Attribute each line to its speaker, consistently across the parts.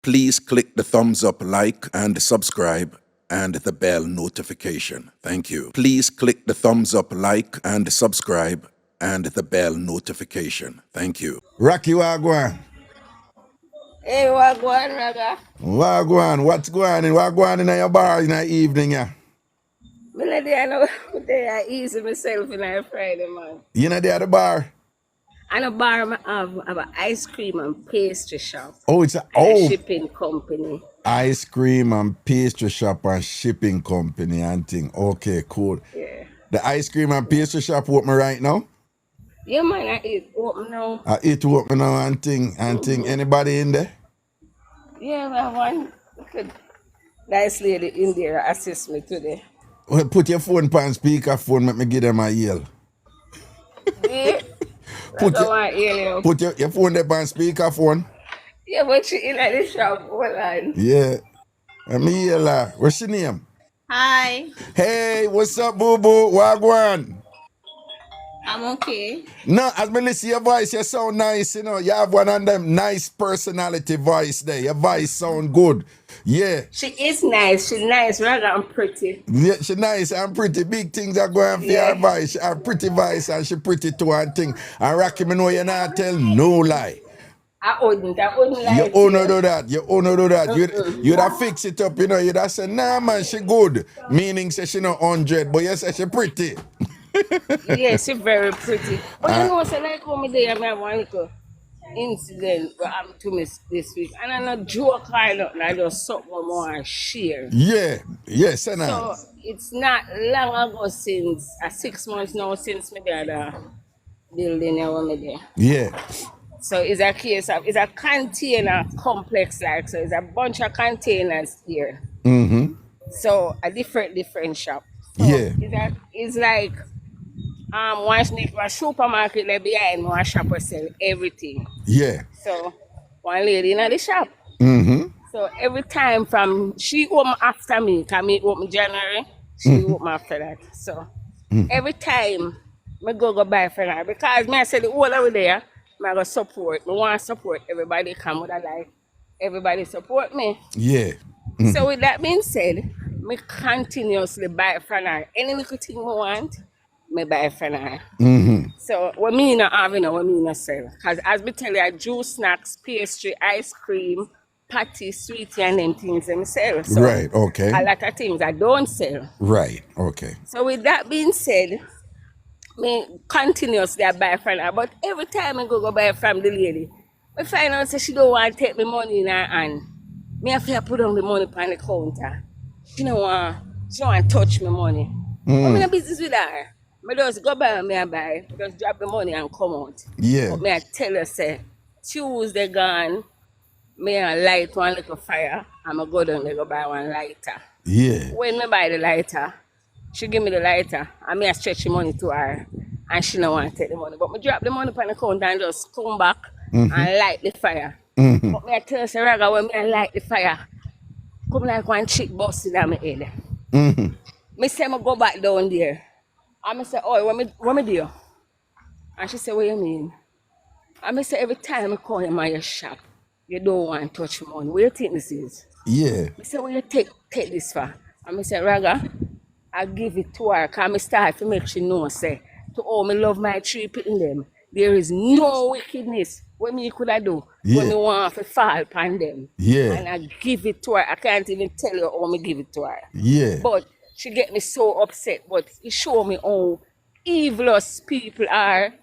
Speaker 1: Please click the thumbs up, like, and subscribe, and the bell notification. Thank you. Please click the thumbs up, like, and subscribe, and the bell notification. Thank you. Rocky Wagwan.
Speaker 2: Hey, Wagwan, Raga.
Speaker 1: Wagwan, what's going on? Wagwan in your bar in the evening, yeah?
Speaker 2: I know I easy myself in a Friday, man.
Speaker 1: You know, they at the bar?
Speaker 2: And a bar have an ice cream and pastry shop.
Speaker 1: Oh, it's a
Speaker 2: shipping company.
Speaker 1: Ice cream and pastry shop and shipping company and thing. Okay, cool.
Speaker 2: Yeah.
Speaker 1: The ice cream and pastry shop open right now?
Speaker 2: Yeah, man, I eat open now.
Speaker 1: It open now and thing. Anybody in there?
Speaker 2: Yeah, we have one nice lady in there assist me today.
Speaker 1: Well, put your phone on speakerphone, let me give them a yell.
Speaker 2: Yeah. Put
Speaker 1: your phone there on speakerphone.
Speaker 2: Yeah, but she in at the shop. Hold on.
Speaker 1: Yeah. Let me yell her. What's your name?
Speaker 3: Hi.
Speaker 1: Hey, what's up, boo-boo? Wagwan.
Speaker 3: I'm okay.
Speaker 1: No, as me listen to your voice, you sound nice, you know. You have one of them nice personality voice there. Your voice sound good. Yeah.
Speaker 2: She is nice. She's nice, rather and pretty.
Speaker 1: Yeah, she nice and pretty. Big things are going for her voice. She have pretty voice and she pretty too and thing. And Rocky, me know you not tell no lie.
Speaker 2: I wouldn't lie.
Speaker 1: You wanna do that. You'd have fix it up, you know. You'd have say, nah man, she good. Meaning say she not 100, but you say she pretty.
Speaker 2: Yeah, she's very pretty. But you know, so like when I have one little incident that happened to me this week. And I'm not joke or nothing, I just something more and share.
Speaker 1: Yeah, yes, and
Speaker 2: so it's not long ago since 6 months now since me there the building there.
Speaker 1: Yeah.
Speaker 2: So it's a case of it's a container complex like so it's a bunch of containers here.
Speaker 1: Mm-hmm.
Speaker 2: So a different shop. So
Speaker 1: yeah.
Speaker 2: It's like one supermarket there behind one shop will sell everything.
Speaker 1: Yeah.
Speaker 2: So one lady in the shop.
Speaker 1: Mm-hmm.
Speaker 2: So every time from she open after me, can me open January, she open after that. So every time I go buy for her because me I said the whole over there, I go support. I want to support everybody come with a like everybody support me.
Speaker 1: Yeah.
Speaker 2: So with that being said, me continuously buy from her. Any little thing I want, me buy from her. So what me not having what me not sell. Because as me tell you, juice, snacks, pastry, ice cream, patty, sweetie, and them things them sell. So
Speaker 1: right, okay.
Speaker 2: A lot of things I don't sell.
Speaker 1: Right, okay.
Speaker 2: So with that being said, me continuously I buy from her. But every time I go buy from the lady, I find out that she don't want to take my money in her hand. Me have to put on the money on the counter. She don't want to touch my money. I'm in a business with her. I just go buy me and buy. Just drop the money and come out.
Speaker 1: Yeah.
Speaker 2: But me I tell her say, Tuesday gone, me I light one little fire and I go down there go buy one lighter.
Speaker 1: Yeah.
Speaker 2: When I buy the lighter, she give me the lighter and me I stretch the money to her and she don't want to take the money. But me drop the money on the counter and just come back and light the fire. But me I tell her say, Raga, when me I light the fire, come like one chick busting on my head. Me say I go back down there. And I say, oh, what me do? And she said, what you mean? And I say, every time I call you my shop, you don't want to touch money. What do you think this is?
Speaker 1: Yeah.
Speaker 2: I say, what you take this for? And I say, Raga, I give it to her because I start to make she know, say, to all me love my 3 people them. There is no wickedness. What me could I do? When me want to fall upon them.
Speaker 1: Yeah.
Speaker 2: And I give it to her. I can't even tell you how me give it to her.
Speaker 1: Yeah.
Speaker 2: But she get me so upset, but it show me how evilous people are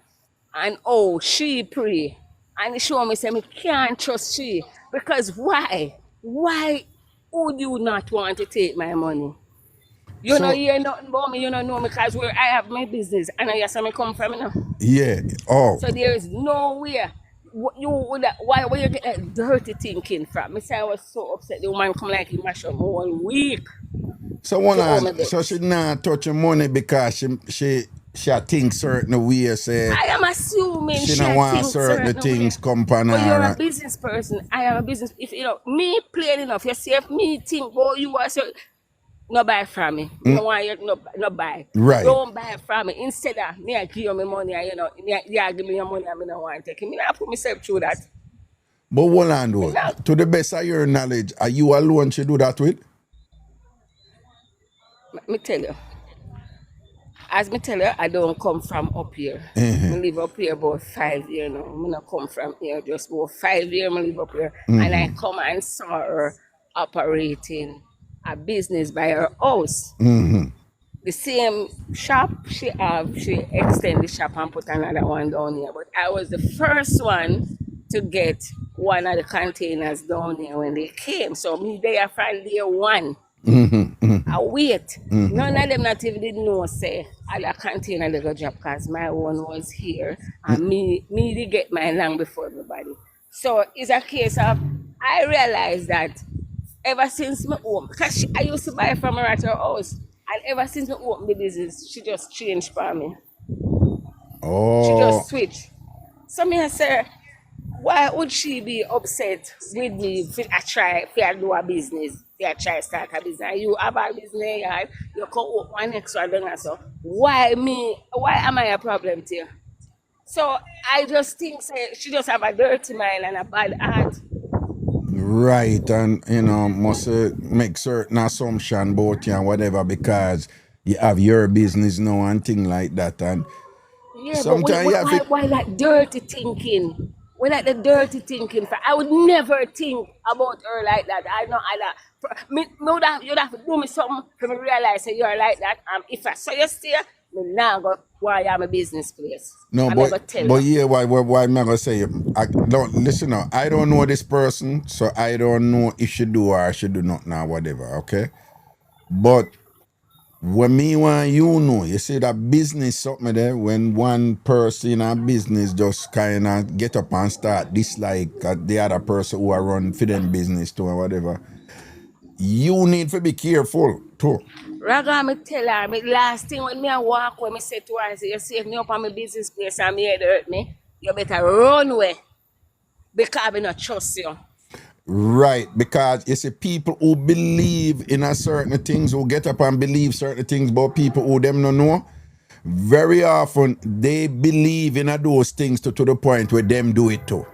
Speaker 2: and how she pray. And it show me say me can't trust she. Because why? Why would you not want to take my money? You know hear nothing about me, you don't know me because where I have my business and I see me come from you know.
Speaker 1: Yeah. Oh.
Speaker 2: So there is nowhere why you get that dirty thinking from? Me say I was so upset the woman come like he mash up 1 week.
Speaker 1: So she not touching money because she think certain way say.
Speaker 2: I am assuming
Speaker 1: she don't want certain things come upon her.
Speaker 2: But you're a business person. I am a business. If you know me plain enough, you see if me think, oh, you are so no buy from me. You don't want you no buy.
Speaker 1: Right.
Speaker 2: Don't buy from me. Instead of me I give you my money and you know, you give me your money and I don't want to take it. Me not put myself through that.
Speaker 4: But hold on though.
Speaker 2: Now,
Speaker 4: To the best of your knowledge, are you alone she do that with?
Speaker 2: me tell you. As me tell you, I don't come from up here.
Speaker 4: Uh-huh.
Speaker 2: I live up here about 5 years now. I not come from here just about 5 years. I live up here, and I come and saw her operating a business by her house. The same shop she extend the shop and put another one down here. But I was the first one to get one of the containers down here when they came. So me there from day one. I wait. None of them not even did know say other container they go drop because my one was here and me did get mine long before everybody. So it's a case of I realized that ever since my home, because I used to buy from her at her house, and ever since I opened the business, she just changed for me. She
Speaker 4: Oh,
Speaker 2: just switched. So me I say, why would she be upset with me if I do a business, if I try start a business? You have a business, you come up one extra thing, so why am I a problem to you? So I just think say, she just have a dirty mind and a bad heart.
Speaker 4: right. And you know, must make certain assumption about you and whatever because you have your business now and thing like that. And
Speaker 2: Yeah, but
Speaker 4: sometimes you have to
Speaker 2: why that dirty thinking? Why like the dirty thinking? I would never think about her like that. I know that. You'd have to do me something for me realize that you're like that. If I saw you stay, me now go why I'm a business place.
Speaker 4: no,
Speaker 2: I'm gonna tell
Speaker 4: but
Speaker 2: you.
Speaker 4: yeah, why am I gonna say? I don't listen now. I don't know this person, so I don't know if she do or she do not now, whatever. Okay, but when me want you know, you see that business something there. When one person in a business just kind of get up and start dislike the other person who are run for them business too or whatever, you need to be careful too.
Speaker 2: Raga, me tell her, me last thing when me I walk when me say to her, I say, you save me up on my business place and me head hurt me, you better run away because I not trust you.
Speaker 4: Right, because you see people who believe in a certain things, who get up and believe certain things about people who them no know, very often they believe in those things to the point where them do it too.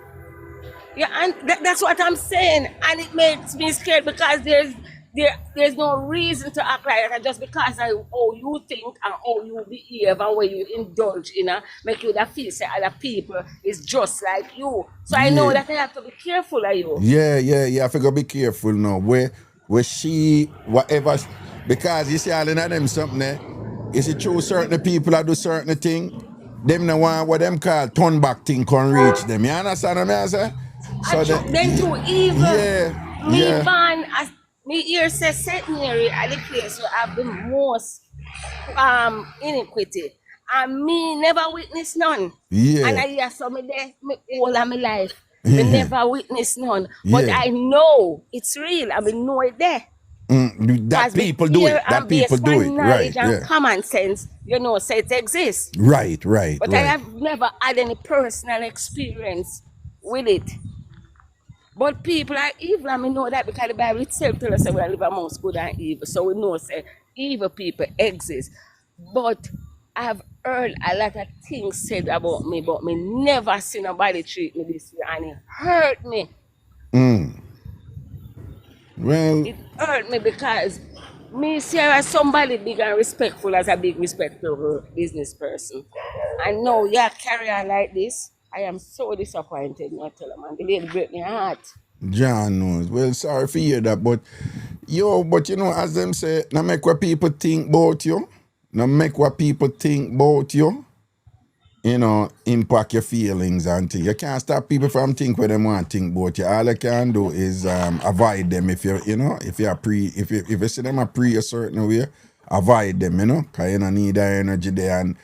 Speaker 2: Yeah, and that's what I'm saying, and it makes me scared because there's no reason to act like that just because of how you think and how you behave and where you indulge in, make you that feel say other people is just like you. So I know
Speaker 4: Yeah.
Speaker 2: that I have to be careful of you.
Speaker 4: Yeah, you have to go be careful now. Where she whatever because you see all in them something there. You see true certain people that do certain thing, them the one what them call turn back thing can reach them. You understand what I say? So that
Speaker 2: Then too evil. Me
Speaker 4: yeah.
Speaker 2: ban as me here say centenary at the place where have the most iniquity. And me never witness none.
Speaker 4: Yeah.
Speaker 2: And I hear some of there me all of my life. Me never witness none. But
Speaker 4: Yeah.
Speaker 2: I know it's real. I mean know it there.
Speaker 4: That people do it. That people do it. Right.
Speaker 2: Knowledge and
Speaker 4: Yeah.
Speaker 2: common sense, say it exists.
Speaker 4: Right.
Speaker 2: But I have never had any personal experience with it. But people are evil, and we know that because the Bible itself tells us that we live amongst good and evil. So we know say evil people exist. But I've heard a lot of things said about me, but me never see nobody treat me this way, and it hurt me.
Speaker 4: Well,
Speaker 2: It hurt me because me see her as somebody big and respectful as a big respectable business person. And now you carry on like this. I am so disappointed, I tell you, man. The lady break my heart.
Speaker 4: John knows. Well, sorry for hear that, but you know, as them say, now make what people think about you. Now make what people think about you. You know, impact your feelings and things. You can't stop people from think what they want to think about you. All you can do is avoid them if if you see them a pre a certain way, avoid them, because you don't need that energy there. And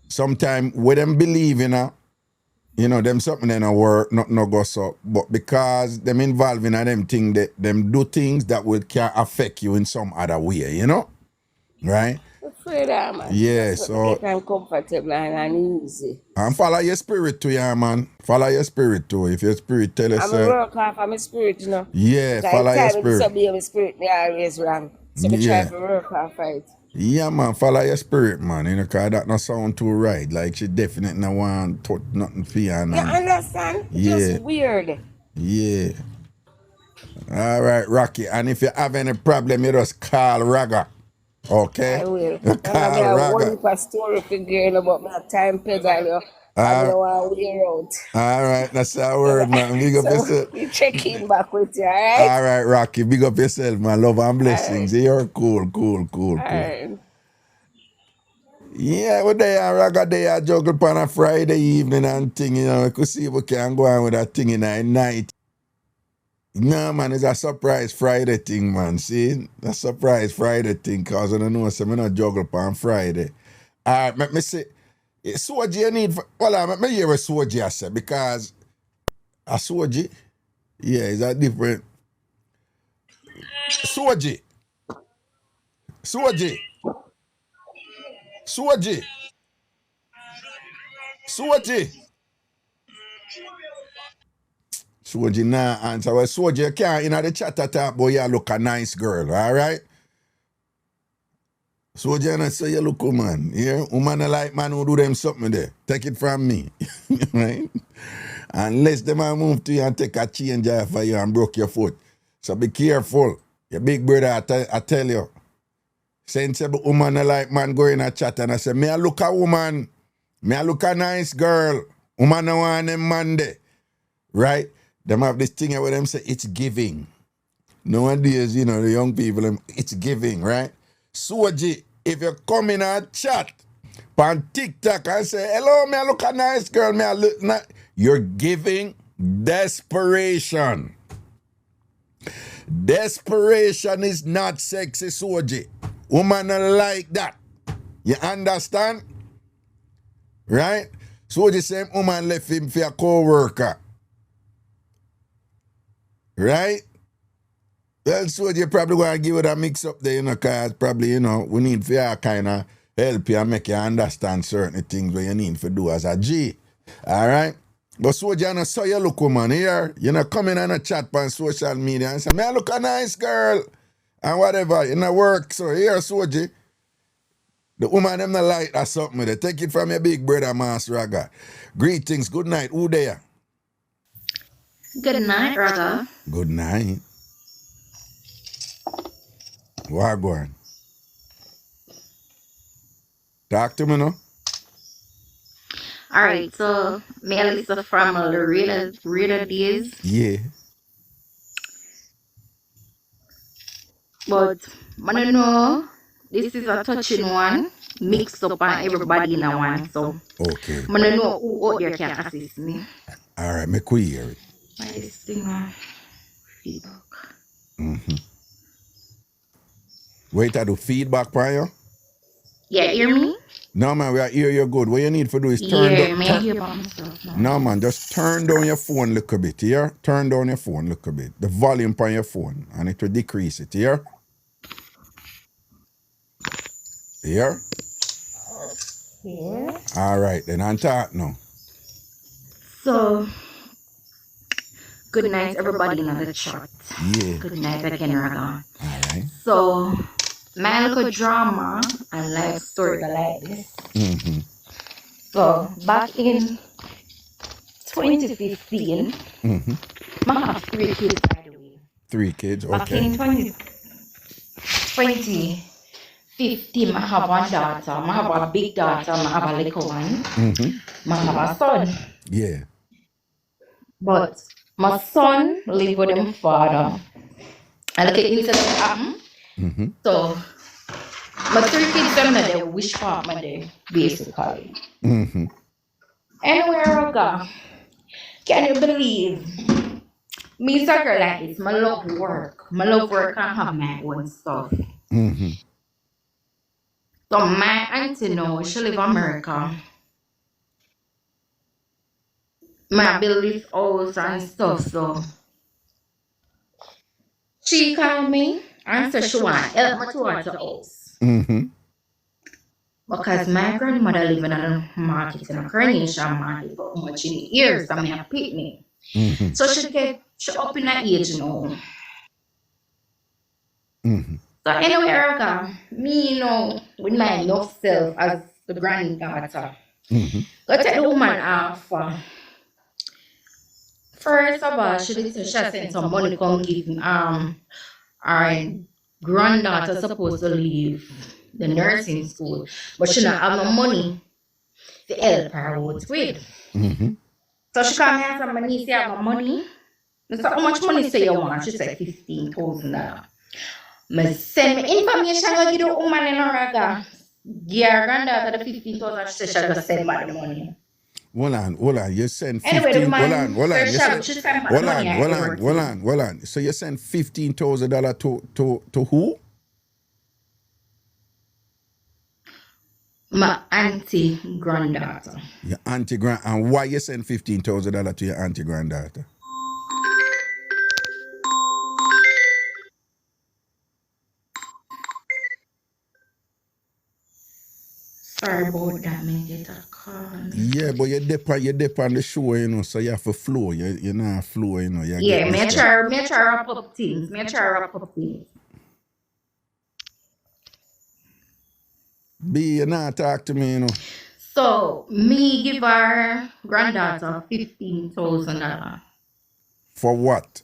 Speaker 4: sometimes when them believe them something in a work, not no go so. But because them involved in them thing, them do things that can affect you in some other way, right?
Speaker 2: Afraid of man.
Speaker 4: Yeah,
Speaker 2: That's
Speaker 4: so
Speaker 2: what make them comfortable and easy.
Speaker 4: and follow your spirit too, yeah, man. Follow your spirit too. If your spirit tell us,
Speaker 2: I'm a work off of my spirit,
Speaker 4: yeah,
Speaker 2: Because
Speaker 4: follow your
Speaker 2: time
Speaker 4: spirit.
Speaker 2: disobey my spirit, me always wrong. So me
Speaker 4: Yeah.
Speaker 2: try to work off it.
Speaker 4: Yeah, man, follow your spirit, man. Because that not sound too right. Like she definitely not want to nothing for you.
Speaker 2: You understand?
Speaker 4: Yeah.
Speaker 2: Just weird.
Speaker 4: Yeah. All right, Rocky. And if you have any problem, you just call Raga. Okay?
Speaker 2: I will.
Speaker 4: You
Speaker 2: And I
Speaker 4: call
Speaker 2: have one
Speaker 4: Raga.
Speaker 2: heap of story figure about my time pedal, yo. I
Speaker 4: All
Speaker 2: don't want to wear out.
Speaker 4: right, that's our word, man. Big up
Speaker 2: So
Speaker 4: yourself.
Speaker 2: we check in back with you, alright?
Speaker 4: All right, Rocky. Big up yourself, man. Love and blessings.
Speaker 2: Alright.
Speaker 4: You're cool, cool, cool, cool.
Speaker 2: Alright.
Speaker 4: Yeah, we're there, Raga, there, juggle on a Friday evening and thing, you know. We could see if we can go on with that thing in the night. No, man, it's a surprise Friday thing, man. See? A surprise Friday thing, because I don't know, so I'm not juggle on Friday. All right, let me see. Soji you need for, well, let me hear what Soji I say, because a Soji, yeah, it's a different. Soji. Soji. Soji. Soji. Soji nah answer. Well, Soji, you can't in the chat talk, boy, you look a nice girl, all right? Soji, you know, say you look woman. Yeah? Woman like man who do them something there. Take it from me. Right? Unless them man move to you and take a change off for you and broke your foot. So be careful. Your big brother, I tell you. Sensible woman like man go in a chat and I say, me I look a woman. Me I look a nice girl. Woman no want them man there. Right? Them have this thing where them say it's giving. Nowadays, you know, the young people, it's giving, right? Soji, if you come in a chat on TikTok and say, hello, me I look a nice girl, me I look nice, you're giving desperation. Desperation is not sexy, Soji. Woman don't like that. You understand? Right? Soji same woman left him for a co-worker. Right? Well, Soji you probably going to give it a mix up there, you know, because probably, you know, we need for kind of help you and make you understand certain things what you need to do as a G. All right? But Soji, I know so you look woman here. You know, come in and a chat on social media and say, me I look a nice girl. And whatever, you know, work. So here, Soji, the woman them not like that something. They take it from your big brother, Master Raga. Greetings, good night. Who there?
Speaker 3: Good night, Raga.
Speaker 4: Good night. Wagwan. Talk to me now.
Speaker 3: All right, so Melissa from the reader days,
Speaker 4: Yeah.
Speaker 3: but I don't know. This is a touching one, mixed up on everybody in a one. So
Speaker 4: Okay.
Speaker 3: I don't know who out there can assist me.
Speaker 4: All right, make we hear it.
Speaker 3: Why this thing feedback?
Speaker 4: Mm-hmm. Wait, I do feedback for you?
Speaker 3: Yeah, hear me?
Speaker 4: No, man, we are hear you good. What you need to do is
Speaker 3: Yeah, me hear about myself now.
Speaker 4: No, man, just turn down your phone a little bit, here. Turn down your phone a little bit. The volume on your phone, and it will decrease it, here. Here?
Speaker 3: Yeah.
Speaker 4: All right, then I'm talk now.
Speaker 3: So, good night, everybody in the chat.
Speaker 4: Yeah.
Speaker 3: Good night again, Raga.
Speaker 4: All right.
Speaker 3: So, my little drama and life story go like this.
Speaker 4: Mm-hmm.
Speaker 3: So, back in 2015,
Speaker 4: Mm-hmm.
Speaker 3: I have 3 kids, by the way.
Speaker 4: 3 kids,
Speaker 3: Back
Speaker 4: okay.
Speaker 3: in 2015, I have one daughter. I have a big daughter. I have a little one.
Speaker 4: Mm-hmm.
Speaker 3: I have a son.
Speaker 4: Yeah.
Speaker 3: But my son live with him father. And look at incident happen.
Speaker 4: Mm-hmm.
Speaker 3: So, my 3 kids them not there wish part my day, basically.
Speaker 4: Mm-hmm.
Speaker 3: Anywhere I go, can you believe me a girl like this? My love work. My love work and have my own stuff.
Speaker 4: Mm-hmm.
Speaker 3: So my auntie now, she live in America. My build this house and stuff, so she called me and said she want help me towards the house.
Speaker 4: Mm-hmm.
Speaker 3: Because my grandmother live in a market in a coronation market for much in years and me a picnic.
Speaker 4: Mm-hmm.
Speaker 3: So she up in her age now.
Speaker 4: Mm-hmm.
Speaker 3: So anywhere I go, me you know, with my enough self as the granddaughter.
Speaker 4: Mm-hmm.
Speaker 3: Go take the woman off First of all, she did say she sent some money come give me. Our granddaughter supposed to leave the nursing school, but she not have no money to help her out with. So she come here and said, my niece, you have my money. I said, how much money say you want? She said, $15,000. I send me information, I give the woman in Raga. Give her granddaughter the 15,000. She said, she just send back the money.
Speaker 4: Hold on. You send 15.
Speaker 3: Anyway, the
Speaker 4: Hold
Speaker 3: man
Speaker 4: on.
Speaker 3: said she send back the money.
Speaker 4: Hold on. So you send $15,000 to who?
Speaker 3: My auntie granddaughter.
Speaker 4: Your auntie grand. And why you send $15,000 to your auntie granddaughter?
Speaker 3: Sorry about that, man. Get a call.
Speaker 4: Yeah, but you dip on the show, you know, so you have to flow. You're not flow, you know.
Speaker 3: Yeah, me try wrap up things.
Speaker 4: B, you not talk to me, you know.
Speaker 3: So, me give her granddaughter $15,000.
Speaker 4: For what?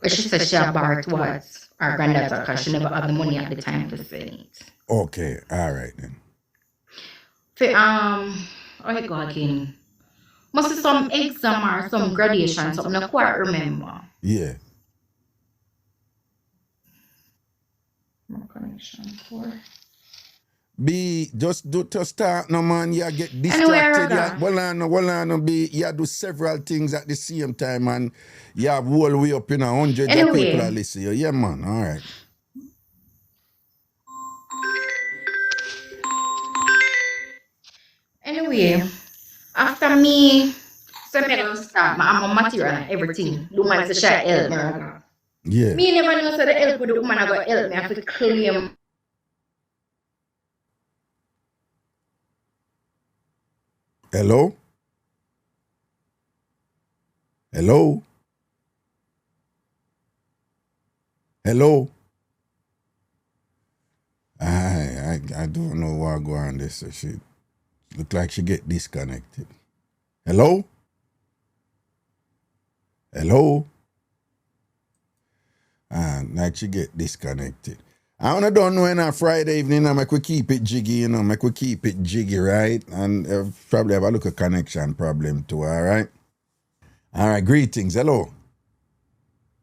Speaker 3: She said she had borrowed towards our granddaughter because she never had the money at the time to spend it.
Speaker 4: Okay, all right then.
Speaker 3: For, how you go again? Must be some exam or some graduation, something I quite remember.
Speaker 4: Yeah.
Speaker 3: No connection for.
Speaker 4: B, just do to start, no man, you get distracted.
Speaker 3: Anyway,
Speaker 4: Well on, B, you do several things at the same time and you have whole way up in hundreds of people that listen to you. Yeah, man, all right.
Speaker 3: Anyway, after me, so me gonna start my material and everything. The woman say she help me.
Speaker 4: Yeah.
Speaker 3: Me never know so the help with the woman I got help me. I have to claim.
Speaker 4: Hello? Hello? Hello? I don't know what go on this. So she look like she get disconnected. Hello? Hello? Like she get disconnected. I don't know when on Friday evening, I could keep it jiggy, you know, I could keep it jiggy, right? And probably have a look at connection problem too, all right? All right, greetings, hello.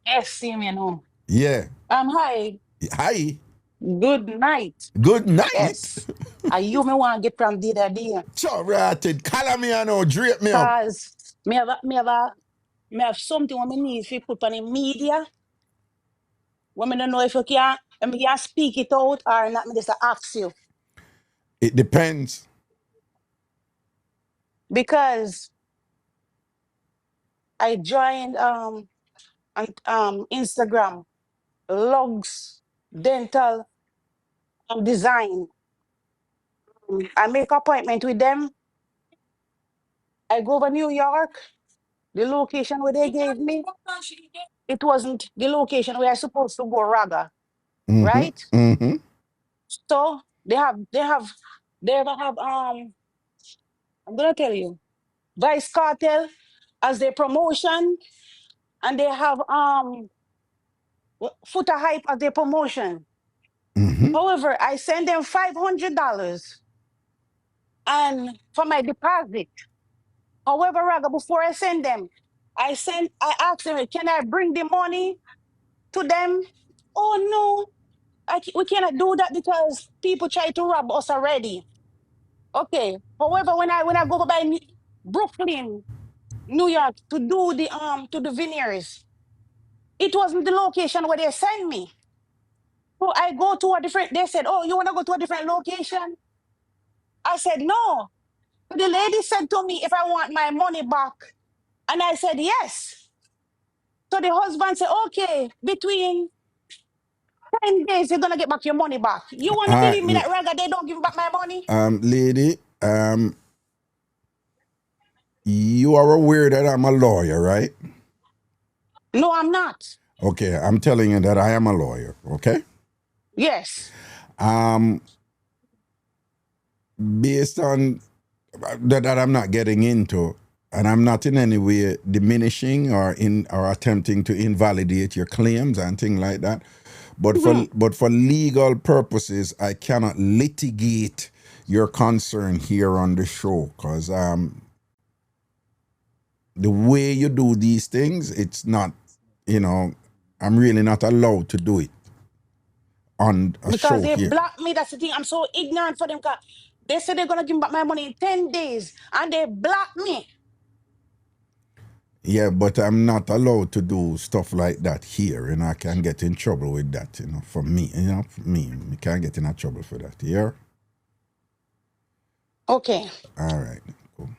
Speaker 5: Yes, see me know.
Speaker 4: Yeah.
Speaker 5: Hi.
Speaker 4: Hi.
Speaker 5: Good night.
Speaker 4: Good night.
Speaker 5: Yes. Are you me want to get from the other day?
Speaker 4: Sure, right. Call me and now, drape me up.
Speaker 5: Cause me have something what me need to put on the media. What me don't know if you can speak it out or not. Me just ask you.
Speaker 4: It depends.
Speaker 5: Because I joined Instagram logs dental design. I make appointment with them. I go over New York. The location where they gave me, it wasn't the location where I supposed to go, Raga, right?
Speaker 4: Mm-hmm.
Speaker 5: So they have I'm gonna tell you, Vice Cartel as their promotion, and they have Footer Hype as their promotion.
Speaker 4: Mm-hmm.
Speaker 5: However, I send them $500 and for my deposit. However, Raga, before I send them, I asked them, can I bring the money to them? Oh no, we cannot do that because people try to rob us already. Okay. However, when I go by Brooklyn, New York to do the veneers, it wasn't the location where they sent me. So I go to a different. They said, "Oh, you want to go to a different location?" I said, "No." The lady said to me, "If I want my money back," and I said, "Yes." So the husband said, "Okay, between 10 days, you're gonna get back your money back." You wanna believe me that Raga, they don't give back my money?
Speaker 4: Lady, you are aware that I'm a lawyer, right?
Speaker 5: No, I'm not.
Speaker 4: Okay, I'm telling you that I am a lawyer, okay?
Speaker 5: Yes.
Speaker 4: Based on that I'm not getting into, and I'm not in any way diminishing or attempting to invalidate your claims and things like that. But for legal purposes, I cannot litigate your concern here on the show, because the way you do these things, it's not, I'm really not allowed to do it on a show
Speaker 5: Because they
Speaker 4: here.
Speaker 5: blocked me. That's the thing. I'm so ignorant for them. They said they're gonna give me back my money in 10 days, and they blocked me.
Speaker 4: Yeah, but I'm not allowed to do stuff like that here, I can get in trouble with that, for me, I can't get in trouble for that, yeah?
Speaker 5: Okay.
Speaker 4: All right, cool.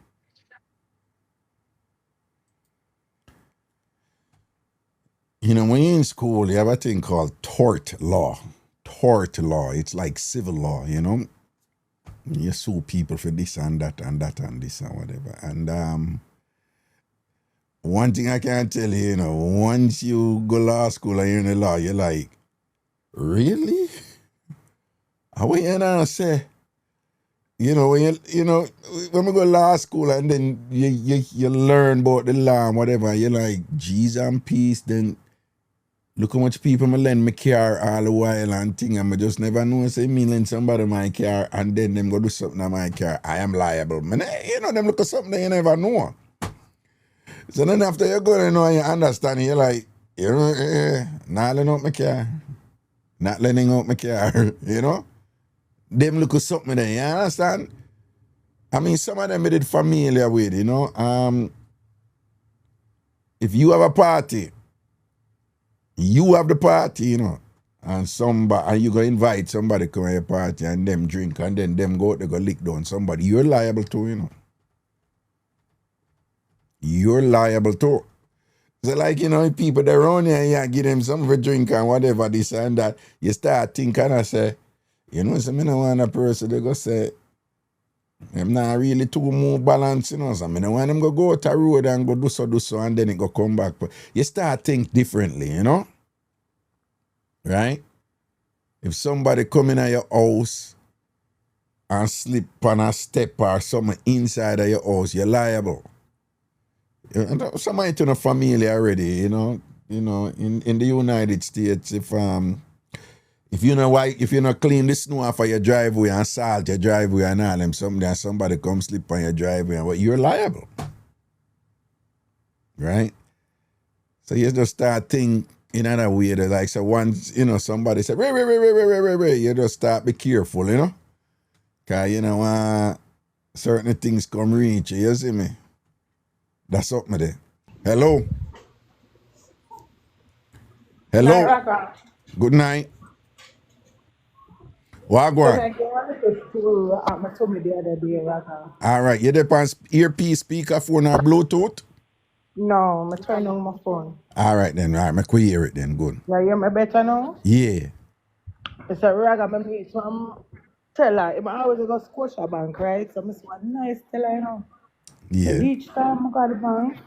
Speaker 4: When you're in school, you have a thing called tort law. Tort law, it's like civil law, You sue people for this and that and that and this and whatever. And one thing I can tell you, once you go law school and you're in the law, you're like, really? What you gonna say? When when we go to law school and then you learn about the law and whatever, you're like, Jesus and peace, then look how much people me lend my car all the while and thing, and I just never know, say me lend somebody my car and then them go do something on my car, I am liable. Man, them look at something that you never know. So then after you go and you understand, you're like, not lending out my car. Not lending out my car, Them look at something there, you understand? I mean, some of them I did familiar with, if you have a party, you have the party, and you go invite somebody to come to your party and them drink and then them go out, they go lick down somebody, you're liable to, You're liable to. So like, people that around here, you give them something for drink and whatever, this and that, you start thinking and say, so I don't want a person they go say, I'm not really too more balanced, so I don't want them go out the road and go do so, and then it go come back. But you start think differently, Right? If somebody come in at your house and slip on a step or something inside of your house, you're liable. Somebody to the family already, in the United States, if you not clean the snow off of your driveway and salt your driveway and all them something, and somebody come slip on your driveway, and you're liable. Right? So you just start thinking in another way that like, so once, somebody say, Ray, you just start be careful, Because, certain things come reach you, you see me? That's something there. Hello? Good night. Wagwan. All right, you there on earpiece, speakerphone, or Bluetooth?
Speaker 6: No, I'm turning on my phone.
Speaker 4: All right, then. All right, I could hear it then. Good.
Speaker 6: Yeah, you hear me better now?
Speaker 4: Yeah.
Speaker 6: It's a rag I meet some teller. I always go Scotia Bank, right? So I see one nice teller,
Speaker 4: Yeah.
Speaker 6: So each time I go to the bank,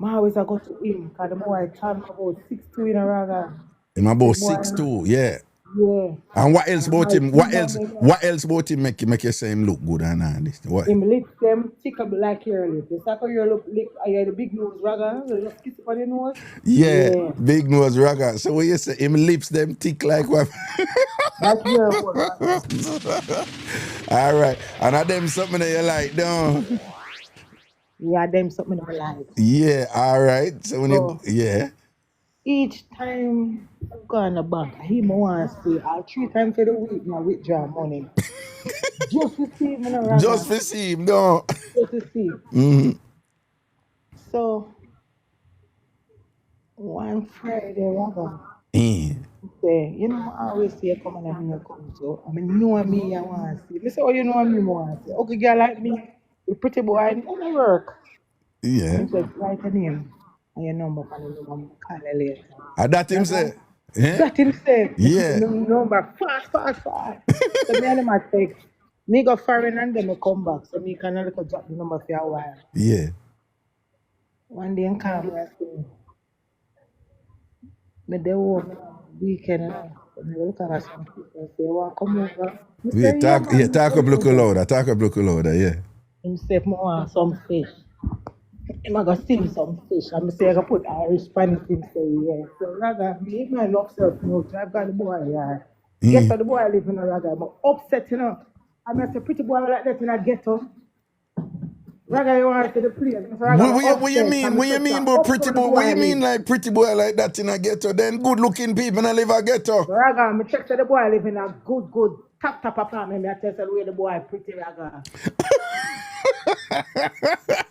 Speaker 6: I always go to him because the boy turn about 6'2" in a rag.
Speaker 4: Him about 6'2", yeah.
Speaker 6: Yeah.
Speaker 4: And what else about him? What else about him make you say him look good and all this? What?
Speaker 6: Him lips them thick up like your lip. It's like how your lip, the big nose ragga, you just kiss it on your nose.
Speaker 4: Yeah, big nose ragga. So what you say, him lips them thick like what?
Speaker 6: That's your word.
Speaker 4: All right. And are them something that you like, don't?
Speaker 6: Yeah, them something I like.
Speaker 4: Yeah, all right. So when yeah.
Speaker 6: Each time I go on the bank, he wants to say, 3 times for the week, now withdraw money. Just to see him, no.
Speaker 4: Just to see him, no.
Speaker 6: Just to see.
Speaker 4: Mm-hmm.
Speaker 6: So, one Friday, Raga,
Speaker 4: Yeah.
Speaker 6: say, I always say, come on, I'm going to come. So, I know me, I want to see. I say, oh, you know me, I want to see. Okay, girl like me, the pretty boy, I don't work.
Speaker 4: Yeah.
Speaker 6: He said, write a name and your number, and the number, call you later.
Speaker 4: And that him say? Yeah.
Speaker 6: That him say?
Speaker 4: Yeah.
Speaker 6: Number, fast. So, me and him a text. Me go foreign and then me come back. So, me can only drop the number for a while.
Speaker 4: Yeah.
Speaker 6: One day, I come and say, me dey home weekend and me look at some people say, want come over?
Speaker 4: Talk up look louder, yeah.
Speaker 6: Him say, me want some fish. I'm gonna steal some fish. I'm say I gonna put Irish pan in him say yeah. So rather me my love self no I've got the boy yeah. Ghetto the boy live in a rather. I'm upset, you know. I'm a pretty boy like that in a ghetto. Raga you want to the place. Mr. Raga I'm
Speaker 4: What you
Speaker 6: upset.
Speaker 4: mean?
Speaker 6: I'm
Speaker 4: What you
Speaker 6: such
Speaker 4: mean
Speaker 6: a
Speaker 4: about pretty
Speaker 6: upset the
Speaker 4: boy? What
Speaker 6: boy
Speaker 4: you mean
Speaker 6: live.
Speaker 4: like pretty boy like that in a ghetto? Then good looking people in a live a ghetto.
Speaker 6: Raga, I'm check the boy live in a good top apartment. I tell you the way the boy pretty Raga.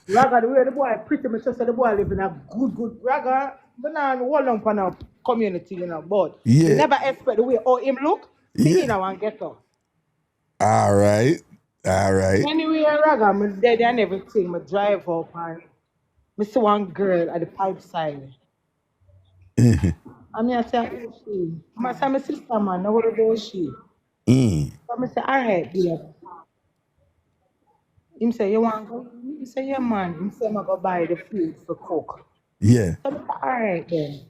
Speaker 6: Raga, the way the boy pretty, me just say the boy live in a good Raga. But now I'm one on for a community, you know. But you
Speaker 4: Yeah.
Speaker 6: never expect the way how him look. Me
Speaker 4: Yeah.
Speaker 6: in a one ghetto.
Speaker 4: All right. All right.
Speaker 6: Anyway, Raga, I'm dead and everything. I drive up and I see one girl at the pipe side. I mean, I say, who she? I say, my sister, man, now what about she?
Speaker 4: Mm.
Speaker 6: So I say, all right, yeah. Him say, you want to go? He say, yeah, man. Him say, I'm going to buy the food for cook.
Speaker 4: Yeah.
Speaker 6: So I say, all right, then.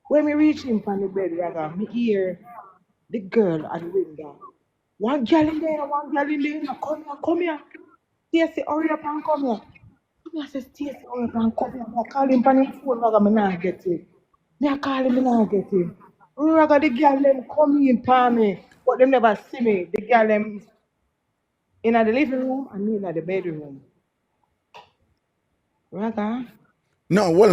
Speaker 6: When we reach him from the bed, Raga, me hear the girl at the window. One girl in there, one girl in there. Come here. Stacy, hurry up and come here. I say, Stacy, hurry up and come here. I call him on his phone, Raga, me not get him. Me I call him, me not get him. Raga, the girl them come in for me, but them never see me. The girl them in the living room and me in the bedroom. Raga,
Speaker 4: No, hold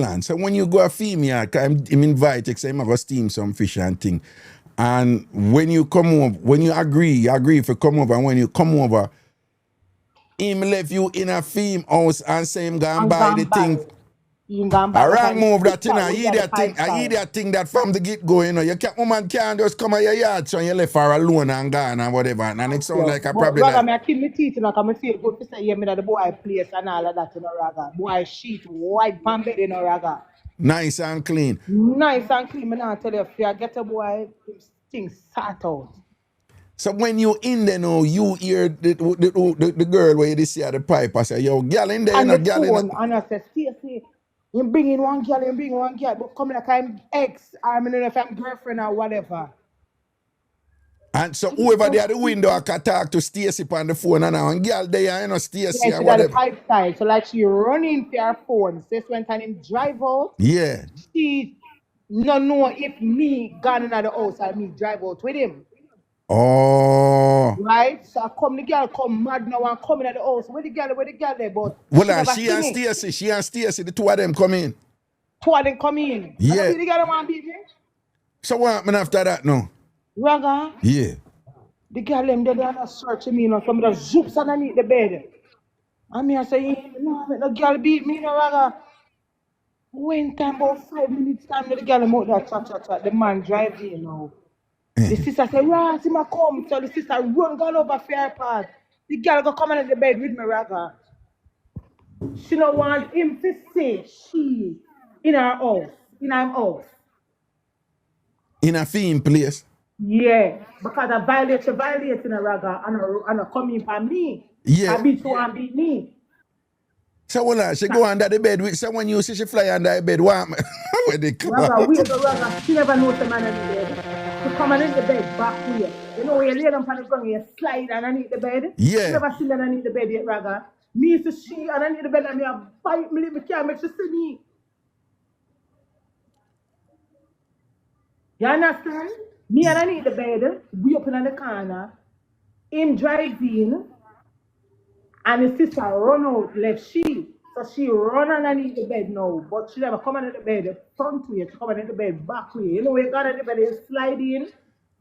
Speaker 4: on. So when you go a female, I'm invite you, say I'm gonna steam some fish and thing. And when you come over, when you agree if you come over, and when you come over, him left you in a theme house and say him go and
Speaker 6: I'm
Speaker 4: buy the
Speaker 6: gone by.
Speaker 4: thing.
Speaker 6: You gone by
Speaker 4: A
Speaker 6: because
Speaker 4: wrong
Speaker 6: his
Speaker 4: move that you
Speaker 6: sister
Speaker 4: know,
Speaker 6: we got the pipe
Speaker 4: I
Speaker 6: side.
Speaker 4: hear that thing that from the get go, you know. You can't woman can't just come at your yard so you left her alone and gone and whatever. And it sounds
Speaker 6: Yes,
Speaker 4: like a
Speaker 6: but
Speaker 4: probably
Speaker 6: Raga,
Speaker 4: like
Speaker 6: me I keep my teeth, you know, because I feel good to say, yeah, me that the boy place and all of that, you know, Raga. Boy sheet, white pan bed, you know, Raga.
Speaker 4: nice and clean.
Speaker 6: Nice and clean, me now tell you, if you get a boy, things sort out.
Speaker 4: So when you in there now, you hear the girl where you see at the pipe, I say, yo, girl in there, you
Speaker 6: On
Speaker 4: know,
Speaker 6: the
Speaker 4: girl in there.
Speaker 6: phone, and I say, Stacey, you bring in one girl, you bring one girl, but come like I'm ex, or I don't know if I'm girlfriend or whatever.
Speaker 4: And so whoever there at the window I can talk to Stacy on the phone and now, and girl there, you know, Stacy
Speaker 6: Yeah,
Speaker 4: and
Speaker 6: she got the
Speaker 4: whatever.
Speaker 6: pipe side, so like she running for her phone. Says when time him drive out,
Speaker 4: Yeah.
Speaker 6: she no know if me gone in the house or me drive out with him.
Speaker 4: Oh.
Speaker 6: Right? So I come the girl come mad now and come in at the house. Where the girl there, but
Speaker 4: Well,
Speaker 6: she never
Speaker 4: she
Speaker 6: see
Speaker 4: and
Speaker 6: me.
Speaker 4: Stacy, the two of them come in.
Speaker 6: Two of them come in. I don't
Speaker 4: Yeah.
Speaker 6: be the girl want beat me.
Speaker 4: So what happened after that now?
Speaker 6: Raga,
Speaker 4: Yeah.
Speaker 6: the girl them there, they are not searching me, you know, some of the zoops underneath the bed. And me I say, no, the girl beat me, you know, Raga. When time about 5 minutes time, the girl them out there chat. The man drive in, you know. The sister say, Ross, him a come. So the sister run gone over fair part. The girl go come in the bed with me, Raga. She don't want him to say she in her house, in her house.
Speaker 4: In a theme place.
Speaker 6: Yeah, because I violate in a Raga and a come in for me.
Speaker 4: Yeah.
Speaker 6: I beat you and beat me.
Speaker 4: So hold on, she go under the bed with someone you see she fly under the bed. What where they come
Speaker 6: Raga,
Speaker 4: out?
Speaker 6: we the Raga, she never knows the man in the bed. She come in the bed back way. You know when you lay down on the ground, you slide underneath the bed. She
Speaker 4: Yeah.
Speaker 6: never seen underneath the bed yet, Raga. Me to she underneath the bed and me a bite me, me can't make she see me. You understand? Me underneath the bed, we up in the corner, him driving, and his sister run out, left she. So she run underneath the bed now, but she never come under the bed front way, she come under the bed back way. You know, we got under the bed, you slide in.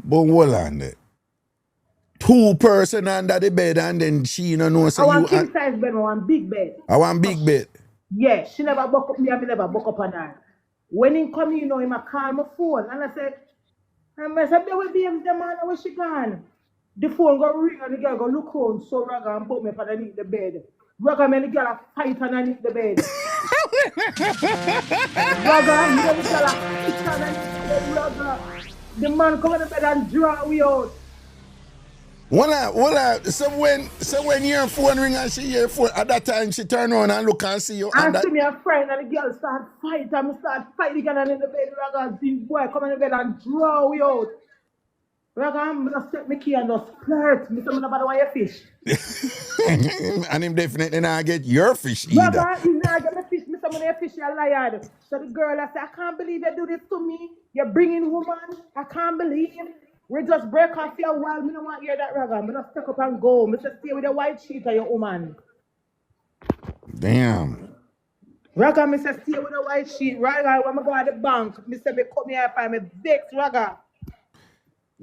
Speaker 4: But hold on there. Two person under the bed and then she no know
Speaker 6: I
Speaker 4: say you
Speaker 6: want king size bed, I want big bed.
Speaker 4: I want
Speaker 6: So
Speaker 4: big bed.
Speaker 6: yeah, she never buck up me and me never buck up on her. When he come in, you know, he might call my phone and I said, I said, there will be the man, where she gone? The phone go ring and the girl go look around so Raga and put me underneath the bed. Raga and the girl a fight underneath the bed. Raga, you know the girl a fight underneath the bed, Raga. The man come in the bed and draw we out.
Speaker 4: So when your phone ring and she hear phone, at that time she turn around and look and see you and
Speaker 6: And
Speaker 4: that
Speaker 6: see me a friend and the girl start fight and me start fight the girl in the bed. Raga, the boy come in the bed and draw we out. Raga, I'm gonna set my key and just flirt. Me say, I'm not bother why you fish.
Speaker 4: And him definitely not get your fish either.
Speaker 6: Raga, he's not gonna fish me some of their fish a liar. So the girl I said, I can't believe you do this to me. You're bringing woman. I can't believe. We just break off your while. Me don't want to hear that raga. Me just take up and go. Me just stay with the white sheet of your woman.
Speaker 4: Damn.
Speaker 6: Raga, me say stay with the white sheet. Raga, when I go at the bank, me say me come here and me vex Raga.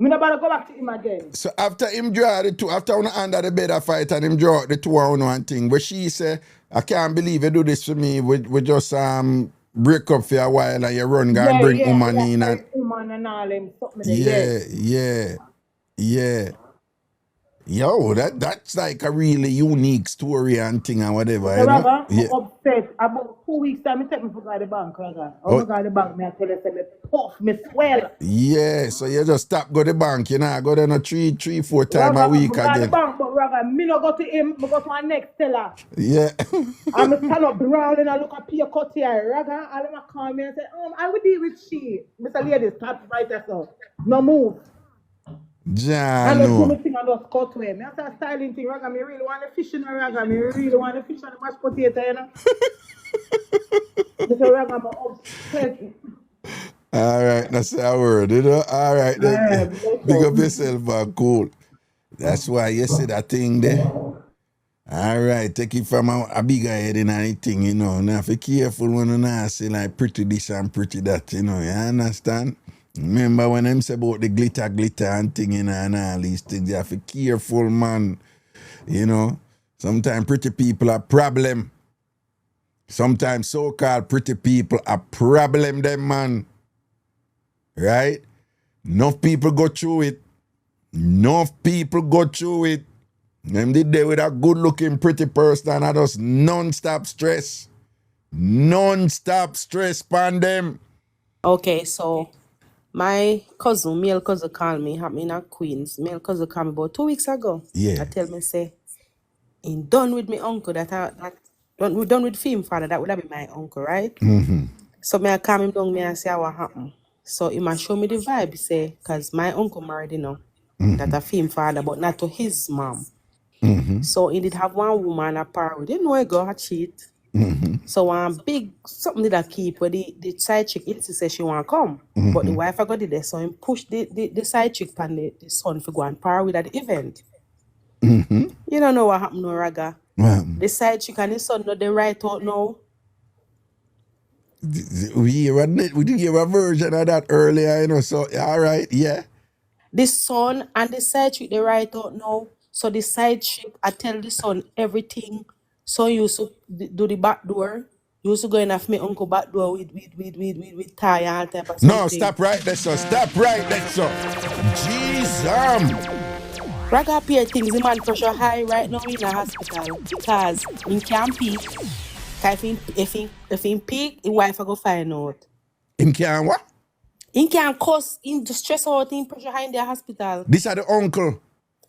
Speaker 6: Me not about to go back to him again.
Speaker 4: So after him draw the two, after one under the bed a fight and him draw the two on one thing, where she say, I can't believe you do this for me. We just break up for a while and you run go and bring woman in and
Speaker 6: woman and all them something.
Speaker 4: Yeah. Yo, that's like a really unique story and thing and whatever.
Speaker 6: So Raga,
Speaker 4: Yeah.
Speaker 6: upset about 2 weeks time. Me take me for the bank, Raga. Oh, my God, the bank. Me I tell you, say me puff, me swell.
Speaker 4: Yeah, so you just stop go the bank, you know, go there no 3-4 times a week
Speaker 6: Raga,
Speaker 4: again.
Speaker 6: the bank, but Raga, me no go to him. Me go to my next teller.
Speaker 4: Yeah.
Speaker 6: I'm stand up brawling and look at Pia cut here. Raga, all of them call me and say, I will deal with she. Mr. Lady, stop right there, so. No move. And the
Speaker 4: Jano.
Speaker 6: thing I just cut away. Me after styling thing, Raga, me really want to fish in a Raga. Me really want to fish on the mashed potato, you know. Mr. Raga, I'm upset.
Speaker 4: All right, that's our word, you know. All right, then. Big up yourself, man. Cool. That's why you see that thing there. All right, take it from a bigger head in anything, you know. Now, be careful when you not say like pretty this and pretty that, you know. You understand? Remember when them say about the glitter and thing, you know, and all these things, you have to be careful, man. You know, sometimes pretty people are problem. Sometimes so-called pretty people are problem, them, man. Right? Enough people go through it. Them did there with a good-looking pretty person and just non-stop stress. Non-stop stress upon them.
Speaker 7: Okay, so my male cousin called me, happening in a Queens. Male cousin called me about 2 weeks ago.
Speaker 4: Yeah.
Speaker 7: I tell me, say, in done with me uncle, we done with film father, that would have been my uncle, right?
Speaker 4: Mm-hmm.
Speaker 7: So me I calm him down, me and say what happened. So he might show me the vibe, say, because my uncle married, you know, that a film father, but not to his mom.
Speaker 4: Mm-hmm.
Speaker 7: So he did have one woman a par with. Didn't know he go cheat.
Speaker 4: Mm-hmm.
Speaker 7: So big something did I keep where the side chick said she want to come. But the wife I got it there. So he pushed the side chick and the son for go and par with at the event.
Speaker 4: Mm-hmm.
Speaker 7: You don't know what happened, no Raga. The side chick and the son not the right out now.
Speaker 4: We did hear a version of that earlier, you know, so all right, yeah.
Speaker 7: The son and the side chick they right out now. So the side chick I tell the son everything. So you used to do the back door. You used to go in off my uncle back door with tie and all type of something.
Speaker 4: No, stop right there, sir. Stop right there, sir. Jesus.
Speaker 7: Raga appear things the man pressure high right now in the hospital because he can't peak. If he peak, his wife will go find out.
Speaker 4: Him can what?
Speaker 7: He can't cause him to stress out in pressure high in the hospital.
Speaker 4: This are the uncle.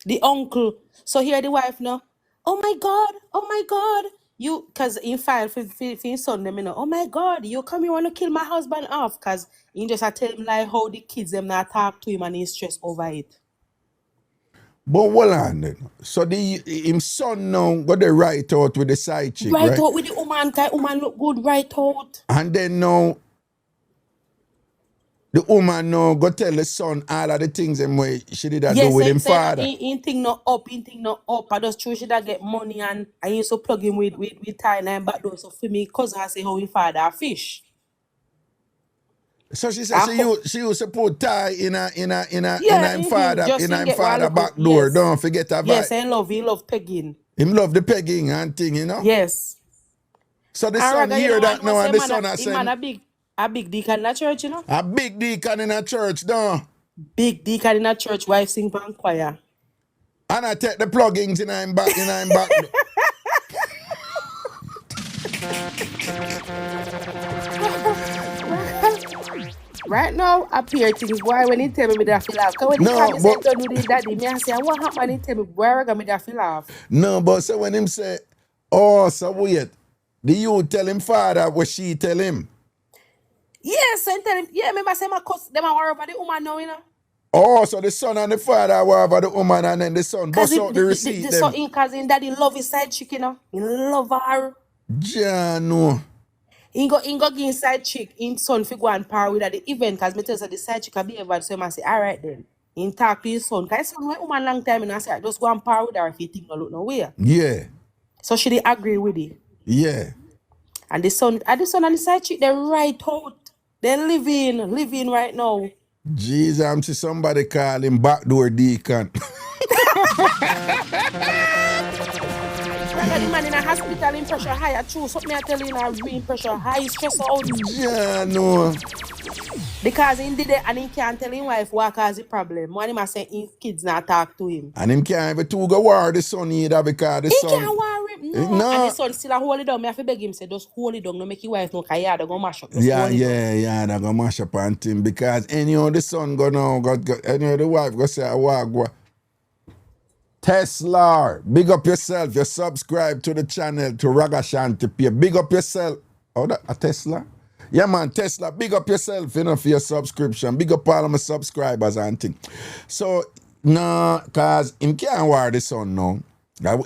Speaker 7: The uncle. So here the wife now. Oh my God. You, because in file for his son, them, you know, oh my God, you come here want to kill my husband off. Because he just tell him like how the kids them not talk to him and he's stressed over it.
Speaker 4: But hold on then. So him son now got the right out with the side chick, right?
Speaker 7: Right out with the woman, guy, woman look good right out.
Speaker 4: And then now, the woman now go tell the son all of the things them way she did do with him father.
Speaker 7: He think not up. I just true she that get money and I used to plug him with tie and back door. So for me, cousin I say how his father fish.
Speaker 4: So she said she used to put tie in him father back door.
Speaker 7: Yes.
Speaker 4: Don't forget about.
Speaker 7: Yes, he love pegging.
Speaker 4: Him love the pegging and thing, you know?
Speaker 7: Yes.
Speaker 4: So the son hear that now and the son has said
Speaker 7: a big deacon in a church, you know?
Speaker 4: a big deacon in a church, no?
Speaker 7: Big deacon in a church, wife sing pan choir.
Speaker 4: And I take the plugins in him back.
Speaker 7: Right now, appear things, boy, when he tell me that feel laugh. Because when he tell me say don't do this, daddy, me I say, what happened? He tell me, boy, I got me that feel laugh.
Speaker 4: No, but so when him say, oh, so wait, do you tell him father what she tell him?
Speaker 7: Yes, and tell him, yeah, remember say my cousin, them are worry about the woman now, you know?
Speaker 4: Oh, so the son and the father were over the woman and then the son
Speaker 7: Cause
Speaker 4: bust out the receipt them.
Speaker 7: cause in daddy love his side chick, you know. He love her.
Speaker 4: Jano.
Speaker 7: He go give his side chick, in son fi go and par with at the event, cause me tell say the side chick can be ever so I say, alright then. He talk to his son. Cause his son went woman long time and I say, just go and par with her if you think no look nowhere.
Speaker 4: Yeah.
Speaker 7: So she did agree with it.
Speaker 4: Yeah.
Speaker 7: And the son and the side chick, they right out. They're living right now.
Speaker 4: Jesus, I'm see somebody call him backdoor deacon.
Speaker 7: The man in a hospital in pressure high, I choose something I tell you now, in pressure high, stress out.
Speaker 4: Yeah, no.
Speaker 7: Because he did it and he can't tell him wife what cause the problem. When him say his kids not talk to him.
Speaker 4: And him can't even to go war the son either because the
Speaker 7: He
Speaker 4: son.
Speaker 7: can't worry him. No. And the son still a hold it down. Me have to beg him say, just hold it down, no make your wife no cause they go mash up.
Speaker 4: Yeah, they go mash up on him because anyhow the son go now, anyhow the wife go say, go. Tesla, big up yourself. You subscribe to the channel to Ragashanti Pay. Big up yourself. Oh, that a Tesla? Yeah, man, Tesla, big up yourself, you know, for your subscription. Big up all of my subscribers and thing. So, no, because him can't wear the son now.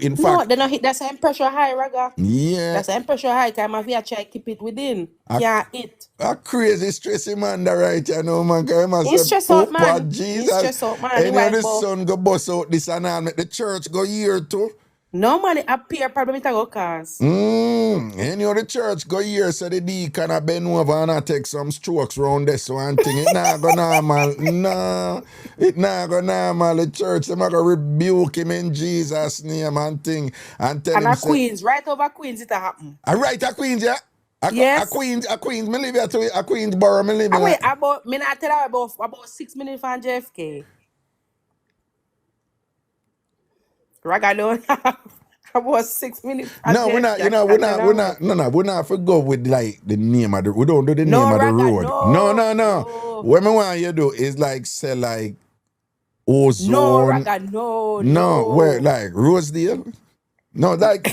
Speaker 4: In fact,
Speaker 7: no, they not hit that same pressure high, Raga.
Speaker 4: Yeah.
Speaker 7: That same pressure high, because I try to keep it within. Can't hit.
Speaker 4: A crazy stressy man that right, you know, man.
Speaker 7: He's stressed out, man.
Speaker 4: Jesus.
Speaker 7: He's stressed out, man.
Speaker 4: And the son go bust out this and all, make the church go here too.
Speaker 7: No, man, it appear problem it go cause.
Speaker 4: And the church go here, so the deacon a bend over and I take some strokes round this one thing. It not go normal. No, it not go normal. The church, them a go rebuke him in Jesus' name and thing. And tell him.
Speaker 7: And Queens, right over Queens it happen.
Speaker 4: Right at Queens, yeah?
Speaker 7: Yes.
Speaker 4: A Queens, me live here to a Queensborough, me live here.
Speaker 7: Wait, me not tell her about 6 minutes from JFK. Raga don't have about 6 minutes.
Speaker 4: No, we're not for go with like the name of the, we don't do the name of the road. No. What me want you do is like say like Ozone.
Speaker 7: No, Raga, no.
Speaker 4: Where like Rosedale? No, like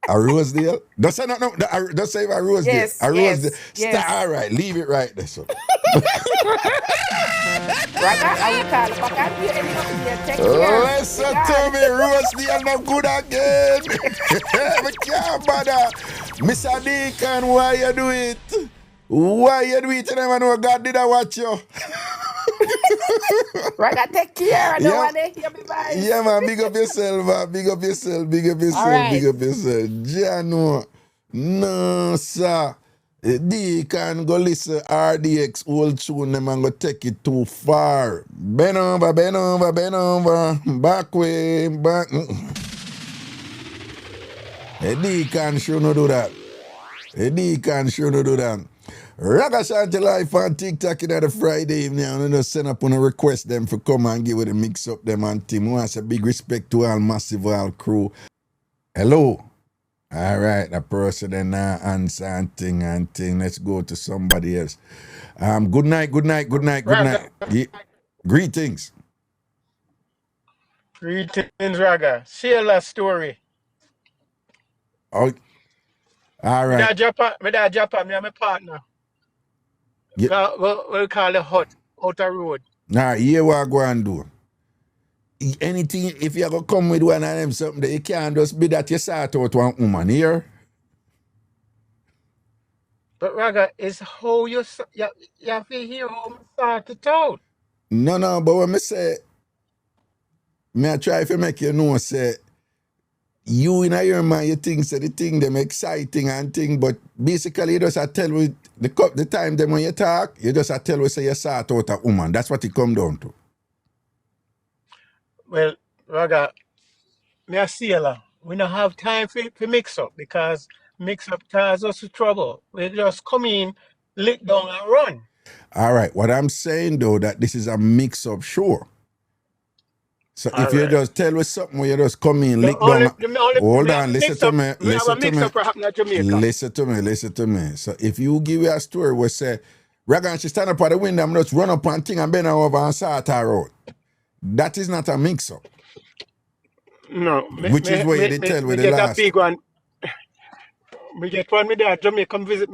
Speaker 4: a Rosedale? Don't say no. Don't say a Rosedale.
Speaker 7: Yes,
Speaker 4: a Rosedale.
Speaker 7: yes.
Speaker 4: All right, leave it right there. So.
Speaker 7: Raga, I will call back and you take care.
Speaker 4: Listen to me, Rosedale no good again. We can't bother. Mr. Deacon, why you do it? Why you do it? You never know God did I watch you.
Speaker 7: Raga, take care. I don't want to hear me voice.
Speaker 4: Yeah, man, big up yourself, man. Big up yourself.
Speaker 7: Right.
Speaker 4: Big up yourself. Jano. No, sir. Deacon go listen RDX old tune them and go take it too far. Bend over. Back way. Deacon shouldn't do that. Ragashanti live on TikTok in the Friday evening and just send up on a request them for come and give it a mix up them and team. We want a big respect to all massive all crew. Hello. All right, the person then answer and thing. Let's go to somebody else. Good night. Yeah. Greetings.
Speaker 8: Greetings, Raga. Share that story.
Speaker 4: Oh, all right.
Speaker 8: Me da Japan, me and my partner.
Speaker 4: Yeah.
Speaker 8: We'll call it hut, outer road.
Speaker 4: Nah, here what I go and do. Anything, if you go come with one of them something, that you can't just be that you sort out one woman here.
Speaker 8: But Raga, it's how you have to hear how you start it out.
Speaker 4: No, but when I say, I try to make you know, say, you in your mind, you think say the thing them exciting and thing, but basically you just tell with the time them when you talk, you just tell we say you sort out a woman. That's what it come down to.
Speaker 8: Well, Raga, me a sailor. We don't have time for mix up because mix up causes us trouble. We just come in, lick down and run.
Speaker 4: All right. What I'm saying though, that this is a mix up show. So if you just tell us something where you just come in, lick down. Hold on, listen to me. Listen to me. So if you give me a story where say, Ragan, she stand up at the window, I'm just run up and thing and bend her over and sort her out. That is not a mix up.
Speaker 8: No.
Speaker 4: Which is where they tell with the last.
Speaker 8: Big one. We get one with that Jamaica come visit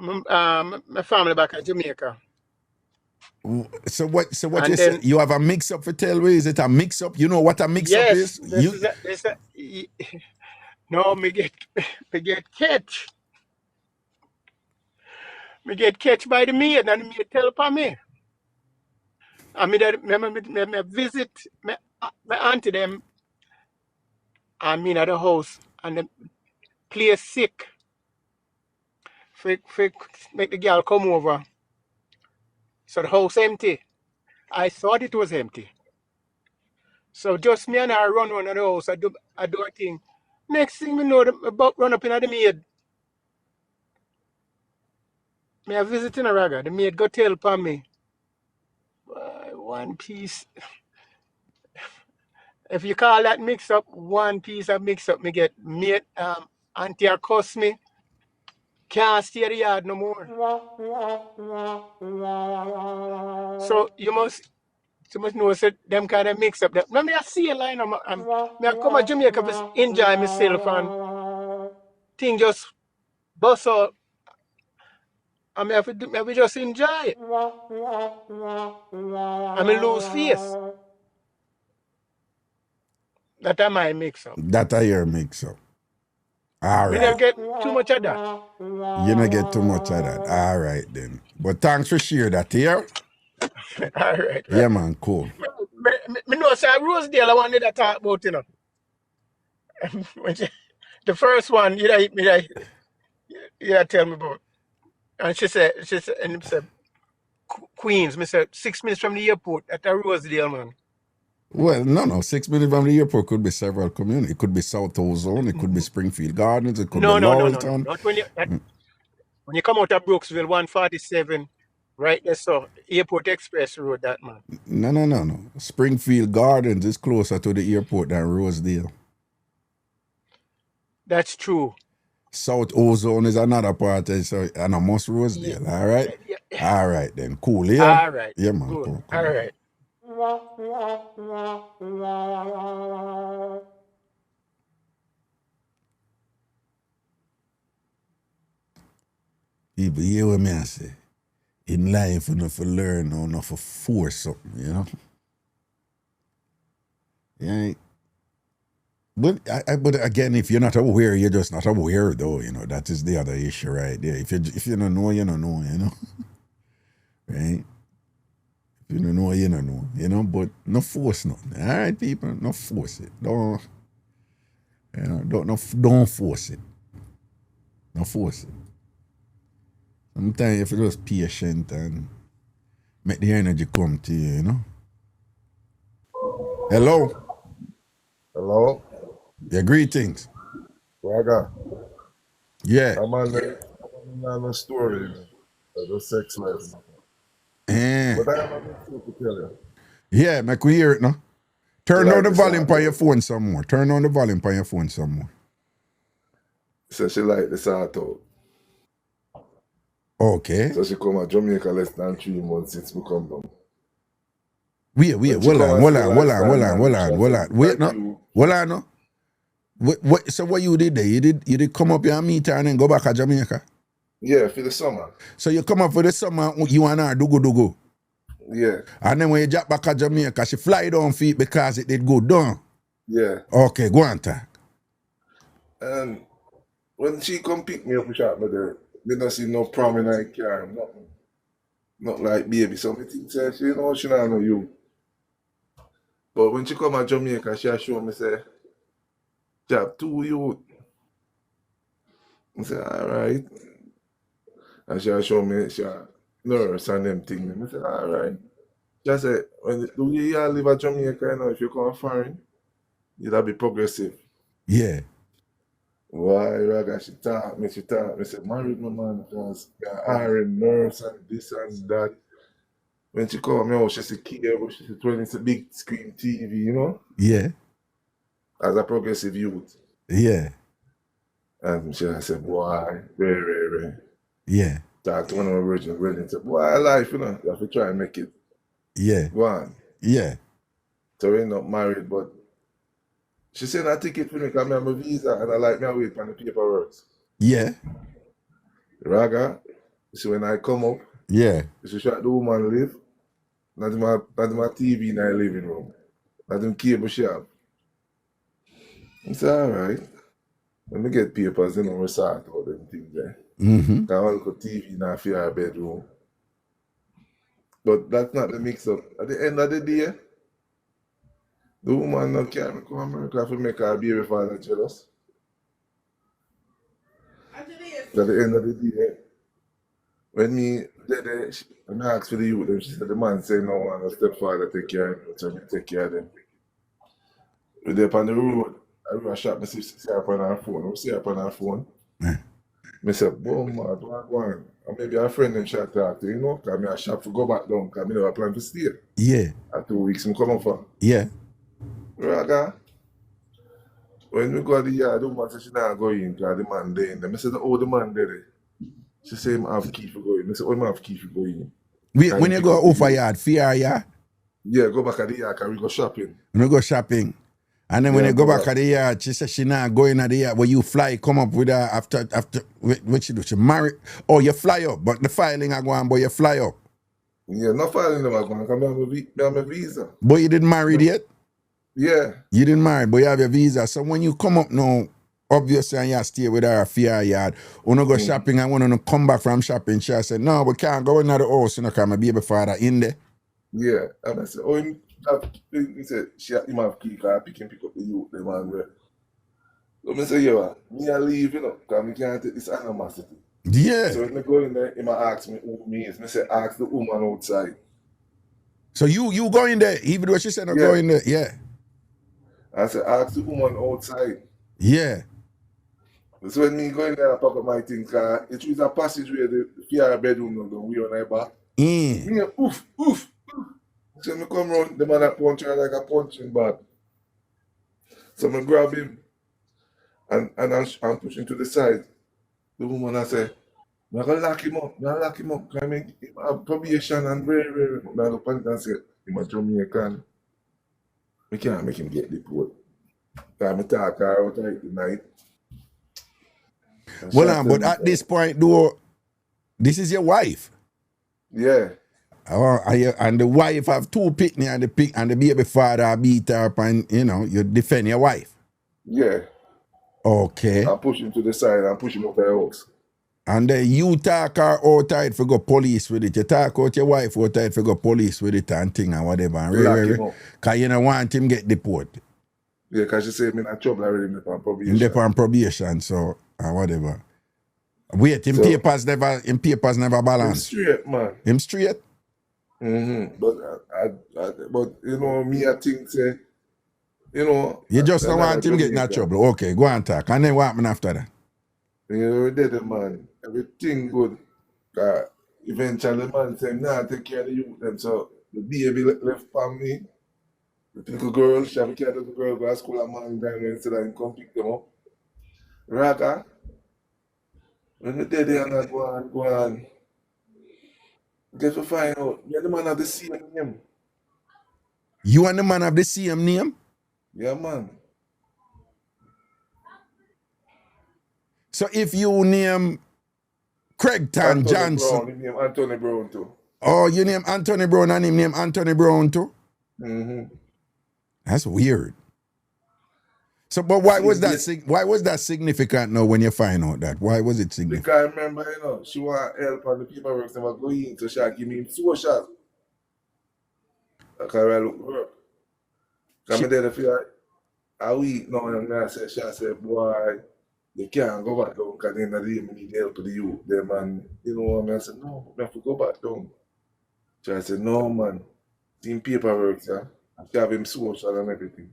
Speaker 8: my family back at Jamaica.
Speaker 4: So what you
Speaker 8: And
Speaker 4: say?
Speaker 8: then,
Speaker 4: You have a mix up for tell me? Is it a mix up? You know what a mix up
Speaker 8: yes,
Speaker 4: is?
Speaker 8: this is no, me get catch. Me get catch by the maid and the maid tell upon me. And me visit my auntie them and me at the house and them play sick. For make the girl come over. So the house empty. I thought it was empty. So just me and I run around the house. I do a thing. Next thing we know, about run up in the maid. Me a visiting a ragga. The maid go tell upon me. One piece. If you call that mix up, one piece of mix up, me get mate auntie a cuss me. Can't stay the yard no more. So you must know that them kind of mix up. That me I see a line me I come to Jamaica to enjoy myself and thing just bust out. And me have to just enjoy it. I me lose face. That are my mix up.
Speaker 4: That are your mix up. All
Speaker 8: Me
Speaker 4: right.
Speaker 8: don't get too much of that.
Speaker 4: You don't get too much of that. All right then. But thanks for sharing that here.
Speaker 8: All right.
Speaker 4: Yeah, man, cool.
Speaker 8: Me know say Rosedale I wanted to talk about, you know. The first one you tell me about. And she said, and he said, Queens, me said 6 minutes from the airport at a Rosedale, man.
Speaker 4: Well, no. 6 minutes from the airport could be several communities. It could be South Ozone, it could be Springfield Gardens, it could be
Speaker 8: No.
Speaker 4: Laurelton.
Speaker 8: Not when you come out of Brooksville, 147, right there, so Airport Express Road, that man.
Speaker 4: No. Springfield Gardens is closer to the airport than Rosedale.
Speaker 8: That's true.
Speaker 4: South Ozone is another part, and almost Rosedale. All right?
Speaker 8: Yeah.
Speaker 4: All right, then. Cool, yeah?
Speaker 8: All right.
Speaker 4: Yeah, man.
Speaker 8: Good.
Speaker 4: Cool.
Speaker 8: All right.
Speaker 4: People hear what me I say. In life, you know, for learn or not for force something, you know? Yeah. But again, if you're not aware, you're just not aware, though. You know, that is the other issue right there. If you don't know, you don't know. You know, right? If you don't know, you don't know. You know, but no force nothing. All right, people, no force it. Don't force it. No force it. Sometimes if you're just patient and make the energy come to you, you know. Hello.
Speaker 9: Hello?
Speaker 4: Yeah, greetings.
Speaker 9: Raga.
Speaker 4: Yeah.
Speaker 9: I'm on the story of the sex life.
Speaker 4: Eh.
Speaker 9: But I have a big thing to tell you.
Speaker 4: Yeah, make we hear it now. Turn
Speaker 9: Like
Speaker 4: down the
Speaker 9: this
Speaker 4: volume
Speaker 9: art.
Speaker 4: on your phone some more. Turn on the volume on your phone some more.
Speaker 9: So she like this art out.
Speaker 4: Okay.
Speaker 9: So she come to Jamaica less than 3 months since we come down.
Speaker 4: Wait,
Speaker 9: When she
Speaker 4: hold
Speaker 9: come
Speaker 4: on.
Speaker 9: and see the lifestyle, man, she said,
Speaker 4: Wait, no.
Speaker 9: like you.
Speaker 4: Hold on, no. So what you did there? You did come up here and meet her and then go back to Jamaica?
Speaker 9: Yeah, for the summer.
Speaker 4: So you come up for the summer, you and her do.
Speaker 9: Yeah,
Speaker 4: And then when you drop back to Jamaica, she fly down feet because it did go down.
Speaker 9: yeah.
Speaker 4: Okay, go on, talk.
Speaker 9: And when she come pick me up, we shot me there. Me not see no prominent car, nothing. Not like baby. So me think say, she know she not know you. But when she come to Jamaica, she show me say, she have 2 youth. I say, alright. And she show me she nurse and them things. I say, alright. She said, do you live at Jamaica, you know, if you come foreign, you'll be progressive.
Speaker 4: Yeah.
Speaker 9: Why, Raga, she taught me, say, married my man, because you're hiring nurse and this and that. When she come out, she said, cable, she said, when it's a big screen TV, you know,
Speaker 4: Yeah.
Speaker 9: as a progressive youth.
Speaker 4: Yeah.
Speaker 9: And she said, boy, very.
Speaker 4: Yeah.
Speaker 9: Talk to one of my virgin brethren, say, boy, life, you know, you have to try and make it.
Speaker 4: Yeah.
Speaker 9: Go on.
Speaker 4: Yeah.
Speaker 9: So we're not married, but she said a ticket for me because I have a visa and I like me to wait for the paperwork.
Speaker 4: Yeah.
Speaker 9: Raga, So when I come up,
Speaker 4: Yeah.
Speaker 9: she shot the woman live. Not in my TV in my living room. Not in cable shop. I said, all right. When we get papers, we sort out them things there.
Speaker 4: Mm-hmm.
Speaker 9: I want to TV in our bedroom. But that's not the mix-up. At the end of the day, the woman not can't come to America to make her baby father jealous. At the end of the day, when me when I asked for the youth, them, she said the man say no one, a stepfather take care of him, so me take care of them. We're there on the road, I do a shop, I see her up on her phone. I see her up on her phone. I said, boom, man, what go on? And maybe a friend them shot talk to you, know, because I shop to go back down, because I never plan to stay.
Speaker 4: Yeah.
Speaker 9: At 2 weeks, I come up for.
Speaker 4: Yeah.
Speaker 9: Raga, when we go to the yard, the woman said she not go in, because the man there. I said, oh, the man there. She said, I have key for going. I said, oh, I have key for going.
Speaker 4: Wait, when you go over yard, fear, yeah?
Speaker 9: Yeah, go back at the yard, because we go shopping.
Speaker 4: When you go shopping. And then when you go back at the yard, she said she not going at the yard. When you fly, come up with her after what she do? She marry. Oh, you fly up, but the filing I go on, but you fly up.
Speaker 9: Yeah, not filing them, I go on, because I have a visa.
Speaker 4: But you didn't marry yet?
Speaker 9: Yeah.
Speaker 4: You didn't marry, but you have your visa. So when you come up now, obviously, and you stay with her fear yard, when you go shopping and when you come back from shopping, she said, no, we can't go in the house, you know, because my baby father in there.
Speaker 9: Yeah, and I said, oh, he said, him have key, because I pick up the youth, the man where. So I say, yeah, me I leave, you know, because I can't take this animosity.
Speaker 4: Yeah.
Speaker 9: So when I go in there, he might ask me who me is. I say, ask the woman outside.
Speaker 4: So you go in there, even though she said not go in there, yeah.
Speaker 9: I said, ask the woman outside.
Speaker 4: Yeah.
Speaker 9: So when me go in there, I pack up my things, because it was a passage where the fear bedroom, we on my back. Me, oof. So I come around, the man that punch her like a punching bag. So I grab him and I'm pushing to the side. The woman I say, I'm going to lock him up. I mean, I have probation and very, very. I look at it and say, I'm a Jamaican. We can't make him get deported. Because I talk her out right tonight.
Speaker 4: Well, but at this point, though, this is your wife.
Speaker 9: Yeah.
Speaker 4: And the wife have two pitney and the baby father beat her up and, you know, you defend your wife.
Speaker 9: Yeah.
Speaker 4: Okay.
Speaker 9: I push him to the side and push him up the house.
Speaker 4: And then you talk her outside for go police with it. You talk out your wife outside for go police with it and thing and whatever. And because you don't want him get deported.
Speaker 9: Yeah, because she said I'm in trouble already in probation.
Speaker 4: In on probation, so whatever. Wait, him papers never balance.
Speaker 9: Him straight, man.
Speaker 4: Him straight?
Speaker 9: Mm-hmm. But you know, me I think say, you know.
Speaker 4: You just don't want him getting in trouble. Okay, go and talk. And then what happened after that?
Speaker 9: You know, we did it, man. Everything good. Eventually, man said, nah, take care of the youth. Them. So the baby left for me. The little girl, she have to carry the girl go to school and man down instead and come pick them up. Raga, when we did it and I go on. Guess we find out, me and the man have the same name.
Speaker 4: You and the man have the same name?
Speaker 9: Yeah, man.
Speaker 4: So if you name Craigton Johnson.
Speaker 9: Brown, he name Anthony Brown too.
Speaker 4: Oh, you name Anthony Brown and him name Anthony Brown too?
Speaker 9: Mm-hmm.
Speaker 4: That's weird. So, but why was that significant now when you find out that? Why was it significant?
Speaker 9: Because I remember, you know, she want help on the paperwork, never go in, so she give me social. Because I look for her. Because I did for a week now, and I said, she said, boy, you can't go back down because at the end of the day, I need help to the youth. Them and, you know, and I said, no, I have to go back down. So I said, no, man. In paperwork, yeah. She have him social and everything.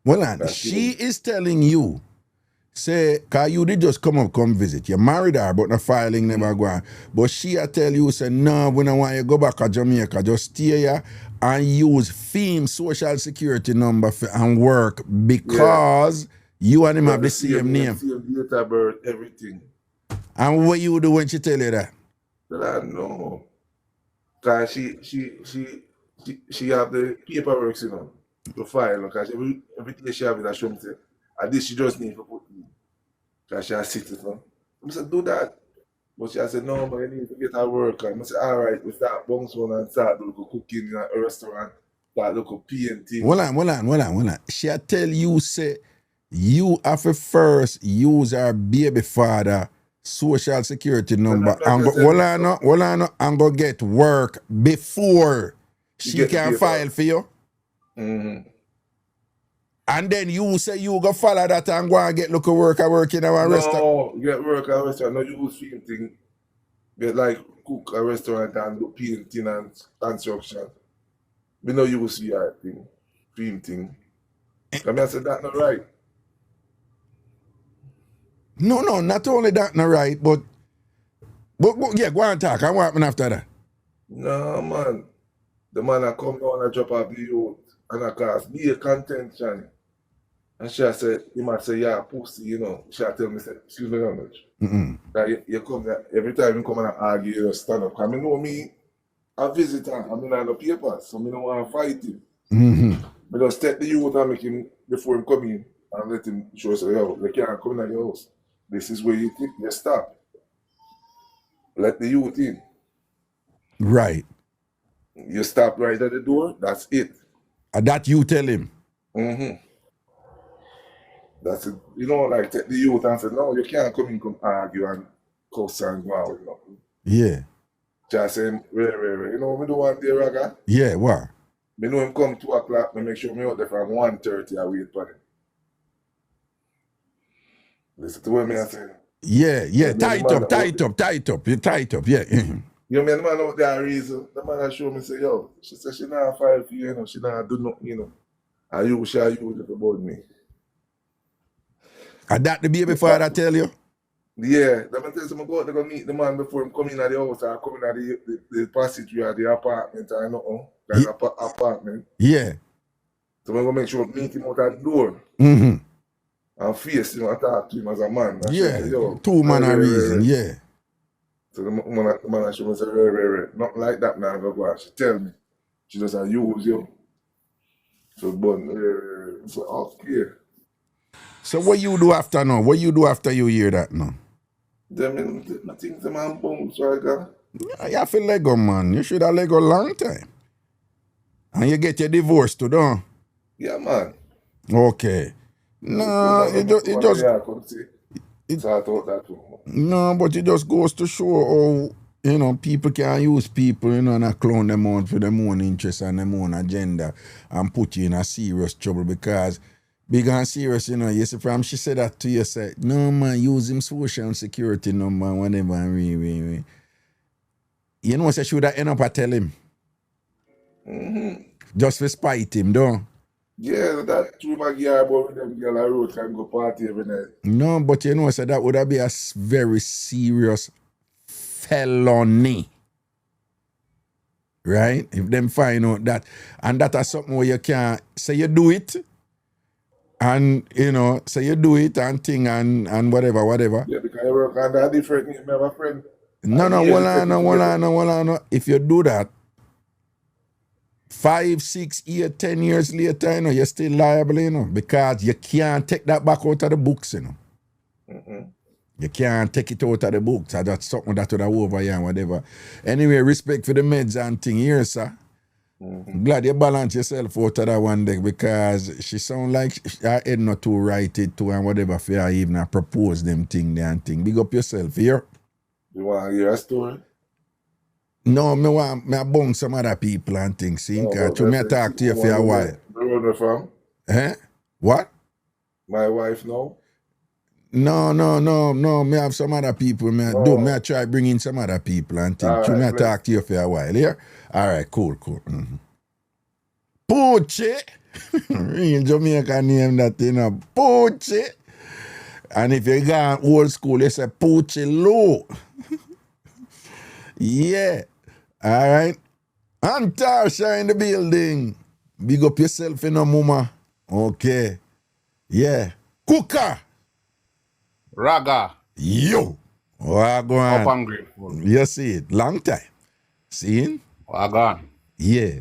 Speaker 4: Well, and she is telling you, say, because you did just come visit. You married her, but the filing never go on. But she tell you, say, no, we don't want you to go back to Jamaica. Just stay here and use FEMA social security number and work because you and him have the same name.
Speaker 9: Same date of birth, everything.
Speaker 4: And what you do when she tell you that?
Speaker 9: I don't know. Because she have the paperwork, you know, to file. Because everything she have is a show me, say, and this she just need to put me. Because she a citizen. I said, do that. But she said, no, but you need to get a worker. I said, all right, we start bounce one and start do local cooking in a restaurant, start local painting.
Speaker 4: Hold on. She tell you, say, you have to first use her baby father social security number and go, hold on, and go get work before she can file for you.
Speaker 9: Mm-hmm.
Speaker 4: And then you say you go follow that and go and get local work in our restaurant.
Speaker 9: No, get work at a restaurant. No, you use painting. Get like cook a restaurant and do painting and construction. We no use VR thing, painting. Come here, say that not right.
Speaker 4: No, not only that not right, but yeah, go and talk. And what happen after that?
Speaker 9: No, man. The man that come down and drop off the youth and I cast be a contention. And she said, he might say, yeah, pussy, you know. She tell me, say, excuse me, language. That you come there, every time you come and argue, you just stand up. Because I know me, a visitor, I mean, I have no papers, so I don't want to fight him. I just take the youth and make him, before him come in, and let him show us, yo, they can't come in your house. This is where you think, you stop. Let the youth in.
Speaker 4: Right.
Speaker 9: You stop right at the door, that's it.
Speaker 4: That you tell him.
Speaker 9: That's it. You know, like take the youth and say, no, you can't come in, come argue and cuss and go out with nothing.
Speaker 4: Yeah.
Speaker 9: Just saying, you know what I do one day, Raga?
Speaker 4: Yeah, what?
Speaker 9: I know him come 2 o'clock, I make sure me out there from 1:30 I wait for him. Listen to what I say.
Speaker 4: Yeah, tight up, yeah.
Speaker 9: You know, the man out there reason, the man show me say, yo, she said she not file for you, you know, she not do nothing, you know. And you shall use it about me.
Speaker 4: And that the baby father tell you?
Speaker 9: Yeah, the man tells him I go out there go meet the man before him come in at the house or come in at the passage or the apartment or nothing. Like apartment.
Speaker 4: Yeah.
Speaker 9: So I'm gonna make sure meet him out at the door. And face him and talk to him as a man. And
Speaker 4: Yeah.
Speaker 9: say, yo,
Speaker 4: 2 man a reason, yeah.
Speaker 9: So the man show me say, nothing like that now go on. She tell me. She just use you. So but so okay.
Speaker 4: So what you do after now? What you do after you hear that now?
Speaker 9: Then I think the man bounce right now.
Speaker 4: You have to Lego, man. You should have Lego long time. And you get your divorce too, don't
Speaker 9: Yeah, man.
Speaker 4: Okay. No, it just
Speaker 9: Sort out that too.
Speaker 4: no, but it just goes to show how, you know, people can use people, you know, and clown them out for their own interest and their own agenda and put you in a serious trouble because big and serious, you know, you see from she said that to you, say, no man, use him social security number and whatever and we. You know, so she would have end up I tell him. Just for spite him, don't?
Speaker 9: Yeah, that true my gear about them girl I wrote can go party every night.
Speaker 4: No, but you know, so that would have been a very serious felony. Right? If them find out that. And that is something where you can say you do it. And, you know, say you do it and thing and whatever.
Speaker 9: Yeah, because I work on that different name. I have a friend.
Speaker 4: No, hold on. If you do that, 5, 6, 8, 10 years later, you know, you're still liable, you know, because you can't take that back out of the books, you know. You can't take it out of the books. That's something that would have over here and whatever. Anyway, respect for the meds and thing here, sir. Glad you balance yourself out of that one day because she sound like her head not too righted to and whatever for her even propose them thing there and thing. Big up yourself here.
Speaker 9: You want to hear a story?
Speaker 4: No, me bong some other people and things. See, to me talk to you for a while.
Speaker 9: Where from?
Speaker 4: What?
Speaker 9: My wife now?
Speaker 4: No. Me have some other people. Me try bring in some other people and things. To me talk to you for a while. Yeah? All right, cool. Poochie. In Jamaica name that, you know. Poochie. And if you go old school, you say Poochie Low. Yeah. All right. Antarsha in the building. Big up yourself, you know, mama. Okay. Yeah. Cooker.
Speaker 10: Raga.
Speaker 4: Yo. Wagwan.
Speaker 10: Up and grateful.
Speaker 4: You see it. Long time. Seeing?
Speaker 10: Wagwan.
Speaker 4: Yeah.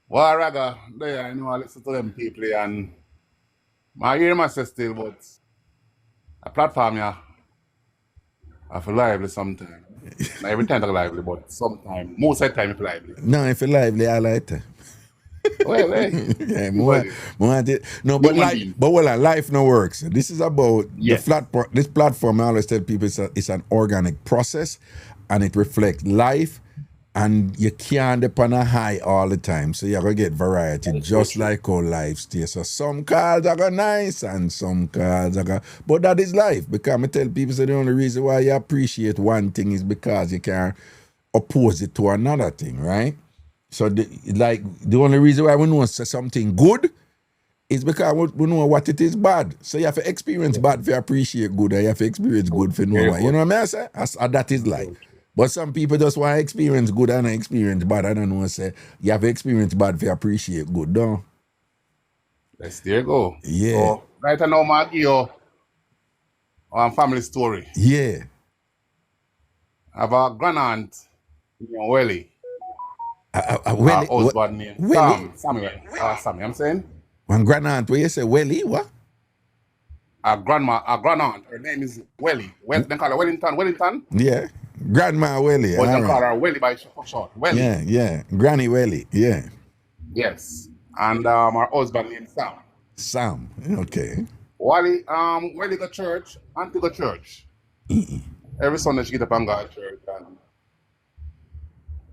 Speaker 10: Well, Raga, there I know I listen to them people and I hear myself still, but a platform, yeah. I feel lively sometimes. Not every time I lively, but sometimes, most of the time I feel lively.
Speaker 4: No, if you lively, I like it.
Speaker 10: Well, hey.
Speaker 4: Yeah,
Speaker 10: Everybody.
Speaker 4: no, but
Speaker 10: Human
Speaker 4: like,
Speaker 10: being.
Speaker 4: but well, life no works. This is about
Speaker 10: Yes.
Speaker 4: this platform. I always tell people it's an organic process, and it reflects life. And you can't depend on a high all the time, so you're gonna get variety, just like our life stays. So some cards are gonna nice, and some cards are gonna, but that is life. Because I tell people, so the only reason why you appreciate one thing is because you can oppose it to another thing, right? So the only reason why we know something good is because we know what it is bad. So you have to experience bad to appreciate good, and you have to experience good for know what. You know what I mean? Say? That is life. But some people just want to experience good and experience bad. I don't know what say. You have to experience bad to appreciate good, don't?
Speaker 10: Let's there go.
Speaker 4: Yeah.
Speaker 10: So, right now, I give you a family story.
Speaker 4: Yeah.
Speaker 10: I have a grandaunt in Welly.
Speaker 4: Welly.
Speaker 10: Husband named
Speaker 4: Welly?
Speaker 10: Sammy, I'm saying?
Speaker 4: One grandaunt, where you say Welly, what?
Speaker 10: A grandaunt, her name is Welly. They call her Wellington.
Speaker 4: Yeah. Grandma Welly.
Speaker 10: But they call her Welly by short. Welly.
Speaker 4: Yeah. Granny Welly. Yeah.
Speaker 10: Yes. And her husband named Sam.
Speaker 4: Sam. Okay.
Speaker 10: Welly go church, Auntie go church. Every Sunday she get up and go to church. And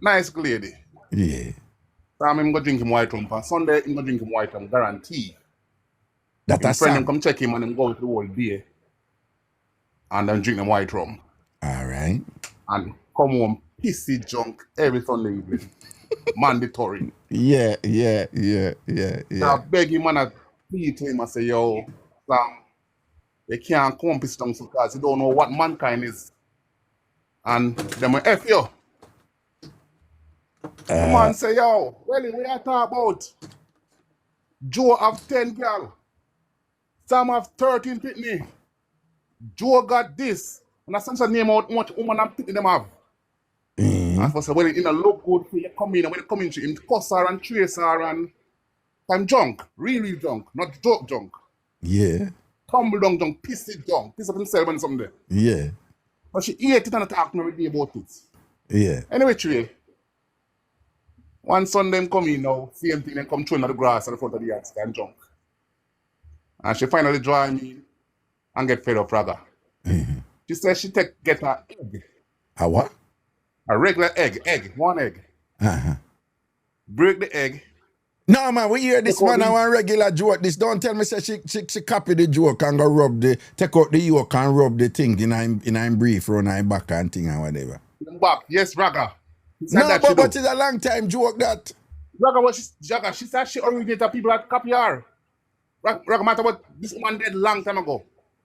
Speaker 10: nice lady.
Speaker 4: Yeah.
Speaker 10: Sam him go drink him white rum. On Sunday him go drink him white rum, guarantee.
Speaker 4: That
Speaker 10: His friend
Speaker 4: Sam.
Speaker 10: him come check him and him go to the whole day. And then drink them white rum.
Speaker 4: All right.
Speaker 10: And come home pissy drunk every Sunday evening. Mandatory.
Speaker 4: Yeah.
Speaker 10: I beg him and I plead to him and say, yo, Sam, you can't come piss drunk because you don't know what mankind is. And them will F you. The man say, yo, well, we are talking about Joe have 10 girl. Sam have 13 pitney. Joe got this. And I sent a name out how much woman and pitney them have. And I said, well, it don't look good for you come in. And when you come in, she him cuss her and trace her and I'm drunk. Really drunk. Not joke drunk.
Speaker 4: Yeah.
Speaker 10: Tumble down drunk. Pissy drunk. Piss up himself and something.
Speaker 4: Yeah.
Speaker 10: But she ate it and talked to me every day about it.
Speaker 4: Yeah.
Speaker 10: Anyway, Trey. One Sunday them come in now, same thing, them come through in the grass at the front of the yard, stand drunk. And she finally join me and get fed up Raga. She said she get her egg.
Speaker 4: A what?
Speaker 10: A regular egg, one egg. Break the egg.
Speaker 4: No man, we hear this man one regular joke. This don't tell me say she copy the joke and go take out the yolk and rub the thing in I'm brief run her back and thing and whatever.
Speaker 10: Back, yes, Raga.
Speaker 4: No, but it's a long time joke that.
Speaker 10: Raga, she said she originated people that copy her. Raga matter what this woman dead long time ago.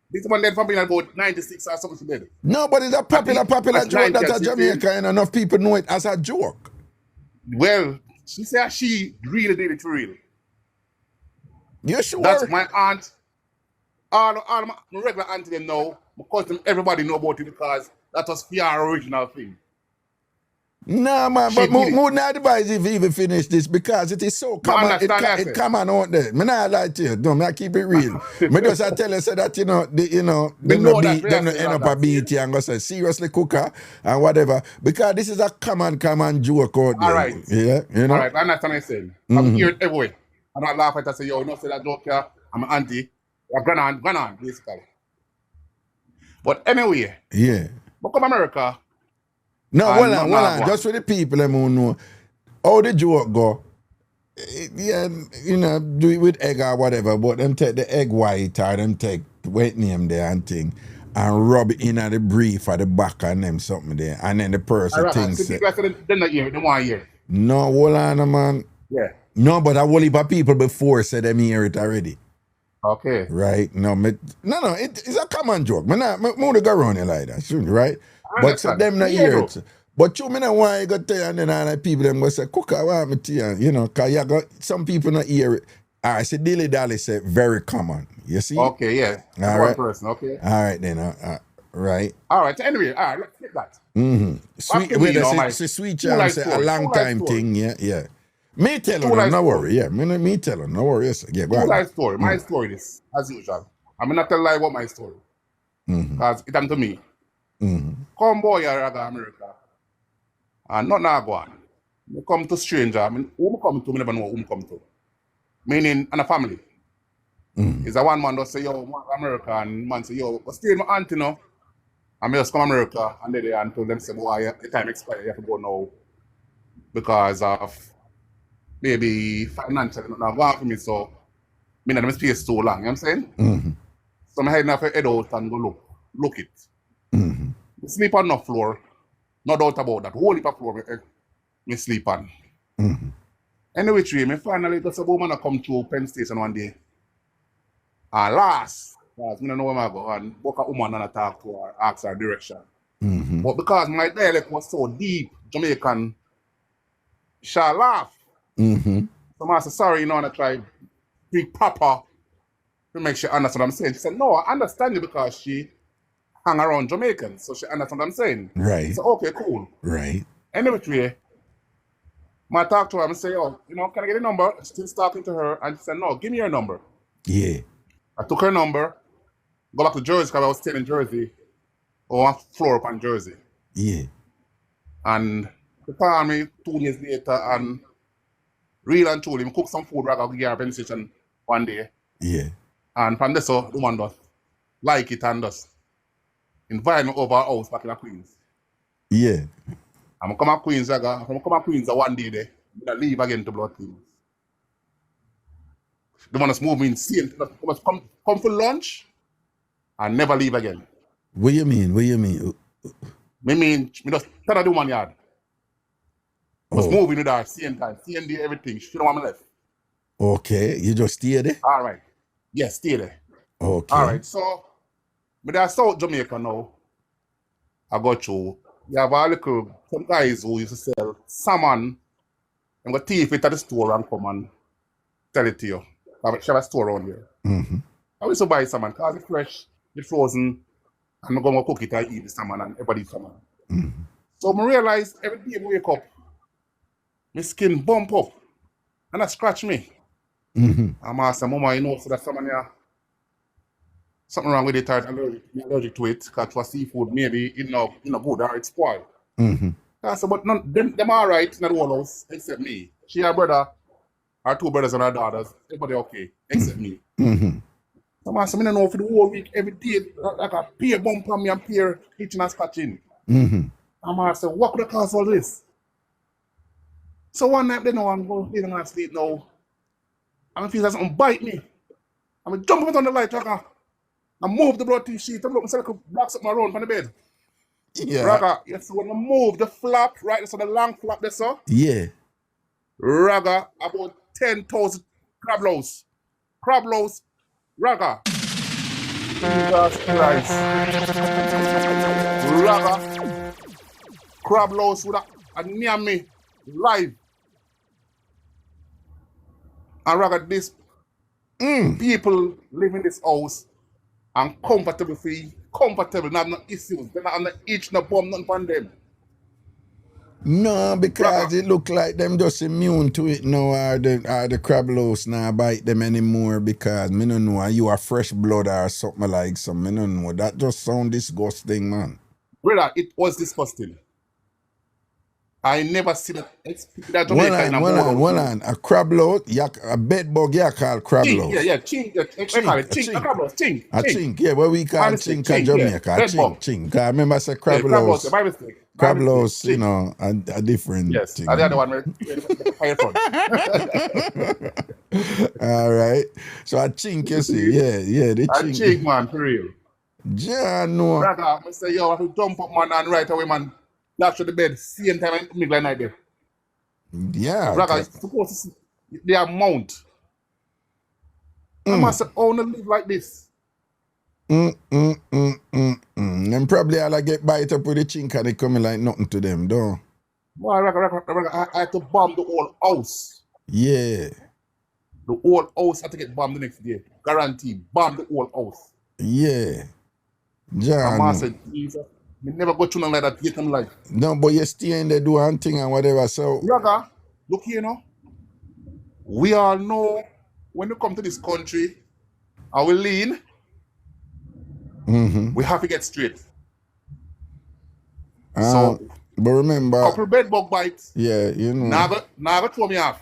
Speaker 10: This one dead from being about 96 or something she did.
Speaker 4: No, but it's a popular joke that a Jamaica and enough people know it as a joke.
Speaker 10: Well, she said she really did it for real.
Speaker 4: You sure?
Speaker 10: That's my aunt. All my regular auntie them know. Because everybody know about it because that was PR original thing.
Speaker 4: Nah, man, but more not advise if you even finish this because it is so common. It common out there. Me not lie to you. No, me I keep it real. Me just I tell you say that them no end up a beat and go say seriously cooker and whatever because this is a common joke out there.
Speaker 10: All right.
Speaker 4: Yeah, you know.
Speaker 10: All right, I understand what I'm saying. I'm here everywhere. I'm not laughing at it and say, yo, no say that joke here. I'm an auntie. A grandaunt, basically. But anyway.
Speaker 4: Yeah.
Speaker 10: But come America.
Speaker 4: No, hold on. Just for the people them who know how the joke go. Yeah, do it with egg or whatever, but them take the egg white or them take wet name there and thing and rub it in at the brief at the back and them something there. And then the person thinks
Speaker 10: they not hear it, they want to hear it.
Speaker 4: No, hold on, man.
Speaker 10: Yeah.
Speaker 4: No, but a whole heap of people before said them hear it already.
Speaker 10: Okay.
Speaker 4: Right? No, it's a common joke. Me to go around it like that, right? But so them not hear it. But you not why you go tell and then all people them go say, Cook, I want me to you cause you got some people not hear it. All right, so dilly dally say very common. You see?
Speaker 10: Okay, yeah.
Speaker 4: All
Speaker 10: one
Speaker 4: right.
Speaker 10: person, okay.
Speaker 4: All right then, right.
Speaker 10: All right, anyway, all right, let's flip that.
Speaker 4: Sweet chance say a long time thing, yeah. Me tell her, no worry, yeah. Me tell her, no worry. Yes. Yeah, go
Speaker 10: True
Speaker 4: on.
Speaker 10: life story. My story is, as usual. I'm not tell lie about my story. Because it happened to me. Come boy, I Raga America. And not now go on. Me come to stranger. I mean, who me come to, me never know who me come to. Meaning, and a family. Is a one man that say, yo, man, America, and man say, yo, but still my auntie, no. And me just come America, and they until them say, boy, the time expired, you have to go now. Because of maybe financially not going for me, so me not them space too long, you know what I'm saying? So I head enough head out and go look it. Me sleep on the floor, no doubt about that. Whole heap of floor me sleep on. Anyway, me finally just a woman come to Penn Station one day. And last, because I don't know where I go and book a woman and I talk to her, ask her direction. But because my dialect was so deep, Jamaican, she laugh. So I said, sorry, you know, and I try be proper to make sure she understand what I'm saying. She said, no, I understand you because she hang around Jamaicans, so she understand what I'm saying.
Speaker 4: Right.
Speaker 10: So okay, cool.
Speaker 4: Right.
Speaker 10: Anyway, I talk to her and say, oh, you know, can I get a number? Still talking to her, and she said, no, give me your number.
Speaker 4: Yeah.
Speaker 10: I took her number, go back to Jersey because I was staying in Jersey, or floor up in Jersey.
Speaker 4: Yeah.
Speaker 10: And she called me 2 days later and real and truly, we cook some food right at the Penn Station one day.
Speaker 4: Yeah.
Speaker 10: And from this, the woman does like it and just invite me over our house back in Queens.
Speaker 4: Yeah.
Speaker 10: I'm come to Queens, one day there, I leave again to Blood Queens. The one that's moving same, come for lunch and never leave again.
Speaker 4: What you mean?
Speaker 10: Me just tell her the one yard. Was moving with her same time, same day, everything. She don't want me left.
Speaker 4: Okay, you just stay there?
Speaker 10: All right. Yes, stay there.
Speaker 4: Okay.
Speaker 10: All right, so but there's South Jamaica now. I got you. You have some guys who used to sell salmon and go thief it at the store and come and tell it to you. She have a store around here. I used to buy salmon because it's fresh, it's frozen, and I'm going to cook it and eat the salmon and everybody eat salmon. So I realized every day I wake up, my skin bump up and I scratch me. I say, Mama, you know, so that salmon here, something wrong with it, I'm allergic to it, because for seafood, maybe it no good or it's spoiled. I said, but none, them all right in the whole house, except me. She her brother, her 2 brothers and her daughters, everybody okay, except me. So I said, I don't know for the whole week, every day, like a peer bump on me and peer hitching and scratching. I said, what could have caused all this? So one night, they know I'm going to sleep now. I feel like something bite me. I'm jump up on the light, I move the blood sheet, I'm looking like a black something around on the bed.
Speaker 4: Yeah.
Speaker 10: Raga, yes, when I move the flap, right, so the long flap there, so.
Speaker 4: Yeah.
Speaker 10: Raga, about 10,000 crab loaves. Raga. Jesus Christ. Raga. Crab loaves with a near me live. And Raga, this people live in this house and comfortable, not no issues. They're not on the itch, no bomb, nothing from them.
Speaker 4: No, because it look like them just immune to it now, or the crab louse now bite them anymore, because me don't know, are you a fresh blood or something like some, me don't know. That just sound disgusting, man.
Speaker 10: Brother, it was disgusting. I never see that Jamaica in a
Speaker 4: One on. A crab louse, a bed bug, call crab louse.
Speaker 10: Yeah, chink. They call it chink. A crab louse, chink.
Speaker 4: A chink, yeah, what we call chink in Jamaica.
Speaker 10: Yeah.
Speaker 4: A chink. Because I remember I said crab louse.
Speaker 10: By mistake.
Speaker 4: Crab louse, you know, a different thing.
Speaker 10: Yes, the other one higher front.
Speaker 4: All right. So a chink, you see, yeah, the chink.
Speaker 10: A chink, man, for real.
Speaker 4: Yeah, no.
Speaker 10: Brother, I say, yo, I have to jump up, man, and right away, man. Dash to the bed, same time I make like night there.
Speaker 4: Yeah.
Speaker 10: Brother, it's supposed to see the amount. I must say, oh, no live like this.
Speaker 4: Then probably I'll get bite up with the chink and they coming like nothing to them, though.
Speaker 10: Boy, I had to bomb the whole house.
Speaker 4: Yeah.
Speaker 10: The whole house had to get bombed the next day. Guarantee, bomb the whole house.
Speaker 4: Yeah. John.
Speaker 10: I must say, Jesus. We never go through nothing like that yet in life.
Speaker 4: No, but you stay in there doing thing and whatever, so.
Speaker 10: Raga, look here, you know. We all know when you come to this country, and we lean, we have to get straight. So,
Speaker 4: But remember,
Speaker 10: couple bed bug bites,
Speaker 4: yeah, you know.
Speaker 10: never throw me off.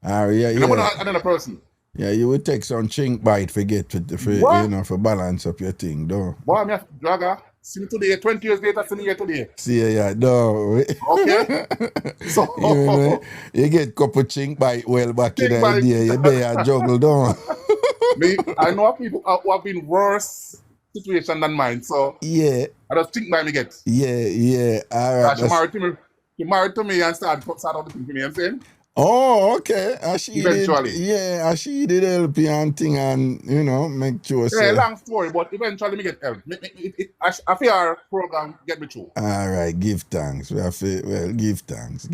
Speaker 4: Yeah,
Speaker 10: You know,
Speaker 4: yeah.
Speaker 10: another person.
Speaker 4: Yeah, you would take some chink bite for get for
Speaker 10: What?
Speaker 4: you know, for balance up your thing, though.
Speaker 10: Boy, me a dragger. See me today, 20 years later, see me here today.
Speaker 4: See, yeah, no.
Speaker 10: Okay? So,
Speaker 4: you know, you get couple chink bite well back in
Speaker 10: Chink
Speaker 4: the
Speaker 10: bite.
Speaker 4: day, you better juggle down.
Speaker 10: I know people who have been worse situation than mine, so
Speaker 4: Yeah,
Speaker 10: I just think by me get.
Speaker 4: yeah. All right.
Speaker 10: She married to me and start out the thing for me, I'm saying?
Speaker 4: Oh, okay.
Speaker 10: Eventually.
Speaker 4: She did help you and thing and, you know, make sure.
Speaker 10: Yeah, long story, but eventually me get help. I feel our program get me through.
Speaker 4: All right, give thanks. Give thanks.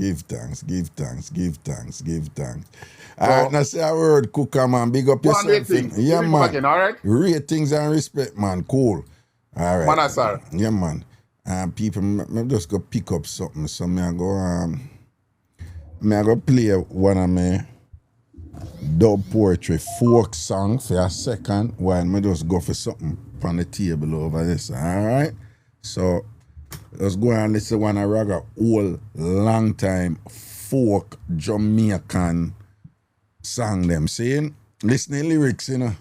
Speaker 4: All right, now say a word, Cooker, man. Big up yourself. Yeah, man.
Speaker 10: Again, all right?
Speaker 4: Ratings and respect, man. Cool. All right.
Speaker 10: Man, sir.
Speaker 4: Yeah, man. People, me just go pick up something. So me I go play one of my dub poetry folk song for a second while me just go for something on the table over this. All right. So let's go and listen to one of Raga old long time folk Jamaican song them saying. Listen to the lyrics, you know.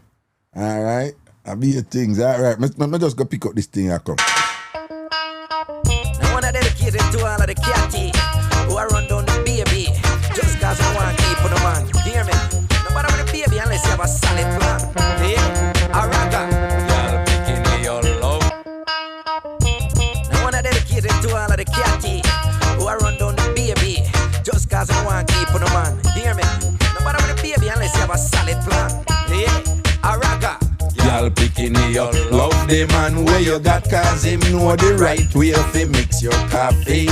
Speaker 4: All right. I be your things. All right. Me just go pick up this thing I come.
Speaker 11: I wanna dedicate it to all of the catty who are run down the baby just cause I want to keep on the man. Hear me? Nobody with the baby unless you have a solid plan. Yeah? A ragga. Y'all picking your love. I wanna dedicate it to all of the catty who are run down the baby just cause I want to keep on the man. Hear me? Nobody with the baby unless you have a solid plan. Yeah? A ragga.
Speaker 1: Y'all picking it up. Love the man where you got cause him know the right way to mix your coffee.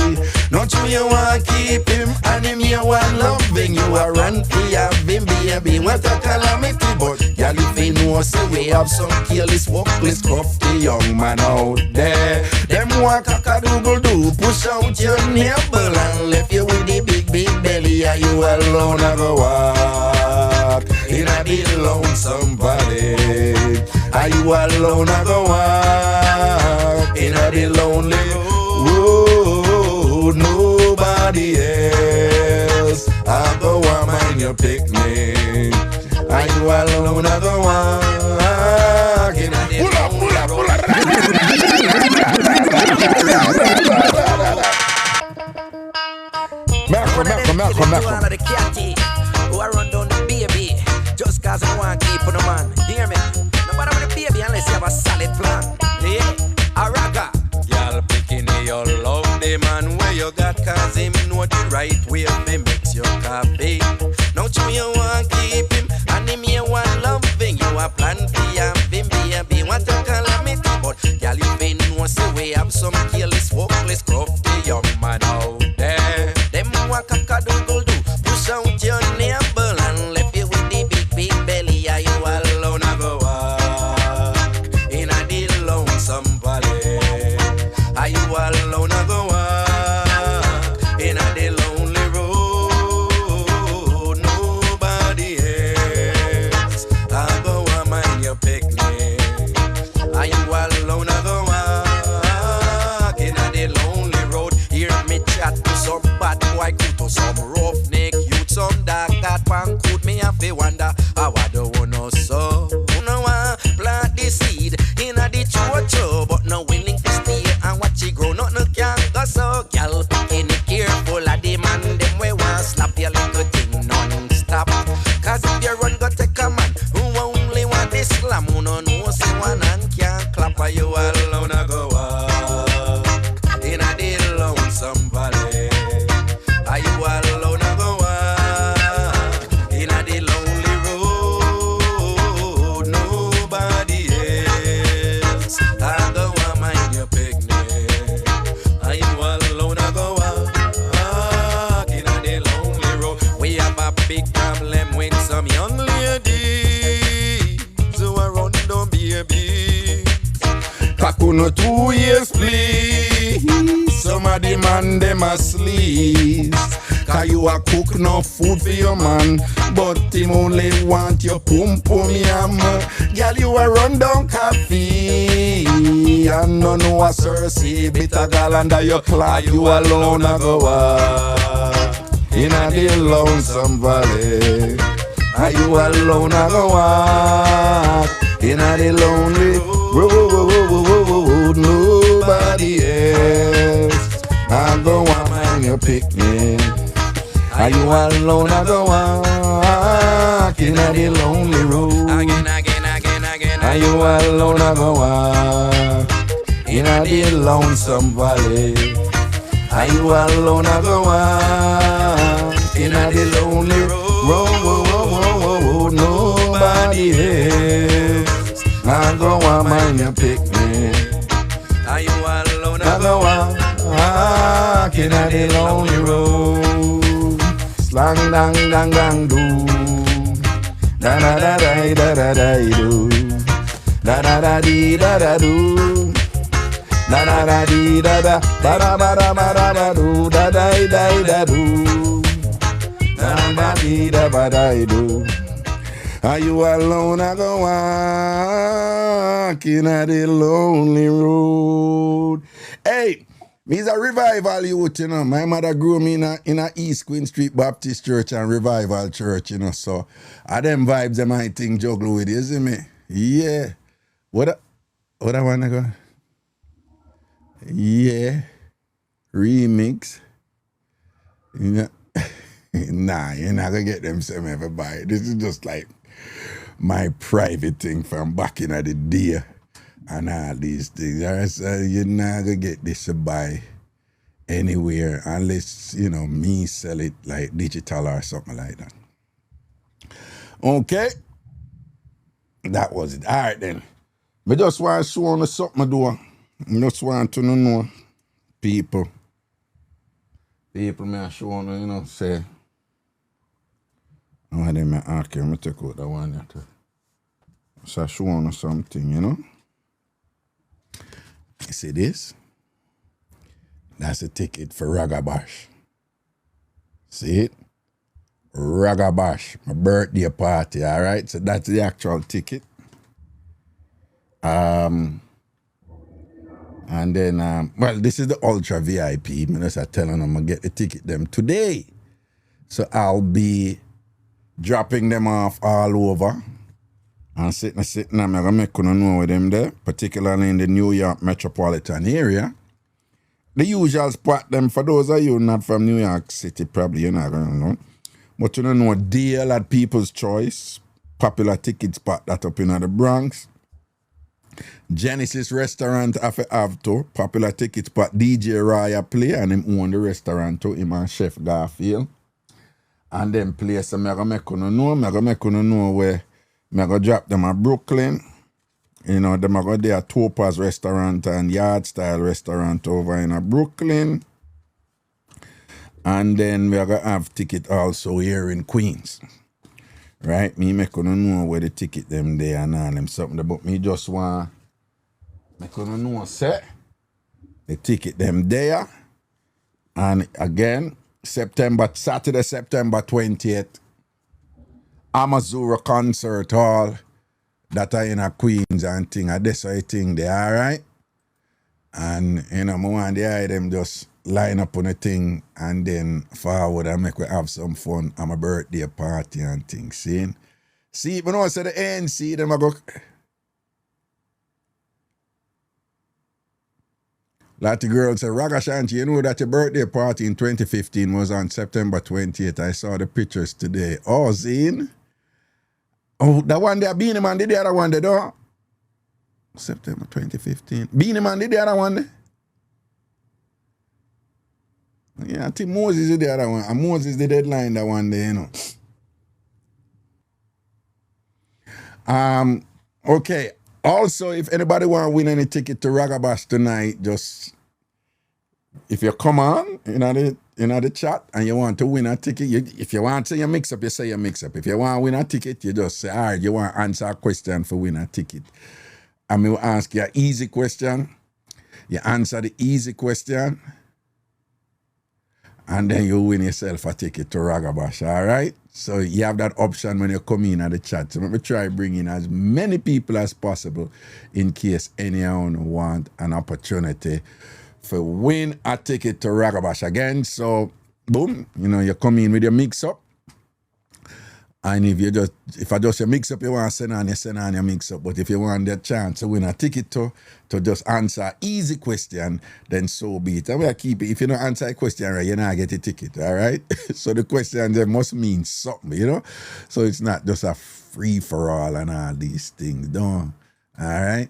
Speaker 1: Not you want keep him and him you want loving. You are run for having baby. What a calamity. But y'all if he know say we have some careless, walkless, crafty young man out there. Them want cock-a-doodle-doo. Push out your nipple and left you with the big belly. Are you alone or go walk in a the lonesome valley? Are you alone or go walk in a the lonely road? Nobody else. I go and mind your picnic. Are you alone or go walk in a the lonely road?
Speaker 11: Malcolm. Who are run down the baby just cause I want to keep on the man. Hear me? Nobody with the baby unless you have a solid plan. Yeah? A ragga.
Speaker 1: Y'all picking your love the man where you got cause him know the right way to mix your coffee. Now you want keep him and him you want loving. You a plan for him baby. What a calamity. But y'all even know say we have some careless, walkless, crafty young man out there. Them want cock-a-doodle-doo. Push out your nipple and left you with the big belly. Are you alone or go walk in a the lonesome valley? Are you alone or go walk in a the lonely road? Nobody else. I go and mind your picnic. Are you alone or go walk in a the lonely road? Hear me chat to some bad boy, go to some roughneck youth, some dark that pan could me have to wonder how I don't wanna sow. No one plant the seed in a the church, but no willing to stay and watch it grow. Nothing can go so. Girl, picking it careful of the man, them we want slap your little thing non-stop. Cause if you run, go take a man who only want this slam, who no know say one hand can't clap. Are you alone or go walk in a the lonesome valley? Are you alone or go walk in a the lonely road? Nobody else. I go and mind your picnic. Are you alone or go walk in a the lonely road? We have a big problem with some young ladies who are run down babies. Kakuno 2 years please. Some of the man them asleep.
Speaker 4: Cause you a cook no food for your man, but him only want your pum pum yam. Girl, you a run down coffee, and no know a Cersei. Bitter girl under your clock, you alone a go walk inna the lonesome valley. Are you alone a go walk inna the lonely road? Nobody else I go on mind your picnic. Are you alone I go walk inna the lonely road? Are you alone I go walk inna the lonesome valley? Are you alone I go walk inna the lonely road? Nobody else I go on mind your picnic. Are you alone I go walk inna the lonely road? Slang dang dang dang do, da da da da da da da do, da da da dee da da do, da da da dee da da da da da da da da do, da da da da do, da da dee da da da do. Are you alone? I go walking at the lonely road. Hey, me's a revival youth, you know. My mother grew me in a East Queen Street Baptist Church and Revival Church, you know. So, them vibes, them I think juggle with, you see me? Yeah. What I wanna go? Yeah. Remix. You know? Nah, you're not gonna get them some everybody. This is just like my private thing from back in the day and all these things. So you're not gonna get this to buy anywhere unless, you know, me sell it like digital or something like that. Okay. That was it. All right then. But just want to show on something I do. I just want to know people. People may show on, you know, say. Oh, they may ask you, I take out that one there too. So I show on something, you know. You see this? That's a ticket for Ragabash. See it? Ragabash, my birthday party, all right? So that's the actual ticket. And then, well, this is the Ultra VIP. I'm just telling them I get the ticket them today. So I'll be dropping them off all over. And sitting, I'm going to make you know with them there, particularly in the New York metropolitan area. The usual spot them, for those of you not from New York City, probably you're not going to know. But you don't know deal at People's Choice, popular ticket spot that up in the Bronx. Genesis Restaurant have to, popular ticket spot, DJ Raya play, and him own the restaurant too, him and Chef Garfield. And then place, I'm going to make you know where I'm going to drop them at Brooklyn. You know, them are going to Topaz Restaurant and Yard Style Restaurant over in Brooklyn. And then we're going to have ticket also here in Queens. Right? Me make you know where the ticket them there and all them something. But me just want make you know say the ticket them there. And again, Saturday, September 20th, Amazura Concert Hall that are in a Queens and thing. And that's why I think they are, right? And, you know, I want the eye them just line up on a thing and then forward and make we have some fun on my birthday party and things. See, when I say the ANC, them I go. Like the girl said, Ragashanti, you know that your birthday party in 2015 was on September 28th. I saw the pictures today. Oh, Zine? Oh, that one there, Beanie Man did the other one there, though. September 2015. Beanie Man did the other one there. Yeah, I think Moses did the other one. And Moses the deadline that one day, you know. Okay. Also, if anybody want to win any ticket to Ragabash tonight, just if you come on in the chat and you want to win a ticket, if you want to say your mix-up, you say your mix-up. If you want to win a ticket, you just say, all right, you want to answer a question for win a ticket. And we will ask you an easy question. You answer the easy question. and then you win yourself a ticket to Ragabash, all right? So you have that option when you come in at the chat. So let me try bring in as many people as possible in case anyone want an opportunity for win a ticket to Ragabash again. So boom, you know, you come in with your mix-up. And if I just say mix up, you want to send on your mix up. But if you want the chance to win a ticket to just answer easy question, then so be it. And we'll keep it. If you don't answer a question right, you're not get a ticket, all right? So the question there must mean something, you know? So it's not just a free-for-all and all these things, don't. All right?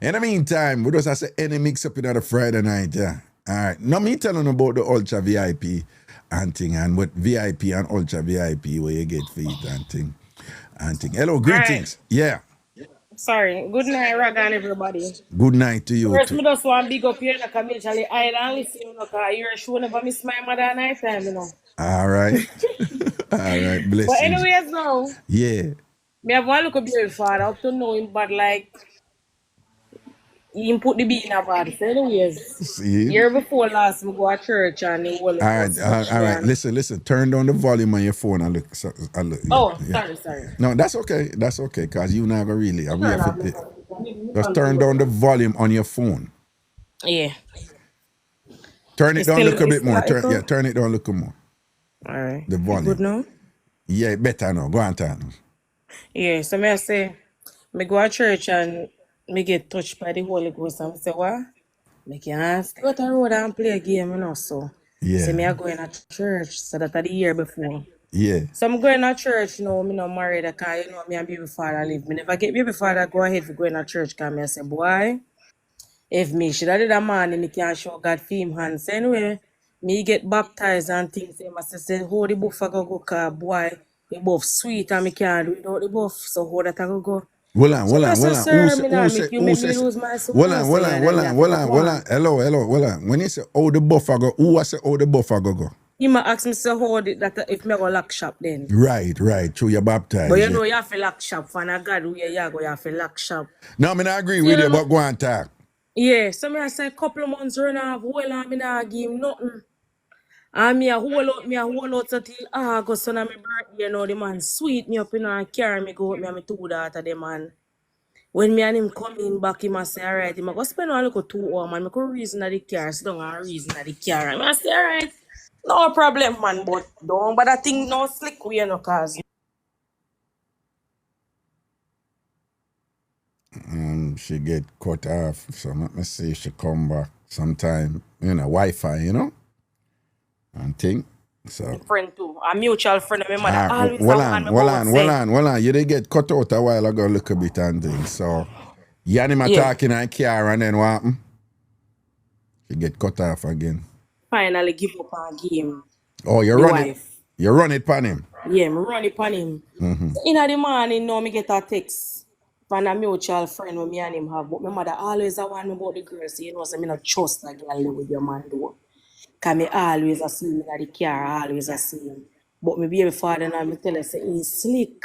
Speaker 4: In the meantime, we just have to say any mix up in the Friday night, yeah. All right. Now me telling about the Ultra VIP and thing, and with VIP and Ultra VIP where you get feet and thing. Hello, greetings.
Speaker 2: Right.
Speaker 4: Yeah.
Speaker 2: Sorry. Good night, Raga and everybody.
Speaker 4: Good night to you
Speaker 2: First,
Speaker 4: too.
Speaker 2: me just want to big up here, like I mentioned, I don't listen, you know, because you're a show never miss my mother at night time, you know.
Speaker 4: All right. All right.
Speaker 2: But
Speaker 4: Blessings.
Speaker 2: anyways, now,
Speaker 4: Yeah.
Speaker 2: me have one look at your father up to know him, but like, he put the beat in a bad. So anyways,
Speaker 4: See?
Speaker 2: year before last, me go to church and he will
Speaker 4: All right. Listen. Turn down the volume on your phone and look.
Speaker 2: Oh,
Speaker 4: yeah.
Speaker 2: sorry.
Speaker 4: No, that's okay. That's okay, cause you never really.
Speaker 2: Turn off my
Speaker 4: Just turn down the volume on your phone.
Speaker 2: Yeah.
Speaker 4: Turn it down a little bit more.
Speaker 2: Echo?
Speaker 4: Turn it down a little more.
Speaker 2: All right.
Speaker 4: The volume.
Speaker 2: Good now?
Speaker 4: Yeah, better now. Go on, turn.
Speaker 2: Yeah, so me I say, me go to church and me get touched by the Holy Ghost and me say, what? Me can't stay out the road and play a game, you know, so.
Speaker 4: Yeah.
Speaker 2: So me I go in a church, so that the year before.
Speaker 4: Yeah.
Speaker 2: So I'm going to church, you know, me not married, because, you know, me and baby father live. Me never get baby father, go ahead for going to church, because me I say, boy, if me should have did a man, me can't show God for him hands. Anyway, me get baptized and things, I say, how the buff I go, because boy, the buff sweet and me can't do it without the buff, so how that I go.
Speaker 4: Hold on.
Speaker 2: Sir, me not make you make me lose my soul.
Speaker 4: Hold on. Hello. Hold on. When you say, oh, the buffer go, who was say, oh, the buffer go?
Speaker 2: He might ask me, so how that if me go lock shop then.
Speaker 4: Right. Through your baptized.
Speaker 2: But you know, you have to lock shop. For a God, where you go, you have to lock shop.
Speaker 4: No, me not agree with you, but go on talk.
Speaker 2: Yeah, so me I say, couple of months run off, whole and me not give him nothing. And me a hold out till August on my birthday, you know, the man sweet me up in a car, me go with me and my two daughters, the man. When me and him come in back, he must say, alright, he must go spend a little 2 hours, man. I could reason at the car, sit down and reason at the car. And I say, alright, no problem, man, but don't, but I think no slick way, no, cause.
Speaker 4: She get cut off, so let me see if she come back sometime, you know, Wi-Fi, you know, and thing. So
Speaker 2: Friend too, a mutual friend of my mother. Always
Speaker 4: hold on. You did get cut out a while ago, look a bit and things. So you and him talking in car and then what happened? You get cut off again.
Speaker 2: Finally give up on game.
Speaker 4: Oh, you run it pan him?
Speaker 2: Yeah, me run it pan him. So in the morning now me get a text from a mutual friend with me and him have, but my mother always warn me about the girls, so you know, so me not trust that girl with your man do. Cause me always a see him in the car, always a see him. But my baby father now me tell her say he's slick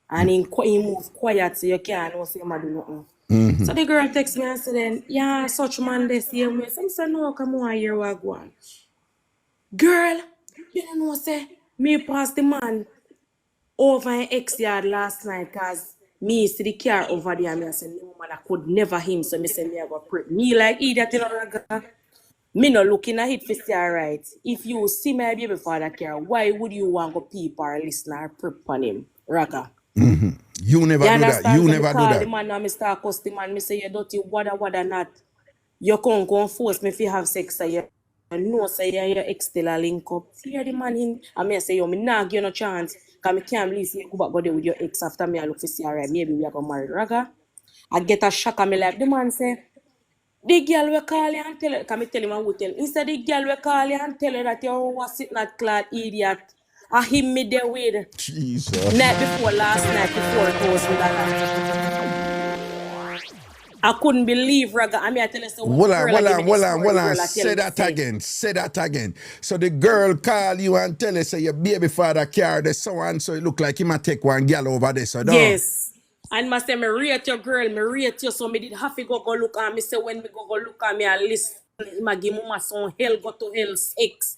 Speaker 2: and he move quiet so you can't know say him do nothing. So the girl text me and say then, yeah, such man they see him. So I say no, come on here what go on. Girl, you don't know say me pass the man over in X yard last night cause me see the car over there and I say no man I could never him so me say me I go prick. Me like idiot you know. Me no looking at it for say alright. If you see my baby father car, why would you want to peep or listen or prep on him? Raga.
Speaker 4: You never do that. You never do that.
Speaker 2: The man now me start cuss the man, me say you dirty wada not. You can't force me if you have sex so you know say your ex still a link up. Fear the man in and me say yo me nah give you no chance. Cause me can't believe you go back go there with your ex after me I look for see alright. Maybe we are gonna marry Raga. I get a shock and me like the man say the girl will call you and tell her, can me tell him and tell him. Instead the girl will call you and tell her that you was sitting at clad idiot. I him me there with
Speaker 4: Jesus.
Speaker 2: night before last night $4,000. I couldn't believe Raga. I mean I tell you so
Speaker 4: Hold on. Say that again. So the girl call you and tell her say your baby father carried the so and so it look like he might take one girl over there. So
Speaker 2: yes. And I say, me rate your girl, me rate you. So me did have to go look at me. Say when me go look at me, I listen. I give mama some hell, go to hell, sex.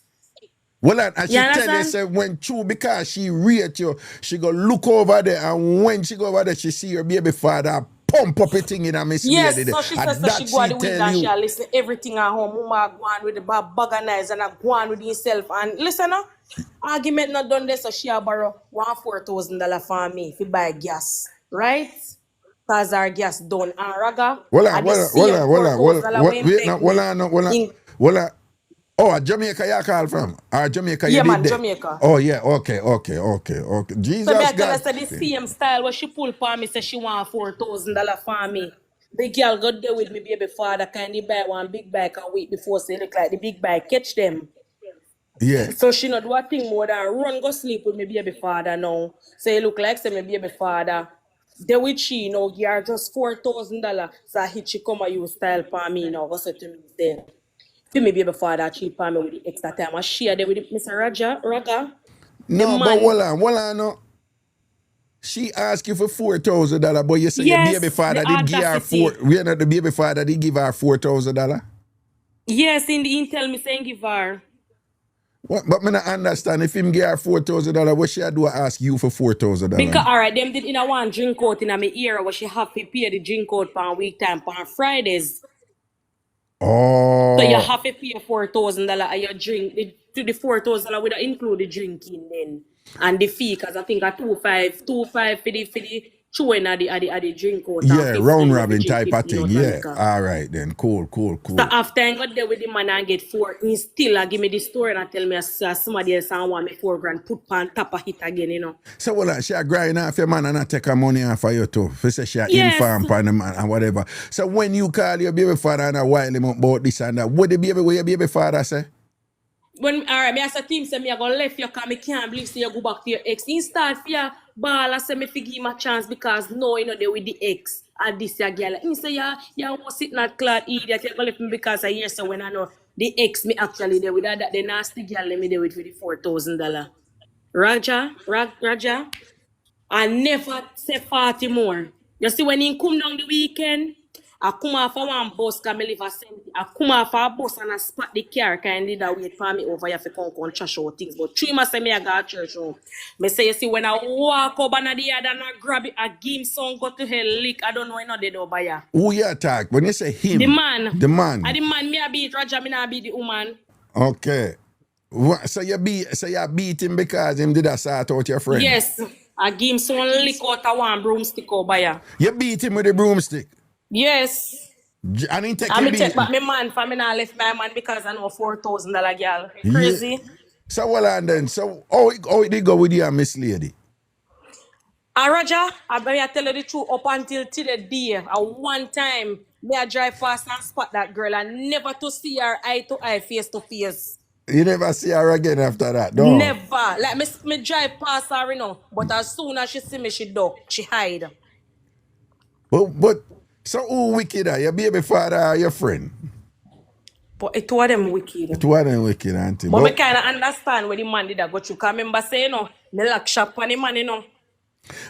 Speaker 4: Well, and
Speaker 7: You
Speaker 4: she tell you,
Speaker 7: understand?
Speaker 4: say, when true, because she rate you, she go look over there, and when she go over there, she see your baby father pump up a thing in a Miss Lady
Speaker 7: Yes,
Speaker 4: there.
Speaker 7: so she says
Speaker 4: And
Speaker 7: that she
Speaker 4: that
Speaker 7: go at
Speaker 4: she
Speaker 7: the
Speaker 4: tell
Speaker 7: window and she
Speaker 4: you.
Speaker 7: listen everything at home. Mama go on with the bag and knives and I go on with himself. And listen, argument not done there, so she a borrow $4,000 for me if you buy gas, right? Cause our gas done. And Raga,
Speaker 4: Well,
Speaker 7: at the
Speaker 4: well,
Speaker 7: same
Speaker 4: well,
Speaker 7: $4,000 when
Speaker 4: wait, no,
Speaker 7: beg me.
Speaker 4: well, oh, Jamaica you call from? Jamaica you
Speaker 7: Yeah,
Speaker 4: did
Speaker 7: man,
Speaker 4: that?
Speaker 7: Jamaica.
Speaker 4: Oh, yeah, okay.
Speaker 7: So me I
Speaker 4: Jesus
Speaker 7: tell her
Speaker 4: God.
Speaker 7: say the same style what she pull for me, say she want $4,000 for me. The girl got there with me baby father kind of buy one big bike and wait before say look like the big bike catch them.
Speaker 4: Yeah.
Speaker 7: So she not do a thing more than run go sleep with me baby father now. So it look like say me baby father. They with she now you're just $4,000. So I hit she come and use style for me now. Go say to me then. For me baby father cheap for me with the extra time. I share there with the Mr. Raga. The
Speaker 4: No, but
Speaker 7: man.
Speaker 4: no. She asked you for $4,000, but you say your baby
Speaker 7: Yes, the
Speaker 4: father did give her
Speaker 7: audacity.
Speaker 4: we not the baby father did give her $4,000.
Speaker 7: Yes, in the intel me saying give her.
Speaker 4: What, but me not understand if him give her $4,000, what she do ask you for
Speaker 7: Because
Speaker 4: $4,000?
Speaker 7: alright, them did in a one drink out in a me ear where she have to pay the drink out per week time on Fridays. So you
Speaker 4: Oh,
Speaker 7: have to pay $4,000 and your drink the $4,000 would include the drinking then. And the fee, cause I think a 2.5 for the chewing at the drink out and
Speaker 4: yeah, round
Speaker 7: 15 if you
Speaker 4: robin
Speaker 7: drink
Speaker 4: type of
Speaker 7: 15
Speaker 4: thing.
Speaker 7: out of
Speaker 4: Yeah,
Speaker 7: liquor.
Speaker 4: all right then. Cool.
Speaker 7: So after I got there with the man and get 4, he still give me the story and tell me somebody else and want me $4,000 put on top of it again, you know.
Speaker 4: So she a grind off your man and not take her money off of you too. For say she a
Speaker 7: Yes.
Speaker 4: inform on the man and whatever. So when you call your baby father and a while him about this and that, what your baby father say?
Speaker 7: When alright, me as a team say me I go left you cause me can't believe say you go back to your ex. He start for your ball I say me give him a chance because no you know they with the ex and this your girl. He say yeah was it not clad idiot you go left me because I hear so when I know the ex me actually there with that the nasty girl let me there with the $4,000. Raja, I never say 40 more. You see, when he come down the weekend, I come off of one bus, because I live a cent. I come off of a bus and I spot the car, kind of that wait for me over here to come trash out things. But 3 months say me I got church home. Me say, you see, when I walk up and the other and I grab it, I give him some go to hell lick. I don't know when they do by ya.
Speaker 4: Who you attack? When you say him,
Speaker 7: The man.
Speaker 4: the man.
Speaker 7: And the man, me I beat Raja, me not beat the woman.
Speaker 4: Okay. So you beat him because him did a sort out your friend?
Speaker 7: Yes. I give him some lick out of one broomstick over ya.
Speaker 4: You beat him with a broomstick?
Speaker 7: Yes.
Speaker 4: And he take
Speaker 7: I
Speaker 4: your
Speaker 7: me take
Speaker 4: beating?
Speaker 7: back my man for me not left my man because I know $4,000 girl.
Speaker 4: Yeah.
Speaker 7: Crazy.
Speaker 4: So well and then, so how it did go with you and Miss Lady?
Speaker 7: Roger, I better tell you the truth up until today. One time, me I drive past and spot that girl and never to see her eye to eye, face to face.
Speaker 4: You never see her again after that, no?
Speaker 7: Never. Like me drive past her, you know. But as soon as she see me, she duck. She hide.
Speaker 4: But so who wicked are your baby father or your friend?
Speaker 7: But it was them wicked.
Speaker 4: It was them wicked, auntie.
Speaker 7: But me kind of understand when the man did that go through. Because I remember saying, you know, the lock shop on the man, you know.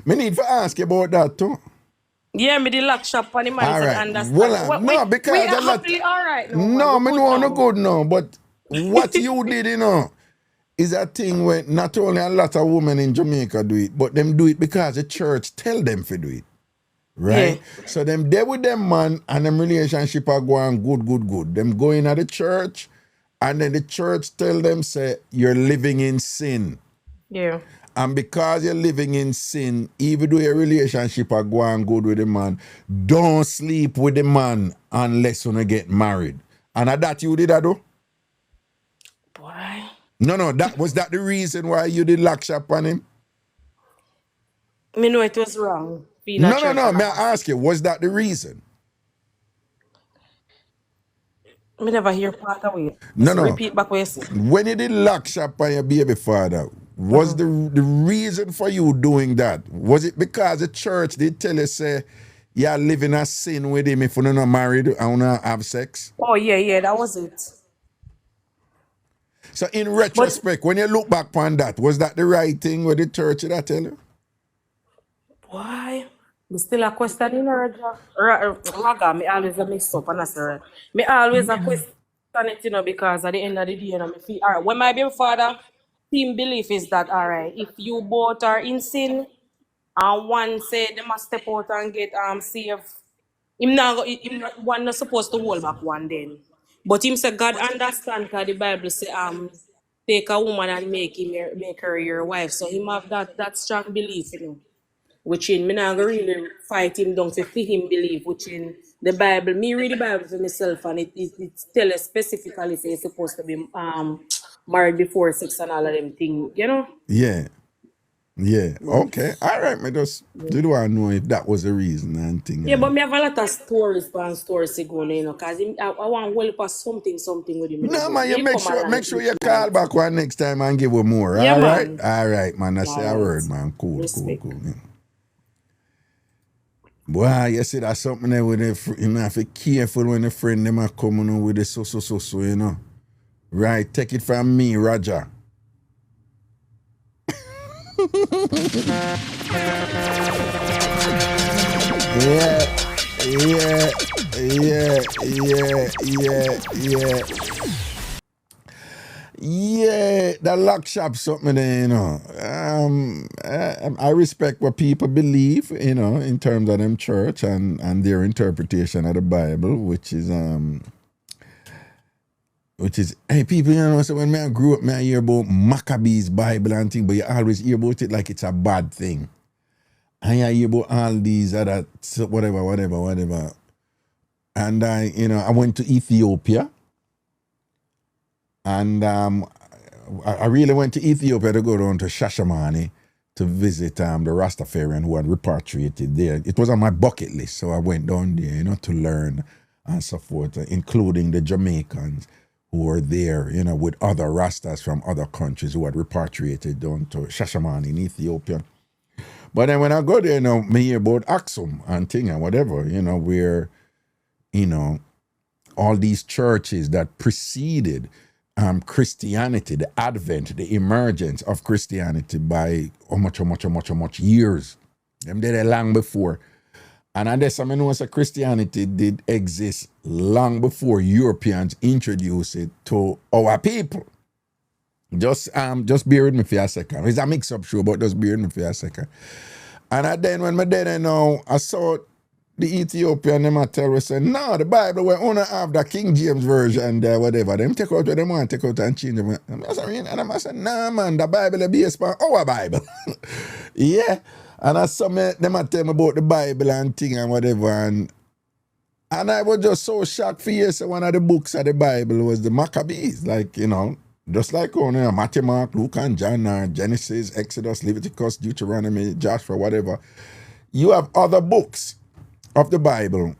Speaker 4: Me need to ask you about that too.
Speaker 7: Yeah, me the lock shop on the man,
Speaker 4: All
Speaker 7: so
Speaker 4: right.
Speaker 7: understand.
Speaker 4: Well, no, because
Speaker 7: we
Speaker 4: a
Speaker 7: are
Speaker 4: lot.
Speaker 7: happily all right now.
Speaker 4: No,
Speaker 7: man.
Speaker 4: me know no good no. But what you did, you know, is a thing where not only a lot of women in Jamaica do it, but them do it because the church tell them to do it. Right?
Speaker 7: Yeah.
Speaker 4: So them there with them man and them relationship are going good. Them going at the church and then the church tell them say you're living in sin.
Speaker 7: Yeah.
Speaker 4: And because you're living in sin, even though your relationship are going good with the man, don't sleep with the man unless you get married. And at that you did that though?
Speaker 7: Boy.
Speaker 4: No, that was that the reason why you did lock shop on him?
Speaker 7: Me know it was wrong.
Speaker 4: No, may I ask you, was that the reason?
Speaker 7: Me never hear part of it.
Speaker 4: No.
Speaker 7: Repeat back what you say.
Speaker 4: When you did lock shop on your baby father, was the reason for you doing that? Was it because the church did tell you say you're living a sin with him if you're not married and not have sex?
Speaker 7: Oh yeah, that was it.
Speaker 4: So in retrospect, when you look back on that, was that the right thing with the church that tell you?
Speaker 7: Why? Me still a question in Raga. Me always a mix up and I say me always a question. on it, because at the end of the day, me feel, all right, when my baby father, team belief is that, all right, if you both are in sin, and one say they must step out and get saved, one not supposed to hold back one then. But him say God understand because the Bible say take a woman and make her your wife. So him have that strong belief, which in me not gonna really fight him down to fit him believe, which in the Bible, me read the Bible for myself and it tell us specifically say you're supposed to be married before sex and all of them things,
Speaker 4: Yeah. Yeah.
Speaker 7: But
Speaker 4: Okay. All right. Me just do I know if that was the reason and thing.
Speaker 7: yeah, but me have a lot of stories and stories to go, because I want to well something with him,
Speaker 4: No
Speaker 7: but
Speaker 4: man, you
Speaker 7: he come along
Speaker 4: make
Speaker 7: with
Speaker 4: sure
Speaker 7: it
Speaker 4: you call
Speaker 7: tonight.
Speaker 4: back one next time and give her more.
Speaker 7: Yeah,
Speaker 4: All right.
Speaker 7: man.
Speaker 4: All right, man. I say a
Speaker 7: All
Speaker 4: word,
Speaker 7: right.
Speaker 4: man. Cool.
Speaker 7: Respect.
Speaker 4: Yeah. Boy, you see that's something there with you have to be careful when a friend them are coming on with the so. Right, take it from me, Roger. Yeah. Yeah, the lock shop something there, I respect what people believe, in terms of them church and their interpretation of the Bible, which is hey people, so when I grew up, I hear about Maccabees Bible and thing, but you always hear about it like it's a bad thing. And I hear about all these other whatever. And I went to Ethiopia. And I really went to Ethiopia to go down to Shashamane to visit the Rastafarian who had repatriated there. It was on my bucket list, so I went down there, to learn and so forth, including the Jamaicans who were there, with other Rastas from other countries who had repatriated down to Shashamane in Ethiopia. But then when I go there, me hear about Aksum and thing and whatever, where, all these churches that preceded Christianity, the advent, the emergence of Christianity by how much years. Them did it long before. And I guess I know that Christianity did exist long before Europeans introduced it to our people. Just bear with me for a second. It's a mix-up show, but just bear with me for a second. And then when I did it now, I saw the Ethiopian, them tell us, no, the Bible, we only have the King James version there, whatever. Them take out what they want, take out and change them. And I said, nah, man, the Bible is based on our Bible. Yeah. And I saw them tell me about the Bible and thing and whatever. And I was just so shocked for years. So one of the books of the Bible was the Maccabees, just like Matthew, Mark, Luke, and John, Genesis, Exodus, Leviticus, Deuteronomy, Joshua, whatever. You have other books of the Bible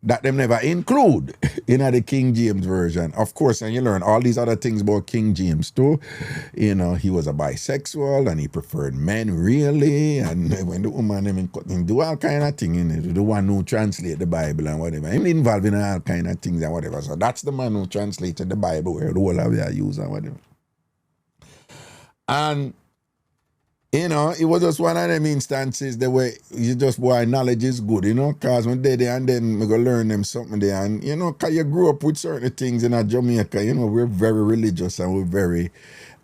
Speaker 4: that them never include in the King James version. Of course, and you learn all these other things about King James too. He was a bisexual and he preferred men really. And when the woman him do all kind of things, the one who translate the Bible and whatever. Him involved in all kind of things and whatever. So that's the man who translated the Bible where the whole of it use and whatever. And it was just one of them instances the way you just, boy, knowledge is good, because when they there and then we go learn them something there. And, because you grew up with certain things in Jamaica, we're very religious and we're very,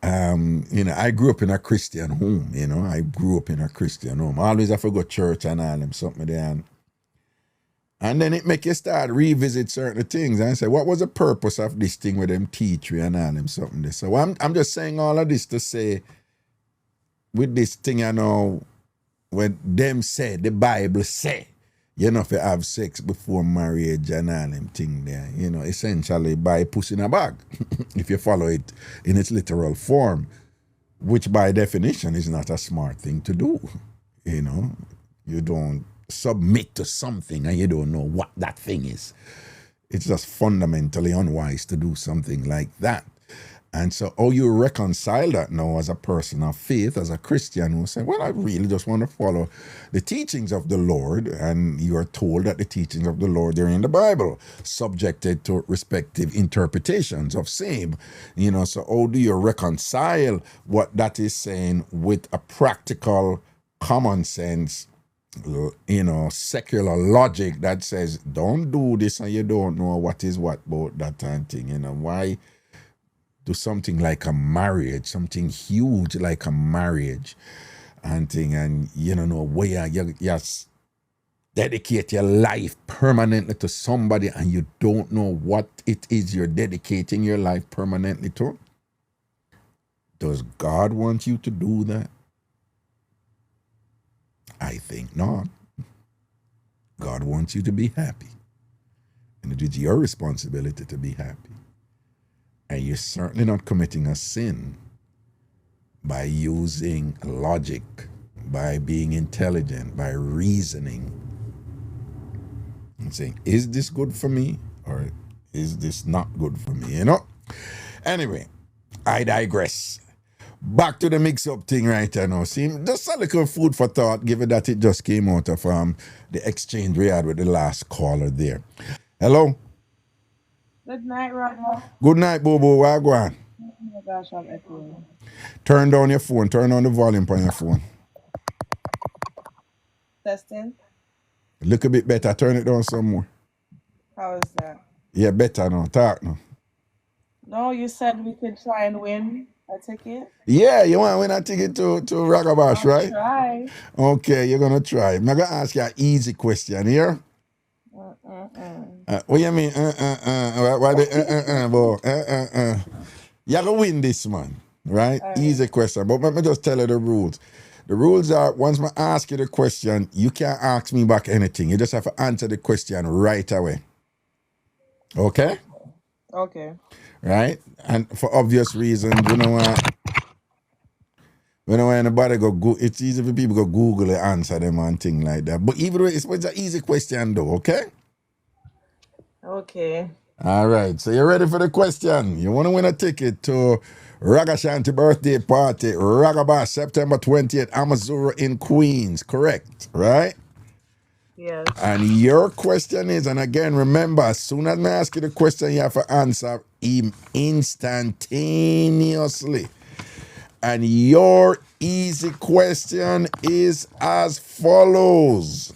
Speaker 4: I grew up in a Christian home, I grew up in a Christian home. I always have to go to church and all them something there. And then it make you start revisit certain things and say, what was the purpose of this thing with them teach you and all them something there. So I'm just saying all of this to say, with this thing, when them say, the Bible say, if you have sex before marriage and all them thing there, essentially buy pussy in a bag, if you follow it in its literal form, which by definition is not a smart thing to do. You don't submit to something and you don't know what that thing is. It's just fundamentally unwise to do something like that. And so, you reconcile that now as a person of faith, as a Christian who say, well, I really just want to follow the teachings of the Lord, and you are told that the teachings of the Lord are in the Bible, subjected to respective interpretations of same. So how do you reconcile what that is saying with a practical, common sense secular logic that says don't do this and you don't know what is what about that and thing. Why do something like a marriage, something huge like a marriage and thing, and where you dedicate your life permanently to somebody and you don't know what it is you're dedicating your life permanently to? Does God want you to do that? I think not. God wants you to be happy. And it is your responsibility to be happy. And you're certainly not committing a sin by using logic, by being intelligent, by reasoning, and saying, is this good for me or is this not good for me? Anyway, I digress. Back to the mix-up thing right now. See, just a little food for thought, given that it just came out of the exchange we had with the last caller there. Hello?
Speaker 6: Good night, Raga.
Speaker 4: Good night, Bobo. Where go on?
Speaker 6: Oh my gosh, I'm echoing.
Speaker 4: Turn down your phone. Turn down the volume on your phone.
Speaker 6: Testing.
Speaker 4: Look a bit better. Turn it down some more.
Speaker 6: How is that?
Speaker 4: Yeah, better now. Talk now.
Speaker 6: No, you said we could try and win a ticket.
Speaker 4: Yeah, you want to win a ticket to Ragabash, right?
Speaker 6: Try.
Speaker 4: Okay, you're going to try. I'm going to ask you an easy question here. What you mean? Why the boy? You're going to win this, man. Right? Easy question. But let me just tell you the rules. The rules are, once I ask you the question, you can't ask me back anything. You just have to answer the question right away. Okay?
Speaker 6: Okay.
Speaker 4: Right? And for obvious reasons, we don't want anybody go. It's easy for people to Google and answer them and things like that. But even though it's an easy question though, okay?
Speaker 6: Okay.
Speaker 4: All right. So you're ready for the question? You want to win a ticket to Ragashanti birthday party, Ragabash, September 20th, Amazura in Queens, correct? Right?
Speaker 6: Yes.
Speaker 4: And your question is, and again, remember, as soon as I ask you the question, you have to answer instantaneously. And your easy question is as follows.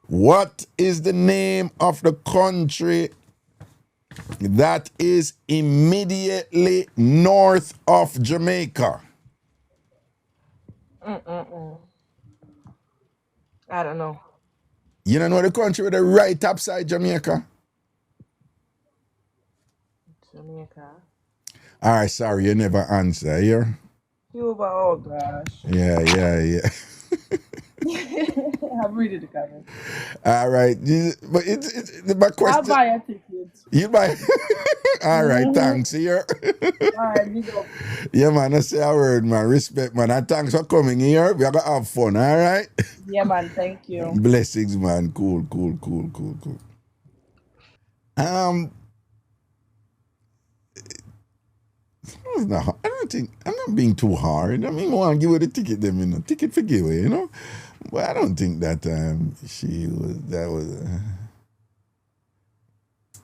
Speaker 4: What is the name of the country that is immediately north of Jamaica?
Speaker 6: I don't know.
Speaker 4: You don't know the country with the right upside Jamaica?
Speaker 6: Jamaica.
Speaker 4: All right, sorry, you never answer here.
Speaker 6: Cuba, oh gosh.
Speaker 4: Yeah.
Speaker 6: I'm reading the comments.
Speaker 4: All right, but it's my question.
Speaker 6: I'll buy a ticket.
Speaker 4: You buy? All right, thanks here.
Speaker 6: All right, big up.
Speaker 4: Yeah, man, I say a word, man. Respect, man. And thanks for coming here. We are going to have fun, all right?
Speaker 6: Yeah, man, thank you.
Speaker 4: Blessings, man. Cool. No, I don't think, I'm not being too hard. I mean, I want to give her the ticket, them, ticket for giveaway, But I don't think that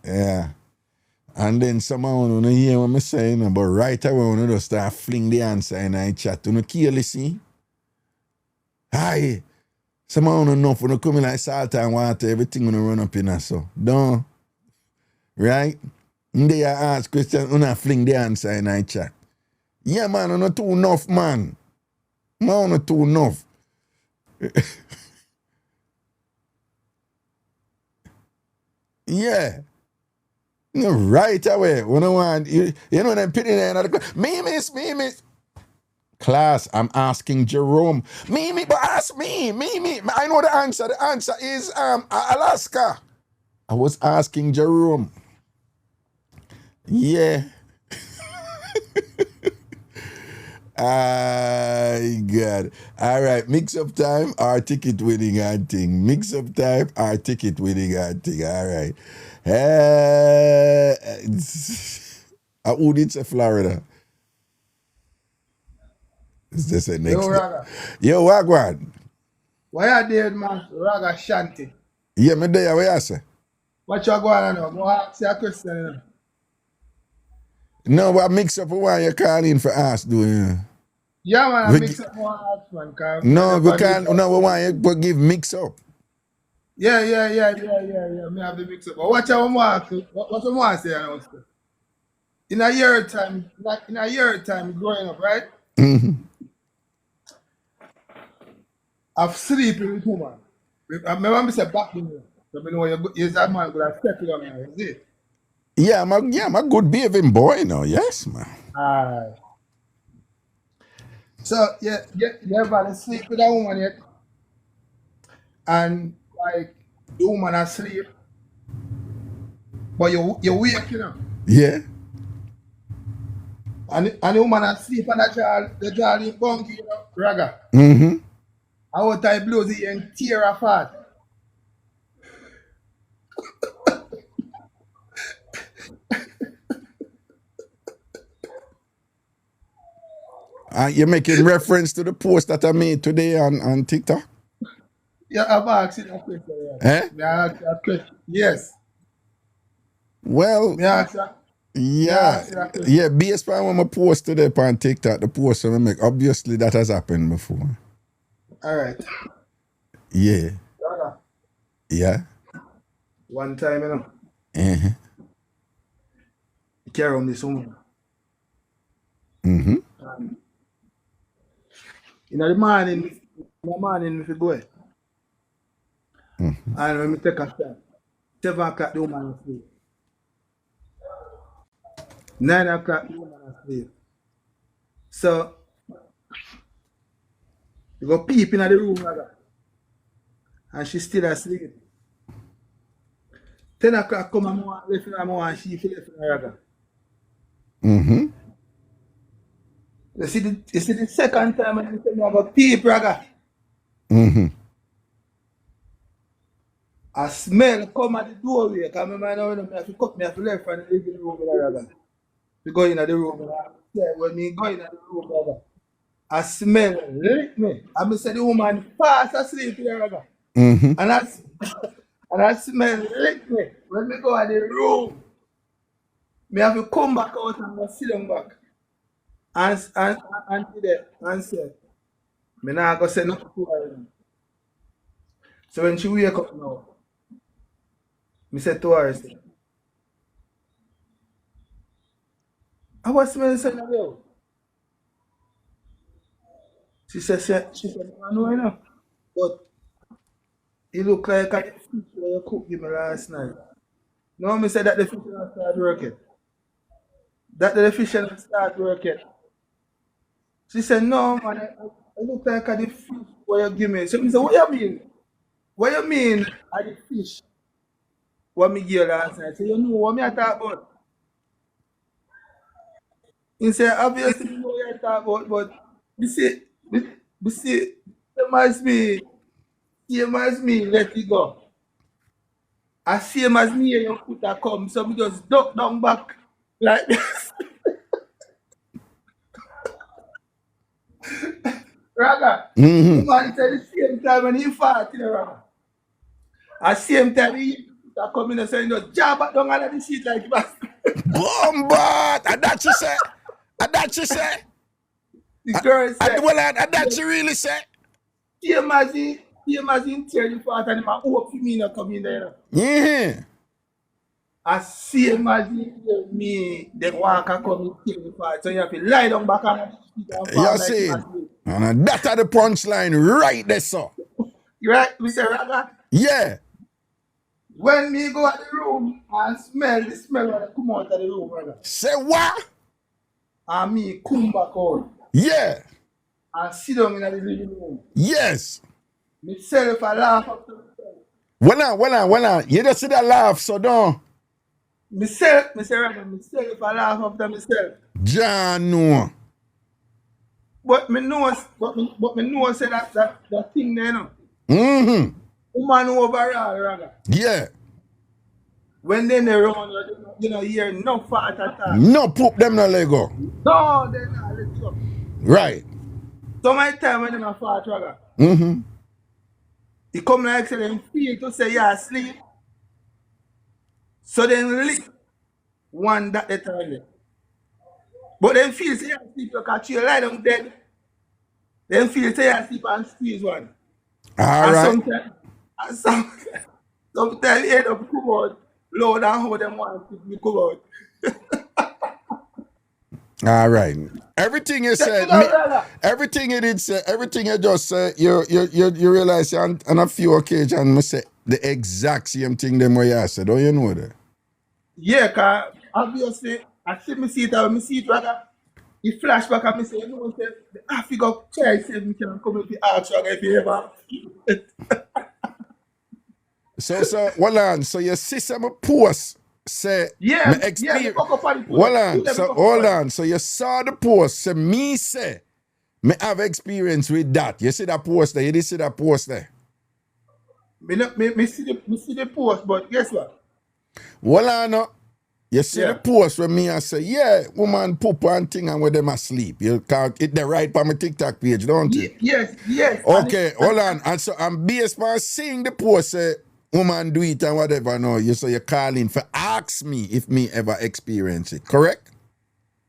Speaker 4: yeah. And then someone want to hear what I'm saying, but right away when just start fling the answer in I chat, careless see. Hi. Someone want to know for come in like salt and water, everything gonna run up in us. So don't. Right? And they ask questions, you fling the answer in I chat. Yeah, man, I'm not too enough, man. Man, not too enough. Yeah. No, right away. When I want you know them putting in another class. Me miss. Class, I'm asking Jerome. Me, but ask me. I know the answer. The answer is Alaska. I was asking Jerome. Yeah. God. All right, mix-up time, our ticket winning and thing. Mix-up time, our ticket winning and thing. All right. Who did say Florida? Is this a next?
Speaker 6: Yo, Raga.
Speaker 4: Yo, Wagwan.
Speaker 6: Why you there, man? Ragashanti.
Speaker 4: Yeah, me there, what you say?
Speaker 6: What you going on now? Go ask you a question.
Speaker 4: No, but mix up one you call in for us doing.
Speaker 6: Yeah, man, I
Speaker 4: We
Speaker 6: mix
Speaker 4: gi-
Speaker 6: up more ask, man, because I
Speaker 4: no, we
Speaker 6: never did
Speaker 4: can't.
Speaker 6: that.
Speaker 4: No, we want you to give mix up.
Speaker 6: Yeah. Me have the mix up. But watch out, what I want to say now, sir. In a year time, like in a year time growing up, right? I've sleeping with woman. I remember me say back in there. So I know you're that man could have stepped on her, is it?
Speaker 4: Yeah, I'm a good behaving boy now. Yes, man.
Speaker 6: Aye. So you ever sleep with a woman yet? And like the woman asleep, but you wake, you know.
Speaker 4: Yeah.
Speaker 6: And the woman asleep and the jaw in bunky, you know, raga.
Speaker 4: Mm-hmm.
Speaker 6: How time blows it and tear apart.
Speaker 4: You're making reference to the post that I made today on TikTok?
Speaker 6: Yeah, I'm asking a question.
Speaker 4: Eh?
Speaker 6: May I ask you a question? Yes.
Speaker 4: Well,
Speaker 6: May I ask you, may I
Speaker 4: yeah.
Speaker 6: ask you a question?
Speaker 4: Yeah, based on when I post today on TikTok, the post I make, obviously that has happened before.
Speaker 6: All right.
Speaker 4: Yeah.
Speaker 6: Raga,
Speaker 4: Yeah.
Speaker 6: one time, you know,
Speaker 4: Uh-huh.
Speaker 6: you carry on this woman.
Speaker 4: Mm-hmm.
Speaker 6: And in the morning, if you go, and when we take a step, 7 o'clock, the woman is asleep. 9 o'clock, the woman is asleep. So, you go peep in the room, raga, and she's still asleep. 10 o'clock come and more left in the more and she feel left in the raga.
Speaker 4: Mm-hmm.
Speaker 6: You see the second time when you tell me about peep, raga,
Speaker 4: Mm-hmm.
Speaker 6: a smell come at the doorway. Because I know when I have to cut me have to left from the living room in the raga. We go in the room and I say, when me go in the room, raga, a smell lick me. And I say the woman fast asleep in the raga.
Speaker 4: Mm-hmm.
Speaker 6: And I smell lick me. When me go in the room, me have to come back out and go sit down back. And there and say, me not go say nothing to her. So when she wake up now, me say to her, say, I was smelling something now. She said, I know, you know. But it look like a fish where you cook me last night. No, me said that the fish not start working. That the fish not start working. She said, no, man, I look like a the fish where you give me. So me said, what you mean? What you mean a the fish? What me give you last night? So you know what me I talk about? He said, obviously you know what you talk about, but we see, same as me, let it go. As same as me, you put a come, so we just duck down back like this. Raga, the man said the same time when he fought, you know, Raga. At same time, he put a come in and say, you know, jab back down under the seat like that.
Speaker 4: Bombard! And that she say? And that she say?
Speaker 6: The girl said,
Speaker 4: And that she really say?
Speaker 6: same as he tear the part and him a hope for me not come in there.
Speaker 4: Yeah.
Speaker 6: As same as he tell me, the walk and come in tear the part. So you have to lie down back on the seat and fall
Speaker 4: You
Speaker 6: like
Speaker 4: see?
Speaker 6: him asleep.
Speaker 4: And that are the punchline right there, sir.
Speaker 6: Right, Mr. Raga?
Speaker 4: Yeah.
Speaker 6: When me go at the room and smell the smell when I come out of the room, brother,
Speaker 4: Say what?
Speaker 6: and me come back out
Speaker 4: Yeah.
Speaker 6: and sit down in the living room.
Speaker 4: Yes.
Speaker 6: Myself, I laugh up to myself.
Speaker 4: When I. You just see that laugh, so don't.
Speaker 6: Myself, Mr. Raga, myself, I laugh up to myself.
Speaker 4: John, no.
Speaker 6: But me know, say that thing there, you know.
Speaker 4: Mm-hmm.
Speaker 6: Woman overall, Raga.
Speaker 4: Yeah.
Speaker 6: When they run, you know, hear no fart at all.
Speaker 4: No poop them no Lego.
Speaker 6: No, they not let go.
Speaker 4: Right.
Speaker 6: So my time when them a fart, Raga,
Speaker 4: Mm-hmm.
Speaker 6: he come like say them feel to say you asleep. So then lick one that they turn it. But then feel say you asleep because you lie down dead. Them feel say I sleep and squeeze one.
Speaker 4: All
Speaker 6: And
Speaker 4: right.
Speaker 6: sometimes end up come out loud and how them want to me come out.
Speaker 4: All right. Everything you
Speaker 6: Check
Speaker 4: said,
Speaker 6: it out, brother.
Speaker 4: everything you did say, everything you just said, you realize on a few occasions, I say the exact same thing them way I said. Don't you know that?
Speaker 6: Yeah, cause obviously I see it and me see it brother. He flashback and me say, you know, say the Africa child said me can come if you ask Raga if you ever.
Speaker 4: So, hold on. So your sister me post say me
Speaker 6: Yeah, me
Speaker 4: experience.
Speaker 6: fuck up on the
Speaker 4: Hold
Speaker 6: post.
Speaker 4: on.
Speaker 6: You let me
Speaker 4: So
Speaker 6: fuck up
Speaker 4: hold
Speaker 6: on it.
Speaker 4: on. So you saw the post. Say me say me have experience with that. You see that post there? You did see that post there?
Speaker 6: Me see the post, but guess what?
Speaker 4: Hold on. No. You see the
Speaker 6: Yeah.
Speaker 4: post where me I say, yeah, woman poop and thing and where them asleep. You can't it the right on my TikTok page, don't you?
Speaker 6: Yes.
Speaker 4: Okay, hold on. And so I'm based on seeing the post say woman do it and whatever. No, you so you call in for ask me if me ever experience it. Correct?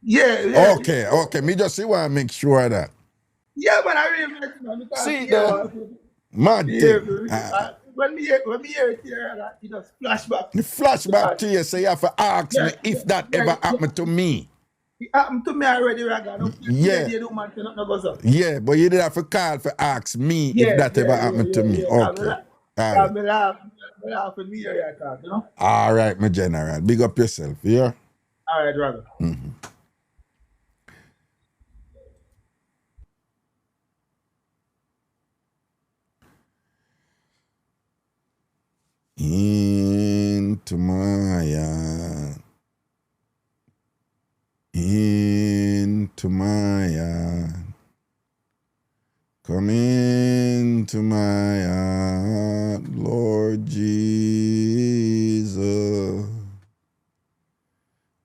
Speaker 6: yeah.
Speaker 4: Okay. Me just see want to make sure of that.
Speaker 6: Yeah, but I really like it, man, because
Speaker 4: See
Speaker 6: yeah,
Speaker 4: the
Speaker 6: man,
Speaker 4: mad
Speaker 6: yeah,
Speaker 4: thing.
Speaker 6: when me hear it here, it just flashback.
Speaker 4: The flashback
Speaker 6: Because,
Speaker 4: to you, so you have to ask me if that ever
Speaker 6: yeah.
Speaker 4: happened to me.
Speaker 6: It happened to me already, Raga. No,
Speaker 4: Yeah.
Speaker 6: they do man cannot go so.
Speaker 4: Yeah, but you did have to call for ask me if that ever happened to me. Okay. All right.
Speaker 6: Me laugh when me hear you talk, you know?
Speaker 4: All right, my general. Big up yourself, yeah?
Speaker 6: All right, Raga.
Speaker 4: Into my yard. Into my yard. Come into my heart, Lord Jesus.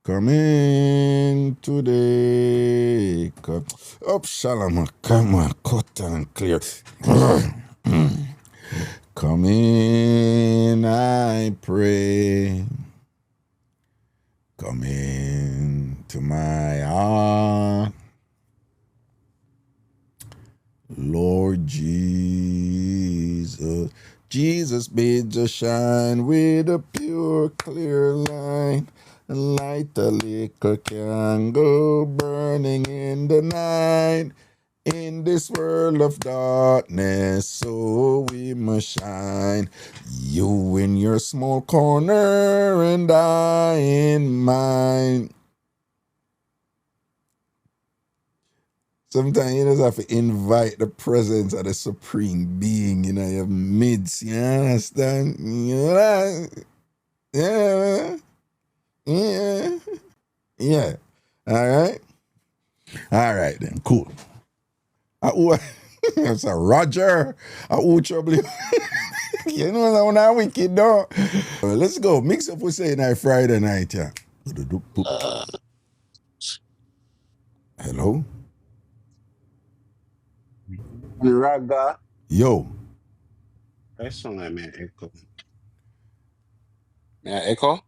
Speaker 4: Come in today. Come up, Shalom. Come on, cut and clear. Come in, I pray. Come in to my heart, Lord Jesus. Jesus made you shine with a pure, clear light. Light a little candle burning in the night. In this world of darkness, so we must shine. You in your small corner and I in mine. Sometimes you just have to invite the presence of the supreme being in your midst. You understand? You know that? Yeah. All right then. Cool. That's a Roger. Trouble. You know that wicked though. Let's go. Mixup was saying that Friday night, yeah. Hello?
Speaker 12: Raga.
Speaker 4: Yo.
Speaker 12: I sound like me echo. Yeah, echo?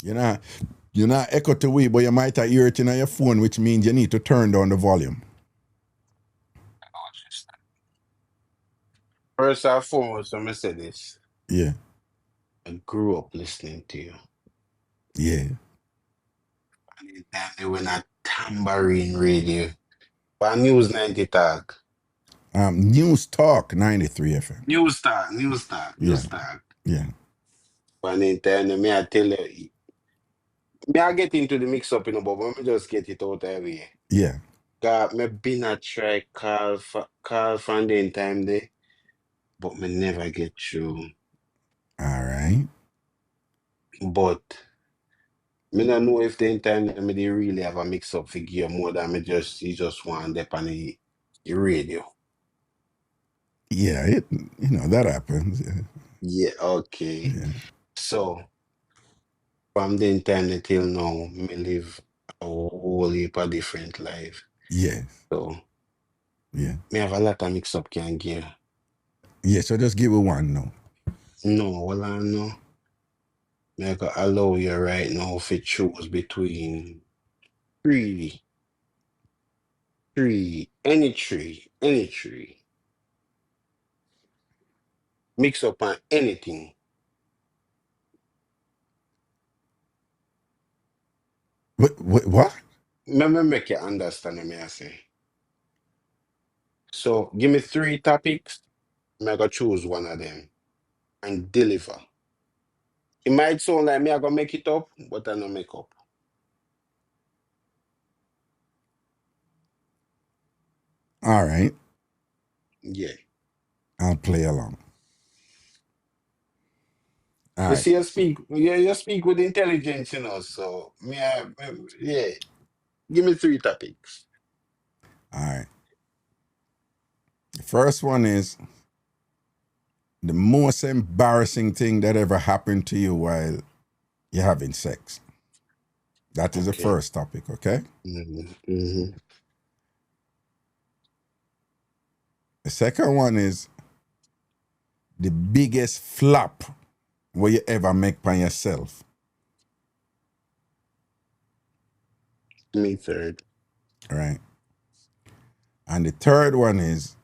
Speaker 4: You're not echo to we, but you might have hear it in your phone, which means you need to turn down the volume.
Speaker 12: First and foremost, I'm gonna say this.
Speaker 4: Yeah.
Speaker 12: I grew up listening to you.
Speaker 4: Yeah.
Speaker 12: And the time they went at Tambourine Radio. But News 90 Talk.
Speaker 4: News Talk 93 FM.
Speaker 12: News Talk.
Speaker 4: Yeah. Yeah.
Speaker 12: But in time, me I tell you, me I get into the mix up, but let me just get it out of the way.
Speaker 4: Yeah.
Speaker 12: God, me been a try call from the time there, but me never get through.
Speaker 4: All right.
Speaker 12: But me don't know if the time me they really have a mix up figure more than you just want them on the radio.
Speaker 4: Yeah, that happens. Yeah.
Speaker 12: Yeah, okay.
Speaker 4: Yeah.
Speaker 12: So from then time till now, me live a whole heap of different life.
Speaker 4: Yeah.
Speaker 12: So
Speaker 4: Yeah.
Speaker 12: me have a lot of mix up can give.
Speaker 4: Yeah, so just give it one now.
Speaker 12: No, well I know. Me I go allow you right now if it choose between three, any tree, mix up on anything.
Speaker 4: What?
Speaker 12: Let me make you understand what I say. So give me 3 topics. I'm gonna choose one of them and deliver. It might sound like me I gonna make it up, but I don't make up.
Speaker 4: All right.
Speaker 12: Yeah.
Speaker 4: I'll play along. All
Speaker 12: You
Speaker 4: right.
Speaker 12: see, you speak with intelligence, So yeah. Give me 3 topics.
Speaker 4: All right. The first one is the most embarrassing thing that ever happened to you while you're having sex. That is the
Speaker 12: Okay.
Speaker 4: first topic, okay?
Speaker 12: Mm-hmm.
Speaker 4: The second one is the biggest flop where you ever make by yourself.
Speaker 12: Me third.
Speaker 4: All right. And the third one is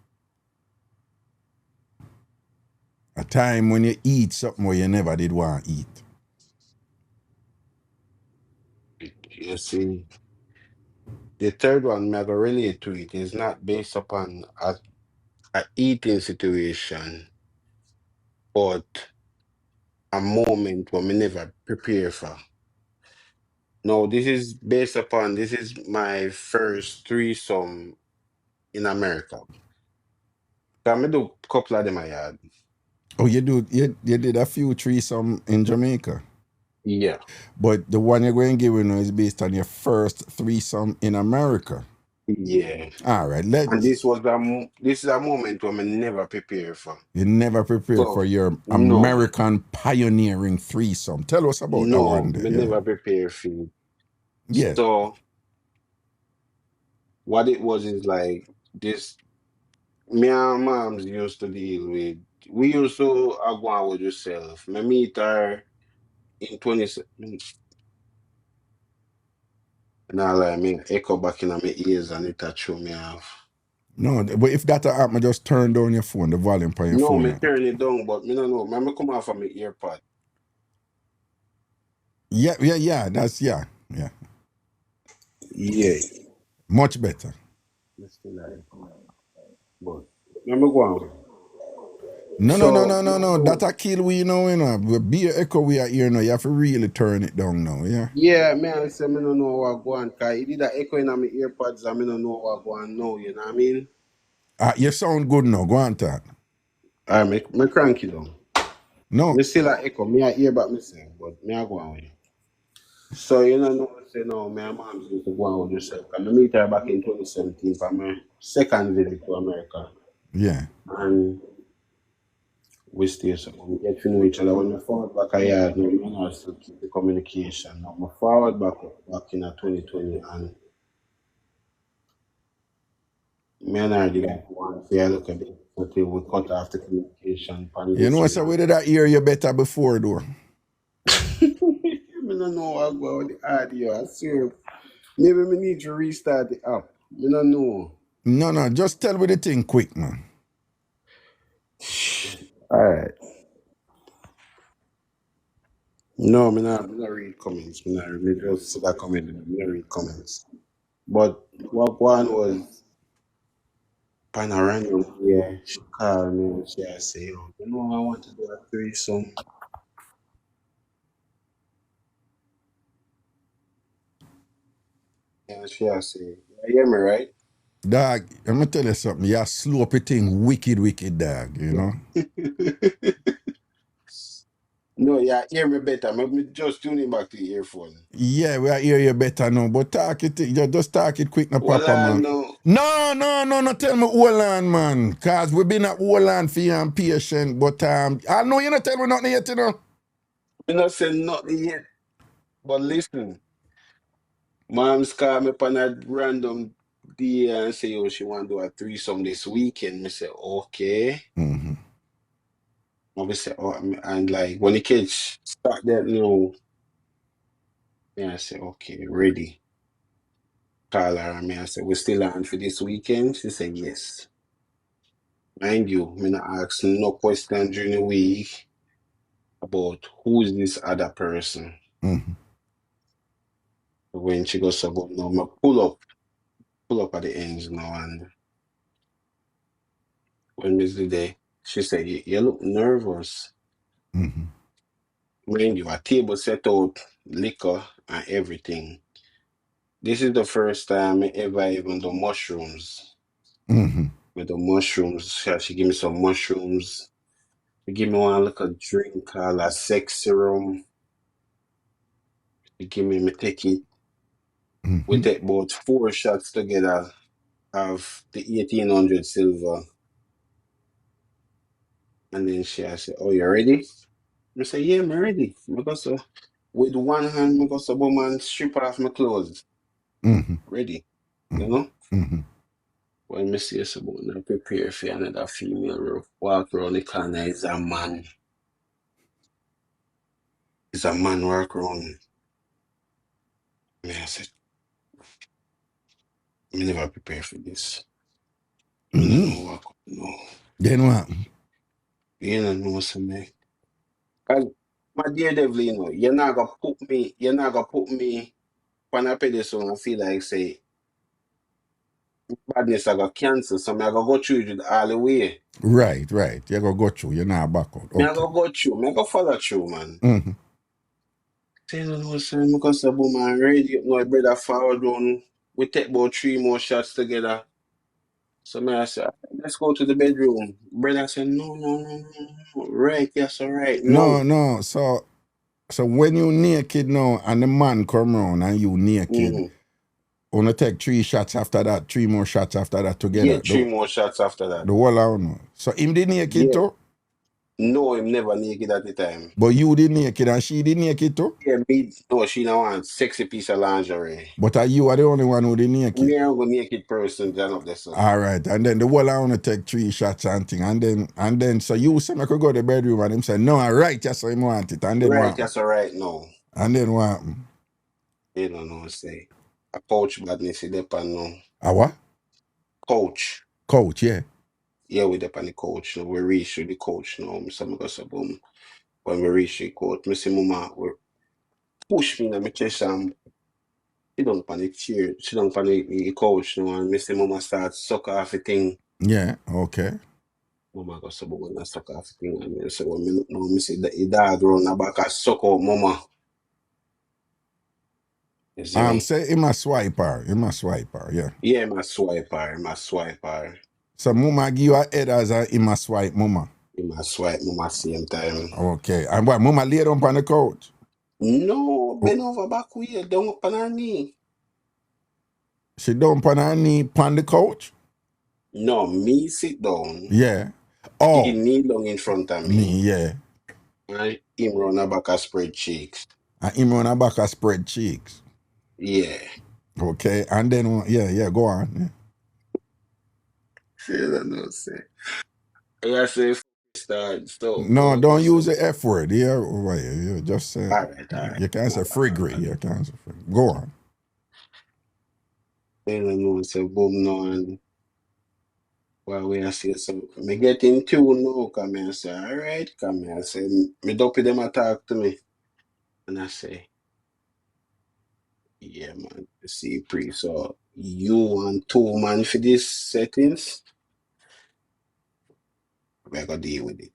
Speaker 4: a time when you eat something where you never did want to eat.
Speaker 12: You see, the third one, me I go relate to it. Is not based upon a eating situation, but a moment when me never prepare for. No, this is my first threesome in America. So I do a couple of them I had.
Speaker 4: Oh, you did a few threesome in Jamaica.
Speaker 12: Yeah.
Speaker 4: But the one you're going to give me now is based on your first threesome in America.
Speaker 12: Yeah.
Speaker 4: All right,
Speaker 12: And this is a moment when I never prepare for.
Speaker 4: you never prepared for
Speaker 12: So
Speaker 4: your
Speaker 12: no,
Speaker 4: American pioneering threesome. Tell us about that one
Speaker 12: no,
Speaker 4: there.
Speaker 12: me
Speaker 4: Yeah.
Speaker 12: never prepare for it.
Speaker 4: Yeah.
Speaker 12: So what it was is like this. Me and moms used to deal with. We used to go out with yourself. Me meet her in 20. Now like me echo back in my ears and it a throw me off.
Speaker 4: No, but if that happen, just turn down your phone, the volume on your
Speaker 12: No,
Speaker 4: phone.
Speaker 12: me turn it down, but me no know. Me come off of my earpod.
Speaker 4: Yeah. That's yeah.
Speaker 12: Yeah.
Speaker 4: Much better.
Speaker 12: Me still like, but me go on.
Speaker 4: No. That a kill we know. Be a echo we are here now. You have to really turn it down now, yeah.
Speaker 12: Yeah, man, I say me no know what go on, cause it did a echo in my earpods and me no know what go on now, you know what I mean?
Speaker 4: You sound good now. Go on, talk.
Speaker 12: Alright, me crank it down.
Speaker 4: No.
Speaker 12: Me still a echo, me a hear back myself, but me a go on with it. So you know, say no, my mom used to go on with yourself. Cause me meet her back in 2017 for my second visit to America.
Speaker 4: Yeah.
Speaker 12: And we stay so we get to know each other. When we forward back a year, no, me and her still keep the communication. Now, me forward back in a 2020 and me and her did like one fair look a bit until we cut off the communication on
Speaker 4: You
Speaker 12: this
Speaker 4: know,
Speaker 12: year.
Speaker 4: so we did that hear you better before, though.
Speaker 12: Me don't know what go on with the audio. I swear. Maybe me need to restart the app. Me don't know.
Speaker 4: No, just tell me the thing quick, man.
Speaker 12: Alright. No, me not read comments. Me just see that comment. Me not read comments. But what one was panoramic, yeah, she called me and she say, "Yo, you know I want to do a threesome." And she say, "You hear me, right?"
Speaker 4: Dog, I'm going to tell you something. You slow up your thing wicked, dog, you know?
Speaker 12: No, yeah, hear me better. Me just tune it back to the earphone.
Speaker 4: Yeah, we are hear you better now, but talk it, you just talk it quick, no,
Speaker 12: Well,
Speaker 4: Papa,
Speaker 12: I
Speaker 4: man.
Speaker 12: know.
Speaker 4: No, tell me hold on, man. Because we been at hold on for you and patient, but I know you not tell me nothing yet, you know.
Speaker 12: Me not say nothing yet. But listen, mom's called me on a random day and say, "Oh, she want to do a threesome this weekend." Me say, "Okay."
Speaker 4: Mm-hmm.
Speaker 12: I say, "Oh," and like when the kids start that, I say, "Okay, ready." Call her and me I said, "We still on for this weekend?" She said, "Yes." Mind you, me not ask no question during the week about who is this other person.
Speaker 4: Mm-hmm.
Speaker 12: When she goes about no, me pull up at the ends now, and when Miss there, she said, you look nervous.
Speaker 4: Mm-hmm.
Speaker 12: Mind you, a table set out, liquor and everything. This is the first time I ever even do mushrooms.
Speaker 4: Mm-hmm.
Speaker 12: With the mushrooms, she give me some mushrooms. She give me one little drink called a sex serum. She give me take it. We
Speaker 4: Mm-hmm.
Speaker 12: take about 4 shots together of the 1800 silver. And then I said, oh, you ready? I say, yeah, I'm ready. Because with one hand, because the woman strip off my clothes.
Speaker 4: Mm-hmm.
Speaker 12: Ready, you know?
Speaker 4: Mm-hmm.
Speaker 12: When I see someone, I prepare for another female walk around the corner, it's a man. It's a man walk around. Me, I said, me never prepare for this. Me don't
Speaker 4: Mm-hmm.
Speaker 12: know what no.
Speaker 4: Then what?
Speaker 12: You don't know some me. Cause my dear devil, you're not gonna put me on a pedestal and feel like say badness I got cancer, so me I gotta go through it all the way.
Speaker 4: Right. You go through. You're not back out.
Speaker 12: Me I
Speaker 4: Okay.
Speaker 12: gotta go through, me I gotta follow through, man.
Speaker 4: Mm-hmm.
Speaker 12: Say no no say because the woman ready up now, brother forward run. We take about 3 more shots together. So me I say, let's go to the bedroom. Brother said, no. Right, yes, all right. No.
Speaker 4: No. So when you naked now and the man come round and you naked,
Speaker 12: Mm-hmm.
Speaker 4: wanna take 3 shots after that, 3 more shots after that
Speaker 12: Yeah,
Speaker 4: together.
Speaker 12: 3 more shots after that.
Speaker 4: The whole out no. So him did naked
Speaker 12: Yeah.
Speaker 4: too,
Speaker 12: No, I'm never naked at the time.
Speaker 4: but you did naked and she did naked too.
Speaker 12: Yeah, me, no, she don't want sexy piece of lingerie.
Speaker 4: But you are the only one who did naked.
Speaker 12: Me, I'm a naked person, John up there, so.
Speaker 4: All right, and then the whole I wanna take 3 shots and thing, and then so you say I could go to the bedroom and him say no, all right, just so him want it, and then
Speaker 12: Right,
Speaker 4: what?
Speaker 12: that's all right, no.
Speaker 4: And then what?
Speaker 12: You don't know, say. A coach badness, it depend no.
Speaker 4: A what?
Speaker 12: Coach.
Speaker 4: Coach, yeah.
Speaker 12: Yeah, we depend the coach. So we reach to the coach now. So I go say, boom. When we reach the coach, I see mama push me in my chest and she don't panic chair. She don't panic the coach now and I see mama start suck off the thing.
Speaker 4: Yeah, okay.
Speaker 12: Mama go say, boom, and suck off the thing. And I say, well, me no, me see the dog run the back and suck out mama. You see me?
Speaker 4: Say him a swiper, yeah.
Speaker 12: Yeah, my swiper.
Speaker 4: So mama give you a head as a him a swipe mama.
Speaker 12: My swipe mama same time.
Speaker 4: Okay. And what mama lay down on the couch?
Speaker 12: No, bend over back way, down up on her knee.
Speaker 4: She down on her knee on the couch?
Speaker 12: No, me sit down.
Speaker 4: Yeah.
Speaker 12: She
Speaker 4: Oh,
Speaker 12: knee down in front of me.
Speaker 4: knee, yeah.
Speaker 12: And him run her back and spread cheeks.
Speaker 4: And him on her back and spread cheeks.
Speaker 12: Yeah.
Speaker 4: Okay. And then yeah, go on. Yeah.
Speaker 12: See, I don't know, say. I say start, stop.
Speaker 4: No, don't use the F word. Yeah, wait, you just say
Speaker 12: All right.
Speaker 4: you can't say friggery. You can't say friggery. Go on.
Speaker 12: I don't know, say boom now and while we are say so me get in tune now, come here, say, all right, come here. I say, me dopey them a talk to me. And I say, yeah, man, see, pre, so you want 2 man for these settings? We're gonna deal with it.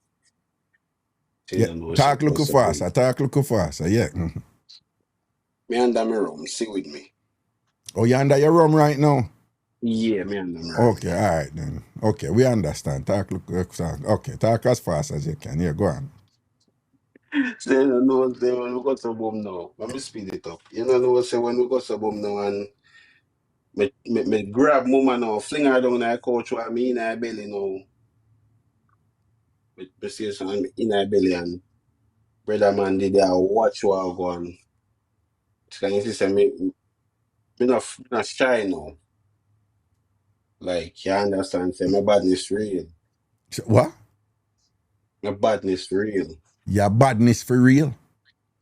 Speaker 12: So
Speaker 4: Yeah.
Speaker 12: you know,
Speaker 4: Talk
Speaker 12: so,
Speaker 4: look faster. Yeah. Mhm.
Speaker 12: me under my room, see with me.
Speaker 4: Oh, you under your room right now?
Speaker 12: Yeah, me under my room.
Speaker 4: Okay, all right then. Okay, we understand. Talk look fast. Okay, talk as fast as you can. Yeah, go on.
Speaker 12: So you know, say when we got some boom now, let me speed it up. You know, say when we got some boom now and me grab mama now, fling her down the couch while me in her belly now. Me see some in her belly and brother man did there watch what I go on. Can you see say me not shy now. Like you understand, say my badness real.
Speaker 4: What?
Speaker 12: My badness real.
Speaker 4: Your badness for real?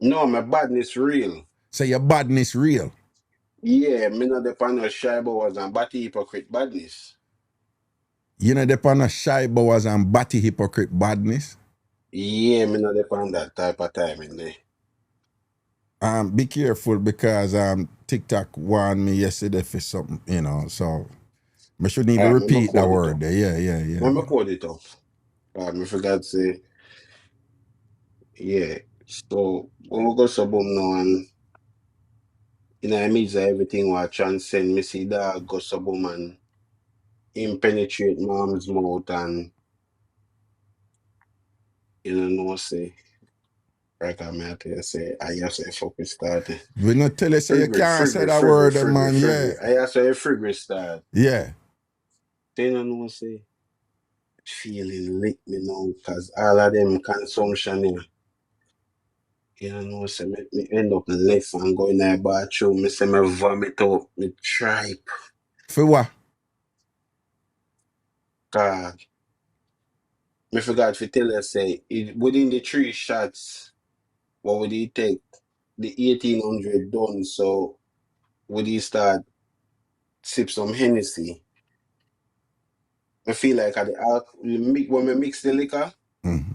Speaker 12: No, my badness real.
Speaker 4: Say your badness real.
Speaker 12: Yeah, me not depend on shy boys and batty hypocrite badness.
Speaker 4: You know, depend on shy boys and batty hypocrite badness.
Speaker 12: Yeah, me not depend that type of time in there.
Speaker 4: Be careful because TikTok warned me yesterday for something, you know, so I shouldn't even
Speaker 12: Alright, me
Speaker 4: repeat that
Speaker 12: code it
Speaker 4: word
Speaker 12: up.
Speaker 4: there. Yeah.
Speaker 12: Let me code it up. Me forgot to say, yeah. So when we go suburb now and in the midst of everything what transcend, me see that go suburb and him penetrate mom's mouth and you know say like I mean I say I have say fuck we started.
Speaker 4: We not tell you say you can't say that word, man. Yeah.
Speaker 12: I have say frigate start.
Speaker 4: Yeah.
Speaker 12: They don't know say feeling lick me now cause all of them consumption here. You know, say me end up left and go in the bathroom. Me say me vomit out, me tripe.
Speaker 4: For what?
Speaker 12: God, me forgot to tell you say within the 3 shots, what would he take? The 1800 done, so would he start sip some Hennessy? I feel like at the when we mix the liquor,
Speaker 4: Mhm.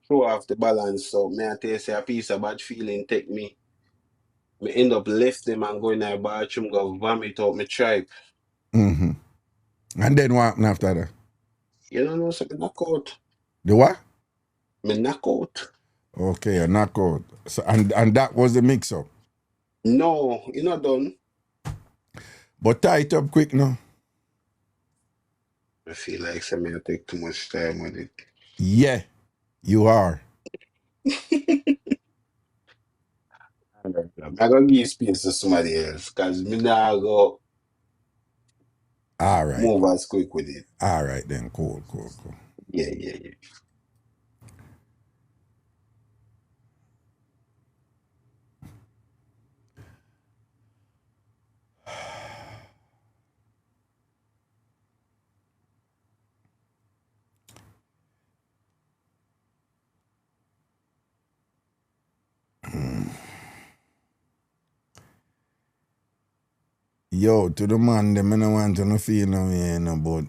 Speaker 12: throw off the balance. So me I tell you say a piece of bad feeling take me. Me end up left them and go in the bathroom, go vomit out, me tripe.
Speaker 4: Mm-hmm. And then what happened after that?
Speaker 12: You don't know, so me knock out.
Speaker 4: The what?
Speaker 12: Me knock out.
Speaker 4: Okay, a knockout. So and that was the mix up.
Speaker 12: No, you're not done.
Speaker 4: But tie it up quick now.
Speaker 12: I feel like something I take too much time with it.
Speaker 4: Yeah, you are.
Speaker 12: I'm gonna give space to somebody else because me not go
Speaker 4: All right.
Speaker 12: move as quick with it.
Speaker 4: All right then. Cool.
Speaker 12: Yeah.
Speaker 4: Yo, to the man, them I don't want to no feel no way, you know, but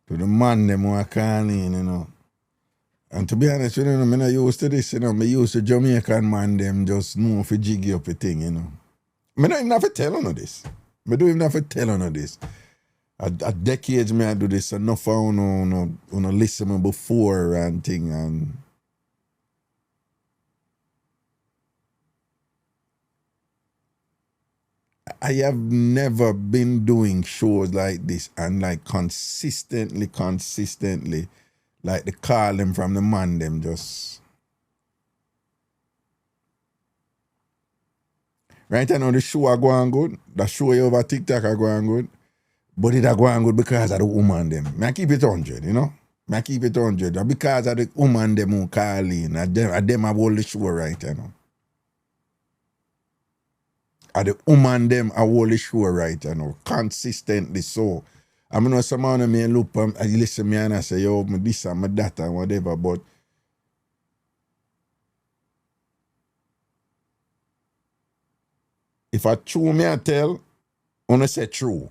Speaker 4: to the man, them who call in, you know. And to be honest with you, I'm not used to this, you know. Me used to Jamaican man, them just know for jiggy up a thing, you know. Me don't even have to tell on this. Me don't even have to tell on this. A decades me I do this, enough for uno listen me before and thing, and I have never been doing shows like this and like consistently, like the call them from the man them just right now the show are going good. The show over TikTok are going good. But it are going good because of the woman them. I keep it 100, you know? I keep it 100. And because of the woman them who call in. And them have hold the show right, you know. And the woman them have hold the show right, you know. Consistently so. I mean, some of them may look and listen me and I say, yo, me this and me that and whatever. But if I true me I tell, wanna say true.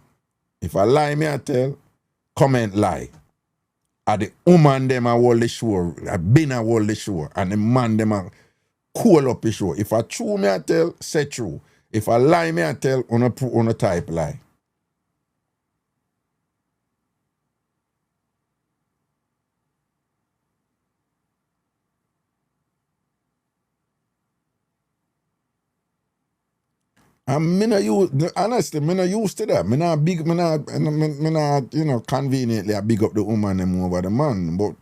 Speaker 4: If I lie me I tell, comment lie. And the woman them a hold the show, I been a hold the show, and the man them a cool up the show. If I true me I tell, say true. If I lie me I tell, on a type lie. And me not use, honestly, me not used to that. Me not big, me not, you know, conveniently I big up the woman them over the man. But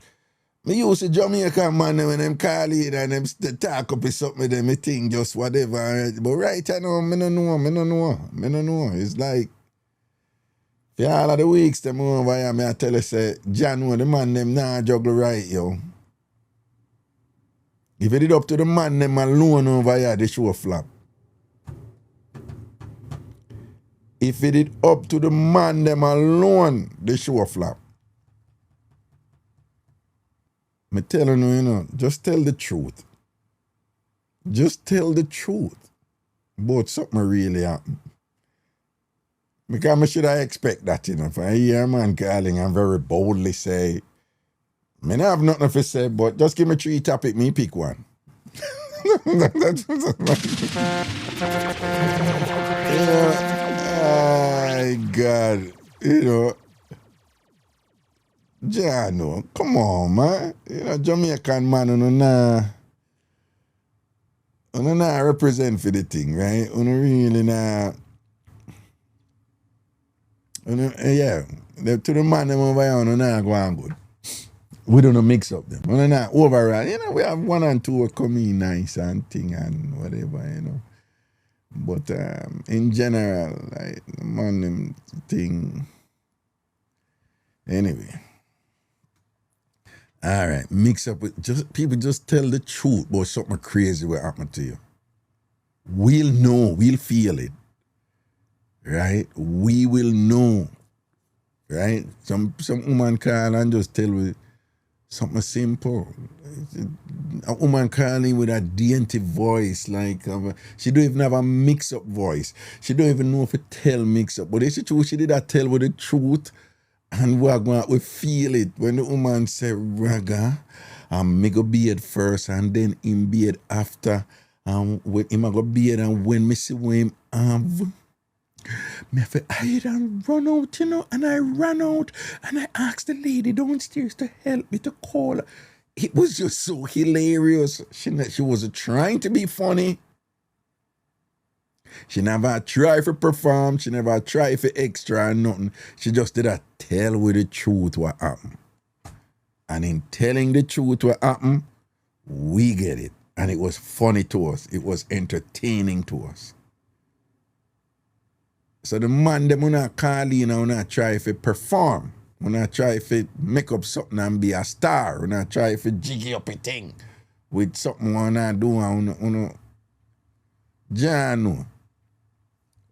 Speaker 4: me used to Jamaican man them when them call it and them talk up with something them, me think just whatever. But right now, me no know. It's like, for all of the weeks them over here, me I tell you say, John, the man them nah juggle right, yo. If it up to the man them alone over here, the show flop. If it up to the man them alone, the show flop. Me telling you, you know, just tell the truth. Just tell the truth. But something really happened. Because I should I expect that, you know. If I hear a man calling and very boldly say, I mean, I have nothing to say, but just give me 3 topics, me pick one. My God, you know, Jano, come on, man. You know, Jamaican man, you know, represent for the thing, right? You know, really nah. You know, yeah, to the man them over here, you know, go on good. We don't mix up them. You know, overall, you know, we have 1 and 2 come in nice and thing and whatever, you know. But in general, like, man, them thing. Anyway. All right, mix up with people just tell the truth about something crazy will happen to you. We'll know, we'll feel it. Right? We will know. Right? Some woman call and just tell me something simple. A woman calling with a dainty voice, like she don't even have a mix-up voice. She don't even know if it tell mix-up. But it's the truth, she did that tell with the truth. And we feel it when the woman say raga, me go beard first and then him beard after. When him go beard and when me see when him have, me have to hide and run out, you know. And I ran out and I asked the lady downstairs to help me to call her. It was just so hilarious. She wasn't trying to be funny. She never tried to perform. She never tried for extra or nothing. She just did a tell with the truth what happened. And in telling the truth what happened, we get it. And it was funny to us. It was entertaining to us. So the man, them when I call in and when I try to perform, when I try to make up something and be a star, when I try to jiggy up a thing with something when I do, Jano.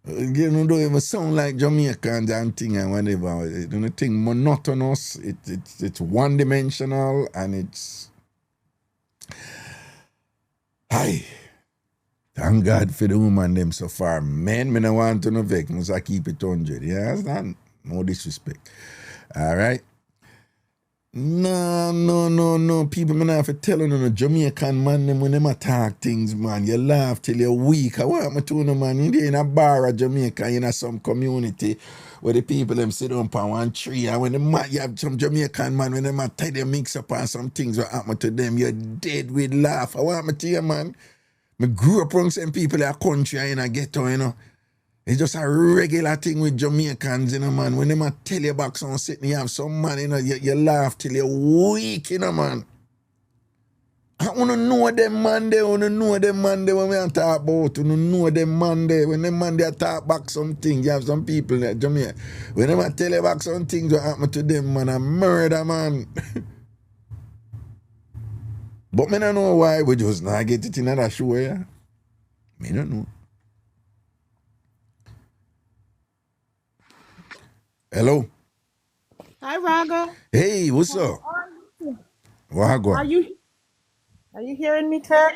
Speaker 4: You know, don't even sound like Jamaicans and thing and whatever. You know, thing monotonous. It's one-dimensional and it's. Hi. Thank God for the woman them so far. Men, me no want to no vex. Must I keep it 100. You understand? No disrespect. All right. No. People, me not have to tell you, no Jamaican man, them when them attack things, man, you laugh till you're weak. I want me to know, man, in a bar of Jamaica, in some community where the people them sit on one tree, and when you have some Jamaican man, when them tell you mix up on some things what happen to them, you're dead with laugh. I want me to you, man. Me grew up around some people in a country and in a ghetto, you know. It's just a regular thing with Jamaicans, you know, man. When them tell you about some sitting, you have some man, you know, you laugh till you're weak, you know, man. I want to know them man there, when we talk about, know them man there. When them man there talk back something, you have some people in Jamaica. When them tell you back some things what happen to them, man, a murder, man. But me don't know why we just not get it in that show, yeah. Me don't know. Hello.
Speaker 6: Hi, Raga.
Speaker 4: Hey, what's up? What go?
Speaker 6: Are you hearing me, Ted?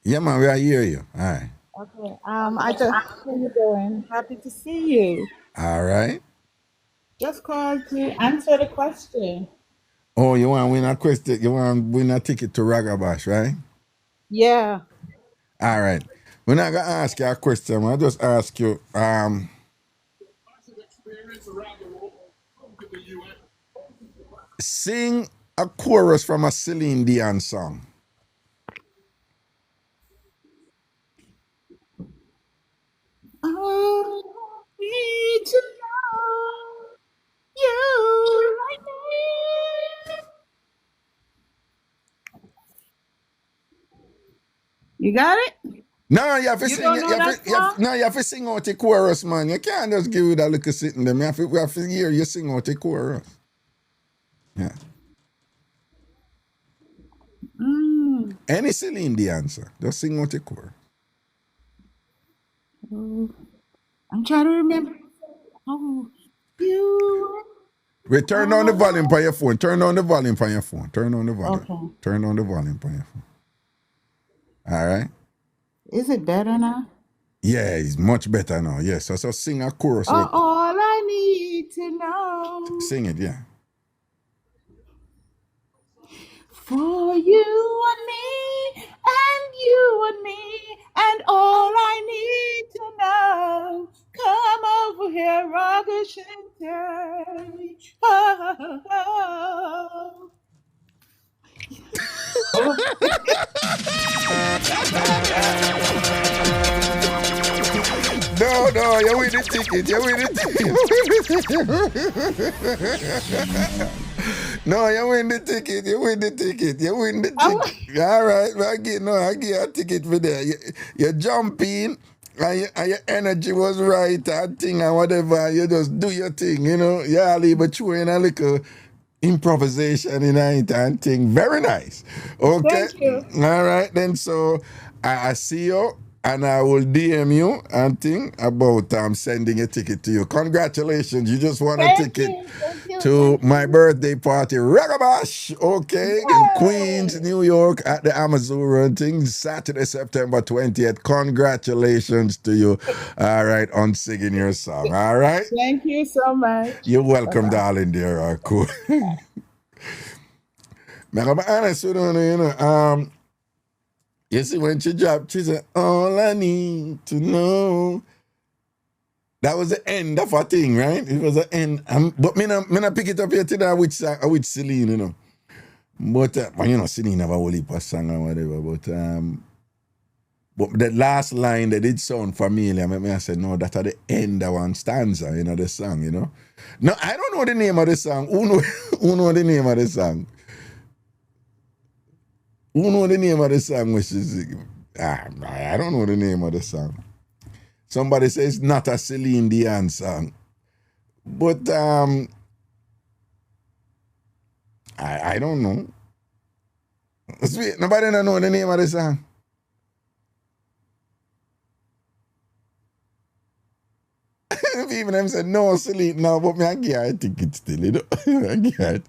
Speaker 4: Yeah, man, we are hear you. All right.
Speaker 6: Okay. I just how you doing? Happy to see you.
Speaker 4: All right.
Speaker 6: Just called to answer the question.
Speaker 4: Oh, you want to win a question? You want to win a ticket to Ragabash, right?
Speaker 6: Yeah.
Speaker 4: All right. We're not gonna ask you a question. I'll just ask you. Sing a chorus from a Celine Dion song.
Speaker 6: I need to know you like me. You got it?
Speaker 4: No, you have to
Speaker 6: You
Speaker 4: sing.
Speaker 6: don't know that song?
Speaker 4: You have to sing out the chorus, man. You can't just give it a little sitting there. We have to hear you sing out the chorus. Yeah. Any Celine Dion song, just sing out the chorus.
Speaker 6: Oh, I'm trying to remember. Oh, you.
Speaker 4: Wait, turn down the volume on your phone. Turn down the volume on your phone. Turn down the volume.
Speaker 6: Okay.
Speaker 4: Turn down the volume on your phone. All right.
Speaker 6: Is it better now?
Speaker 4: Yeah, it's much better now. Yes, so sing a chorus.
Speaker 6: All I
Speaker 4: Sing it, yeah.
Speaker 6: For you and me, and all I need to know. Come over here, Ragashanti. Oh.
Speaker 4: No, you win the ticket. You win the ticket. No, you win the ticket. You win the ticket. You win the ticket. All right, I give you a ticket for there. You jump in, and your energy was right, and thing and whatever. You just do your thing, you know. Yeah, leave but you in a little improvisation in it and thing. Very nice. Okay.
Speaker 6: Thank you.
Speaker 4: All right, then. So I see you. And I will DM you and think about sending a ticket to you. Congratulations. You just won a ticket to my birthday party, Ragabash, okay, in Queens, New York at the Amazon thing, Saturday, September 20th. Congratulations to you, all right, on singing your song, all right?
Speaker 6: Thank you so much.
Speaker 4: You're welcome, darling, dear. All right, cool. I'm honest with you, you see, when she dropped, she said, all I need to know. That was the end of her thing, right? It was the end. But me not pick it up here today with Celine, you know. But, Celine have a whole heap of song or whatever. But the last line that did sound familiar, I said, no, that's at the end of one stanza, the song, you know. No, I don't know the name of the song. Who know the name of the song? Who know the name of the song? Which is, I don't know the name of the song. Somebody says it's not a Celine Dion song. But I don't know. Sweet, nobody don't know the name of the song. People them say no Celine now, but me I give her a ticket still, you know. I give her it.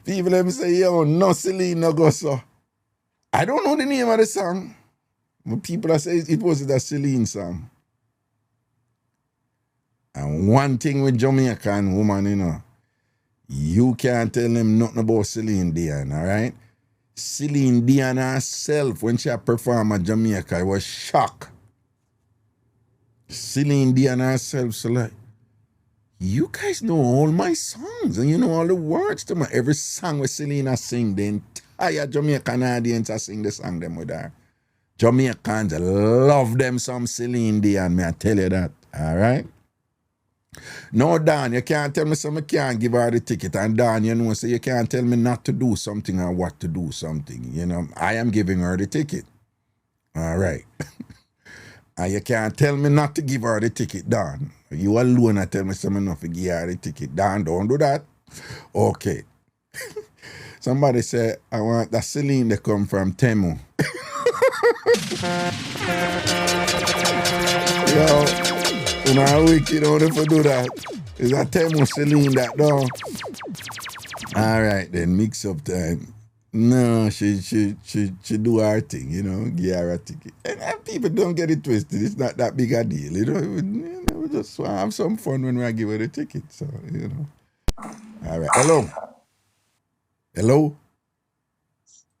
Speaker 4: People them say, yo, no Celine no go so. I don't know the name of the song. But people are saying it was a Celine song. And one thing with Jamaican woman, you know, you can't tell them nothing about Celine Dion, all right? Celine Dion herself, when she performed at Jamaica, I was shocked. Celine Dion herself, so like, you guys know all my songs and you know all the words to my every song with Celine I sing, the entire Jamaican audience I sing the song them with her. Jamaicans love them some Celine Dion, may I tell you that, all right? No, Dan, you can't tell me something, I can't give her the ticket. And Dan, you know, so you can't tell me not to do something or what to do something. You know, I am giving her the ticket. All right. And you can't tell me not to give her the ticket, Dan. You alone are tell me something not to give her the ticket. Dan, don't do that. Okay. Somebody say, I want that Celine to come from Temu. Yo. You know, wicked only for do that. Is that Temu Celine that down? All right, then mix up time. No, she do her thing, you know, give her a ticket. And people don't get it twisted. It's not that big a deal, you know. We just want to have some fun when we give her the ticket. So, you know. All right. Hello. Hello.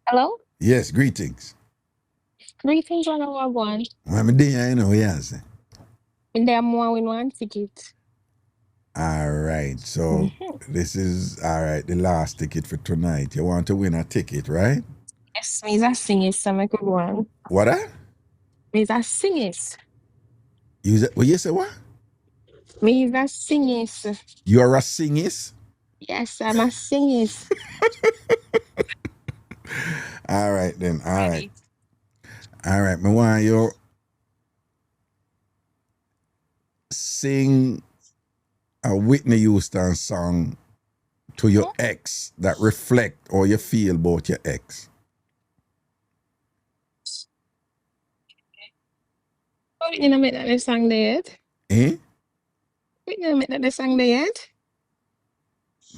Speaker 13: Hello?
Speaker 4: Yes, greetings.
Speaker 13: Greetings, one.
Speaker 4: I'm there, you know, yes.
Speaker 13: And there more with one ticket.
Speaker 4: All right, so this is, all right, the last ticket for tonight. You want to win a ticket, right?
Speaker 13: Yes, me is a singers, so I could one.
Speaker 4: What?
Speaker 13: Me is a singers.
Speaker 4: Well, you say what?
Speaker 13: Me is a singers.
Speaker 4: You're a singers?
Speaker 13: Yes, I'm a singers.
Speaker 4: All right, then, all right. All right, me want you sing a Whitney Houston song to your ex that reflect how you feel about your ex.
Speaker 13: Oh, you know, make that song there yet?
Speaker 4: Eh?
Speaker 13: You know, make that song there yet?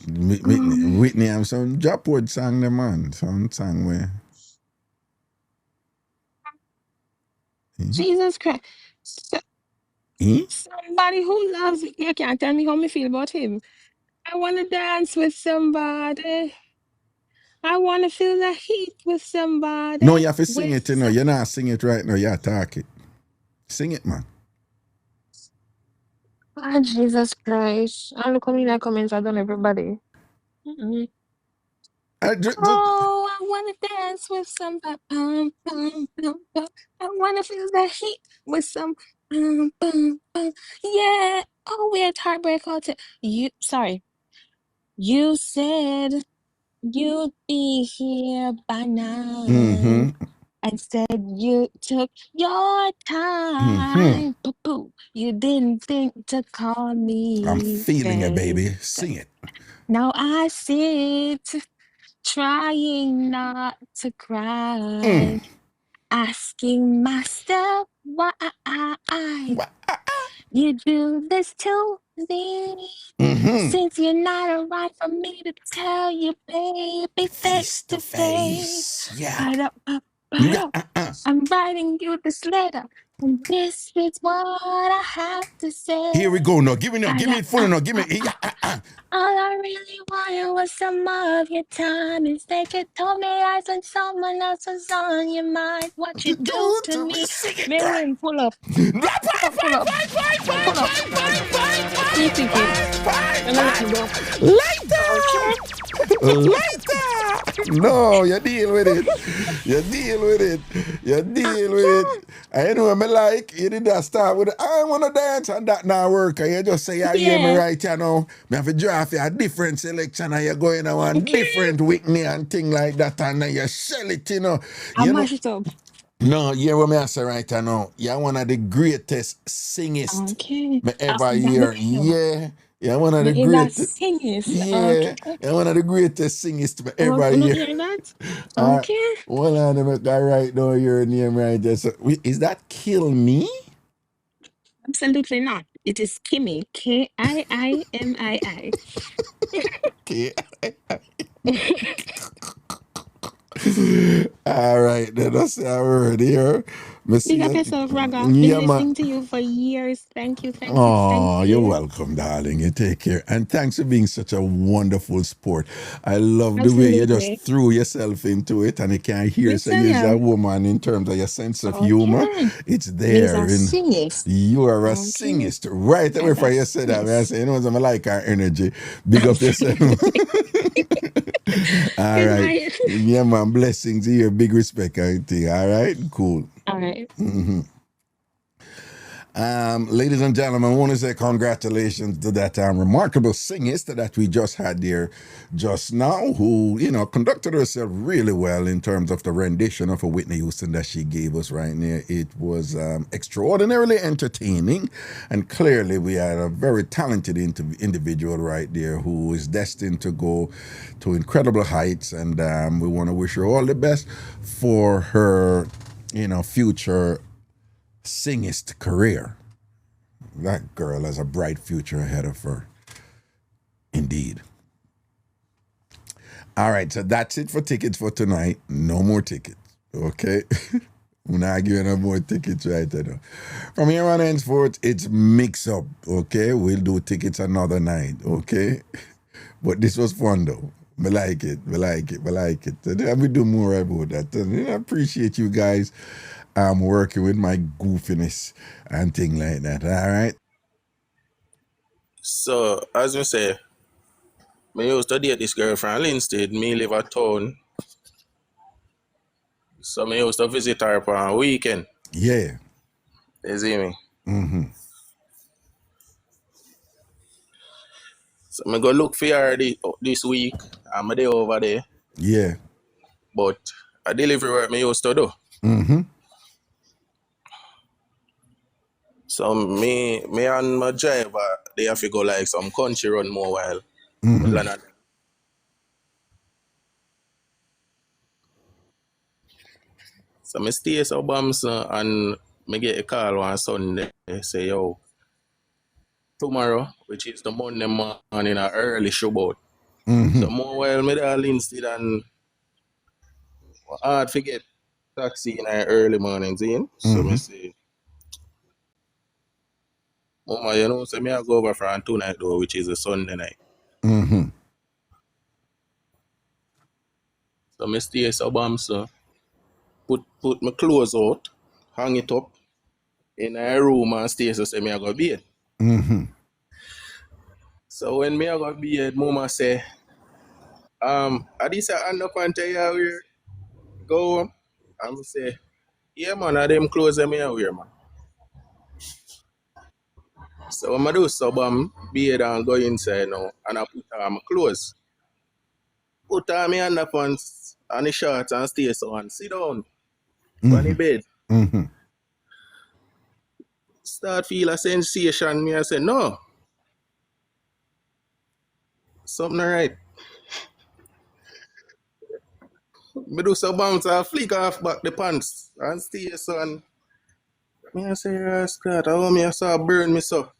Speaker 4: Whitney have some Japwood song, the man. Some song where.
Speaker 13: Jesus Christ. Somebody who loves me, you can't tell me how me feel about him. I want to dance with somebody. I want to feel the heat with somebody.
Speaker 4: No, you have to sing it, you know. You're not sing it right now. You attack it. Sing it, man.
Speaker 13: Oh, Jesus Christ. I'll look in the comments. I don't everybody. Mm-mm. Oh, I want to dance with somebody. I want to feel the heat with some. Yeah. Oh, we had Heartbreak Hotel. Sorry. You said you'd be here by now. And said you took your time. Poo-poo. You didn't think to call me.
Speaker 4: I'm feeling it, baby.
Speaker 13: back.
Speaker 4: Sing it.
Speaker 13: Now I sit trying not to cry, asking myself why you do this to me. Since you're not around for me to tell you, baby, face to face.
Speaker 4: Yeah. You got
Speaker 13: I'm writing you this letter, and this is what I have to say.
Speaker 4: Here we go now. Give me it full now. Give me
Speaker 13: All I really wanted was some of your time. Instead, you told me I when someone else was on your mind. What you do to me? Man, when pull up. Pull up. Pull up. 3 tickets. And I let me go. Okay.
Speaker 4: Later! No, you deal with it. You deal with it. You deal with it. I know what I like. You did that start with I want to dance and that now work. And you just say, you hear me right, you know. Me have to draft you a different selection and you're going on one different Whitney and thing like that. And then you shell it, you know.
Speaker 13: I mash it up.
Speaker 4: No, you hear what I say right now. You're one of the greatest singers
Speaker 13: Okay.
Speaker 4: me ever hear. Yeah. Yeah, one of the greatest.
Speaker 13: Singers.
Speaker 4: Yeah,
Speaker 13: Okay.
Speaker 4: one of the greatest singers me ever
Speaker 13: Wanna
Speaker 4: hear.
Speaker 13: hear that? Okay.
Speaker 4: One of them guy right now, your name right there. So, is that Kill Me?
Speaker 13: Absolutely not. It is Kimmy. Kiimii.
Speaker 4: Okay. All right, then that's our word here.
Speaker 13: Big up yourself, Raga. Been
Speaker 4: Yeah,
Speaker 13: listening
Speaker 4: man.
Speaker 13: to you for years. Thank you.
Speaker 4: Oh, you're welcome, darling. You take care. And thanks for being such a wonderful sport. I love the way you just
Speaker 13: Absolutely.
Speaker 4: threw yourself into it and you can hear
Speaker 13: Yes,
Speaker 4: so
Speaker 13: I
Speaker 4: you're a
Speaker 13: am.
Speaker 4: woman in terms of your sense of humor.
Speaker 13: Okay.
Speaker 4: It's
Speaker 13: Means
Speaker 4: there.
Speaker 13: a singist.
Speaker 4: You are a
Speaker 13: Okay.
Speaker 4: singist. Right away
Speaker 13: As
Speaker 4: from
Speaker 13: a
Speaker 4: you said that. I
Speaker 13: singist.
Speaker 4: say, you know, I like our energy. Big up yourself. All
Speaker 13: Good
Speaker 4: right.
Speaker 13: night.
Speaker 4: Yeah, man. Blessings here. Big respect, I think. All right. Cool.
Speaker 13: All right.
Speaker 4: Ladies and gentlemen, I want to say congratulations to that remarkable singist that we just had there just now, who, you know, conducted herself really well in terms of the rendition of a Whitney Houston that she gave us right there. It was extraordinarily entertaining, and clearly we had a very talented individual right there who is destined to go to incredible heights, and we want to wish her all the best for her, you know, future singist career. That girl has a bright future ahead of her. Indeed. All right, so that's it for tickets for tonight. No more tickets. Okay? We're not giving no more tickets right now. From here on henceforth, it's Mixup. Okay? We'll do tickets another night. Okay? But this was fun though. I like it. And we do more about that. And I appreciate you guys working with my goofiness and thing like that. All right.
Speaker 14: So, as you say, me used to date this girl from Linstead. Me live at town. So, me used to visit her for a weekend.
Speaker 4: Yeah.
Speaker 14: You see me? So, me go look for her this week. I'm there over there.
Speaker 4: Yeah.
Speaker 14: But a delivery work me used to do. So, me and my driver, they have to go like some country run more while. So, me stay so Bamson and me get a call one Sunday. They say, yo, tomorrow, which is the Monday morning, a early show boat. So more while me there Linstead and hard to get taxi in the early mornings in. So me say, Mama, you know, so me I go over for tonight though, which is a Sunday night. So I stay so so put my clothes out, hang it up in a room and stay so say me I go bed. So when me I go bed, mama say, I this a underpants you wear, go home. And I say, yeah man, I them clothes that me I wear, man. So when I do so bed and go inside now and I put on my clothes. Put on my underpants and the shorts and stay so and sit down on the bed. Start feel a sensation. Me I say, no, something right. Me do so bounce and flick off back the pants and stay so and me I say, Scott, how me I saw burn me so.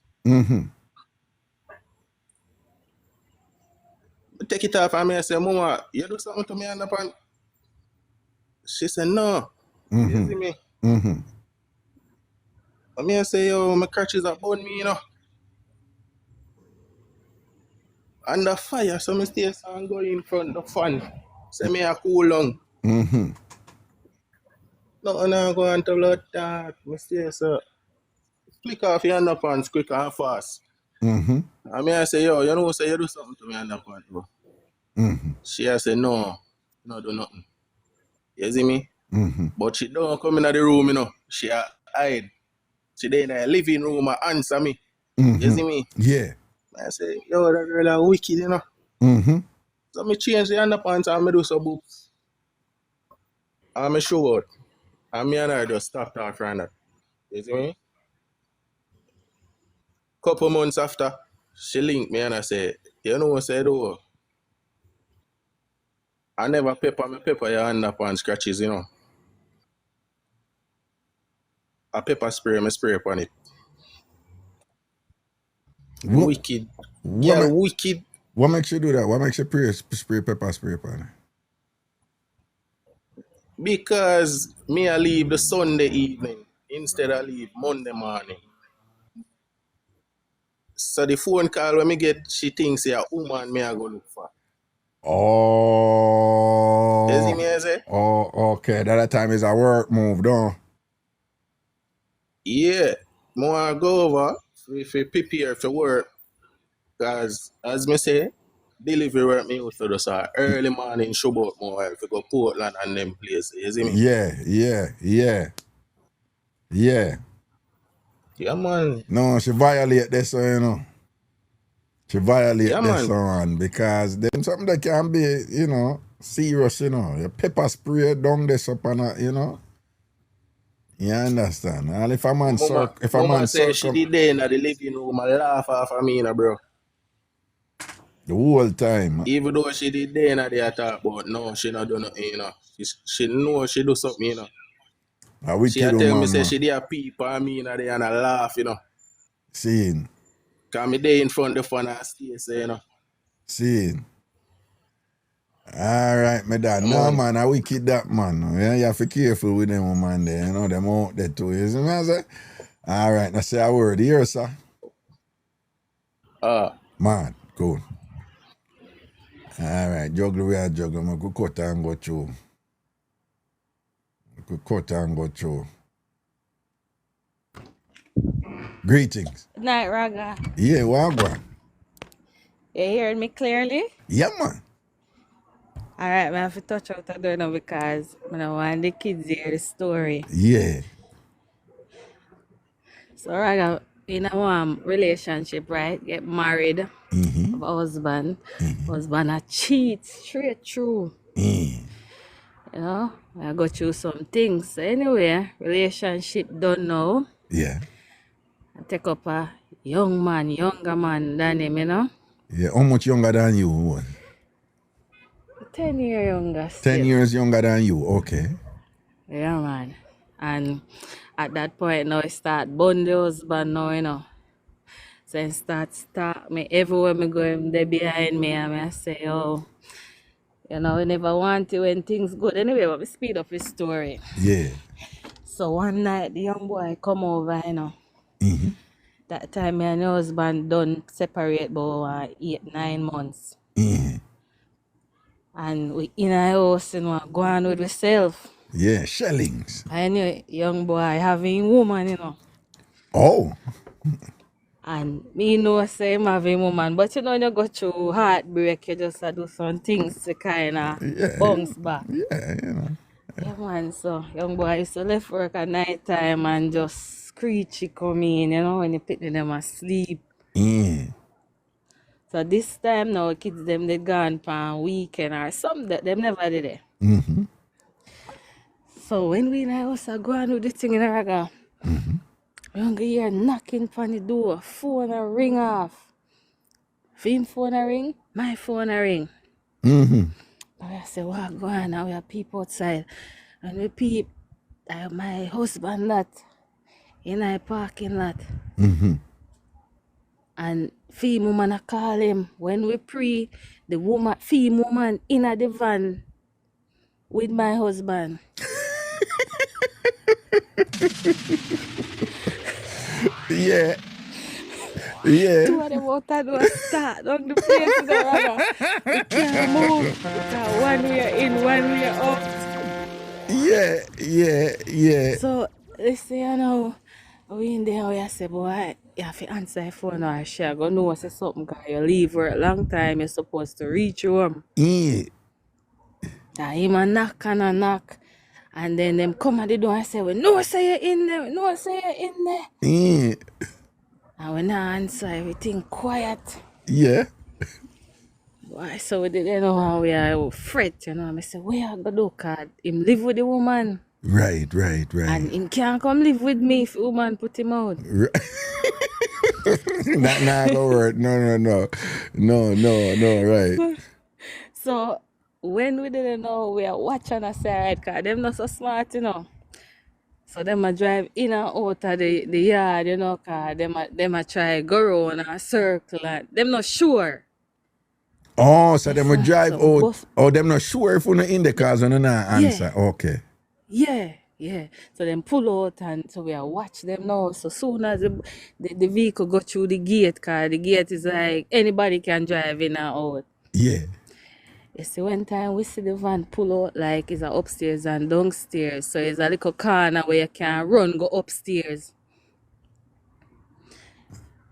Speaker 14: Take it off and me I say, Mama, you do something to me underpants? She said, no. You see me? And me I say, yo, my crutches are burn me, you know. Under fire, so me stay so and go in front of the fan. Say me a cool down. No, I go on to blood that. Me stay so. Flick off your underpants quick and fast. And me I say, yo, you know, say you do something to me underpants, bro. She I say, no do nothing. You see me? But she don't come in the room, you know. She hide. She there in the living room and answer me. You see me?
Speaker 4: Yeah.
Speaker 14: I say, yo, that girl are wicked, you know. So me change the underpants and me do some books. And me show out. And me and her just stop talk from that. You see me? Couple months after, she linked me and I say, you know what I said, oh, I never pepper your underpants scratches, you know. I pepper spray, me spray upon it. Wicked. Yeah, wicked.
Speaker 4: What makes you do that? What makes you spray pepper spray upon it?
Speaker 14: Because me I leave the Sunday evening instead of leave Monday morning. So the phone call when me get, she thinks a woman me I go look for.
Speaker 4: Oh.
Speaker 14: You see me I say?
Speaker 4: Oh, okay. That time is a work move, don't?
Speaker 14: Yeah. More go over if you prepare for work. Because as me say, delivery work me used to do so early morning show out more if you go Portland and them places. You see me?
Speaker 4: Yeah.
Speaker 14: Yeah, man.
Speaker 4: No, she violate this, so you know. She violate
Speaker 14: Yeah,
Speaker 4: this
Speaker 14: man.
Speaker 4: one because then something that can be, you know, serious, you know. Your pepper spray down this up and you know. You understand? And if a man
Speaker 14: Mama say she did there in the living room and laugh off of me, bro.
Speaker 4: The whole time.
Speaker 14: Even though she did there in the talk about no, she not do nothing, you know. She know she do something, you know. She tell me say she did a peep on me and they and a laugh, you know.
Speaker 4: Seeing.
Speaker 14: Cause me there in front of the phone and stay, say, you know.
Speaker 4: Seeing. All right, my dad. No, man, I wicked that, man. Yeah, you have to be careful with them, man, there. You know, them out there too. You see me, I say? All right, now say a word here, sir. Man, cool. All right, juggle, we are juggling. I could cut and go through. Greetings.
Speaker 2: Night, Raga.
Speaker 4: Yeah, wagwan.
Speaker 2: You hearing me clearly?
Speaker 4: Yeah, man.
Speaker 2: All right, I have to touch out the door now because I don't want the kids to hear the story.
Speaker 4: Yeah.
Speaker 2: So, Raga, in a relationship, right? Get married, have a husband. Husband a cheat straight through. You know, I go through some things. So anyway, relationship done now.
Speaker 4: Yeah.
Speaker 2: I take up a younger man than him, you know.
Speaker 4: Yeah, how much younger than you?
Speaker 2: 10 years younger still.
Speaker 4: 10 years younger than you, okay.
Speaker 2: Yeah, man. And at that point now, I start bond the husband now, you know. So I start me everywhere me go, him there behind me, and I say, oh, you know, I never want to when things good. Anyway, but me speed up his story.
Speaker 4: Yeah.
Speaker 2: So one night, the young boy come over, you know. That time, me and my husband done separate about 8-9 months. And we in a house, you know, go on with myself.
Speaker 4: Yeah, shellings.
Speaker 2: I knew young boy having woman, you know.
Speaker 4: Oh.
Speaker 2: And me know say him having woman. But you know when you go through heartbreak, you just do some things to kinda bounce back.
Speaker 4: Yeah, you know.
Speaker 2: Yeah man, so young boy used to left work at night time and just screechy come in, you know, when you pick them asleep.
Speaker 4: Yeah.
Speaker 2: So this time now kids them they gone for weekend or some that them never did it.
Speaker 4: Mm-hmm.
Speaker 2: So when we in the house I go on with the thing in the raga. We don't hear knocking on the door, phone a ring off. Him phone a ring, my phone a ring.
Speaker 4: Mm-hmm.
Speaker 2: I say, what go on now? We have people outside. And we peep, my husband that in a parking lot.
Speaker 4: Mm-hmm.
Speaker 2: And fee woman a call him. When we pray, the woman, fee woman in a the van with my husband.
Speaker 4: Yeah. Yeah.
Speaker 2: Two of them out the door start on the place in the raga. We can't move. Because one we are in, one we are out.
Speaker 4: Yeah.
Speaker 2: So, listen, you know, we in there, we say, boy, you have to answer your phone or she go know say something because you leave work a long time, you're supposed to reach home.
Speaker 4: Yeah.
Speaker 2: Now, him a knock and a knock. And then them come at the door and say, we know say you're in there, we know say you're in there.
Speaker 4: Yeah.
Speaker 2: And we not answer, everything quiet.
Speaker 4: Yeah.
Speaker 2: Why? So we didn't know how we are fret, you know. I say, where I go do? Cause him live with the woman.
Speaker 4: Right.
Speaker 2: And him can't come live with me if the woman put him out.
Speaker 4: Right. Not gonna work. No, right.
Speaker 2: So when we didn't know, we are watching us side, cause them not so smart, you know. So them a drive in and out of the yard, you know, cause them a try go around a circle and them not sure.
Speaker 4: Oh, so them will drive
Speaker 2: so
Speaker 4: out. Oh, them not sure if you're in the cars and not answer.
Speaker 2: Yeah.
Speaker 4: Okay.
Speaker 2: Yeah. So them pull out and so we are watch them now. So soon as the vehicle go through the gate, cause the gate is like anybody can drive in and out.
Speaker 4: Yeah.
Speaker 2: You see, one time we see the van pull out like it's a upstairs and downstairs. So it's a little corner where you can run, go upstairs.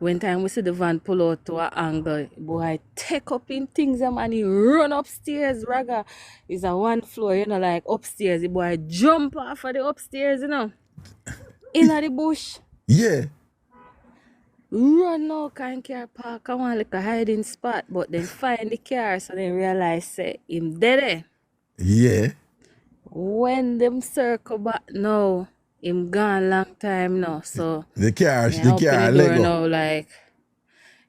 Speaker 2: One time we see the van pull out to an angle, boy, take up in things and he run upstairs, raga. It's a one floor, you know, like upstairs. The boy jump off of the upstairs, you know, in the bush.
Speaker 4: Yeah.
Speaker 2: Run now, can car park, come on like a hiding spot, but then find the car, so then realize say him dead.
Speaker 4: Yeah.
Speaker 2: When them circle back now, him gone long time now, so
Speaker 4: the car
Speaker 2: Lego. Now, like,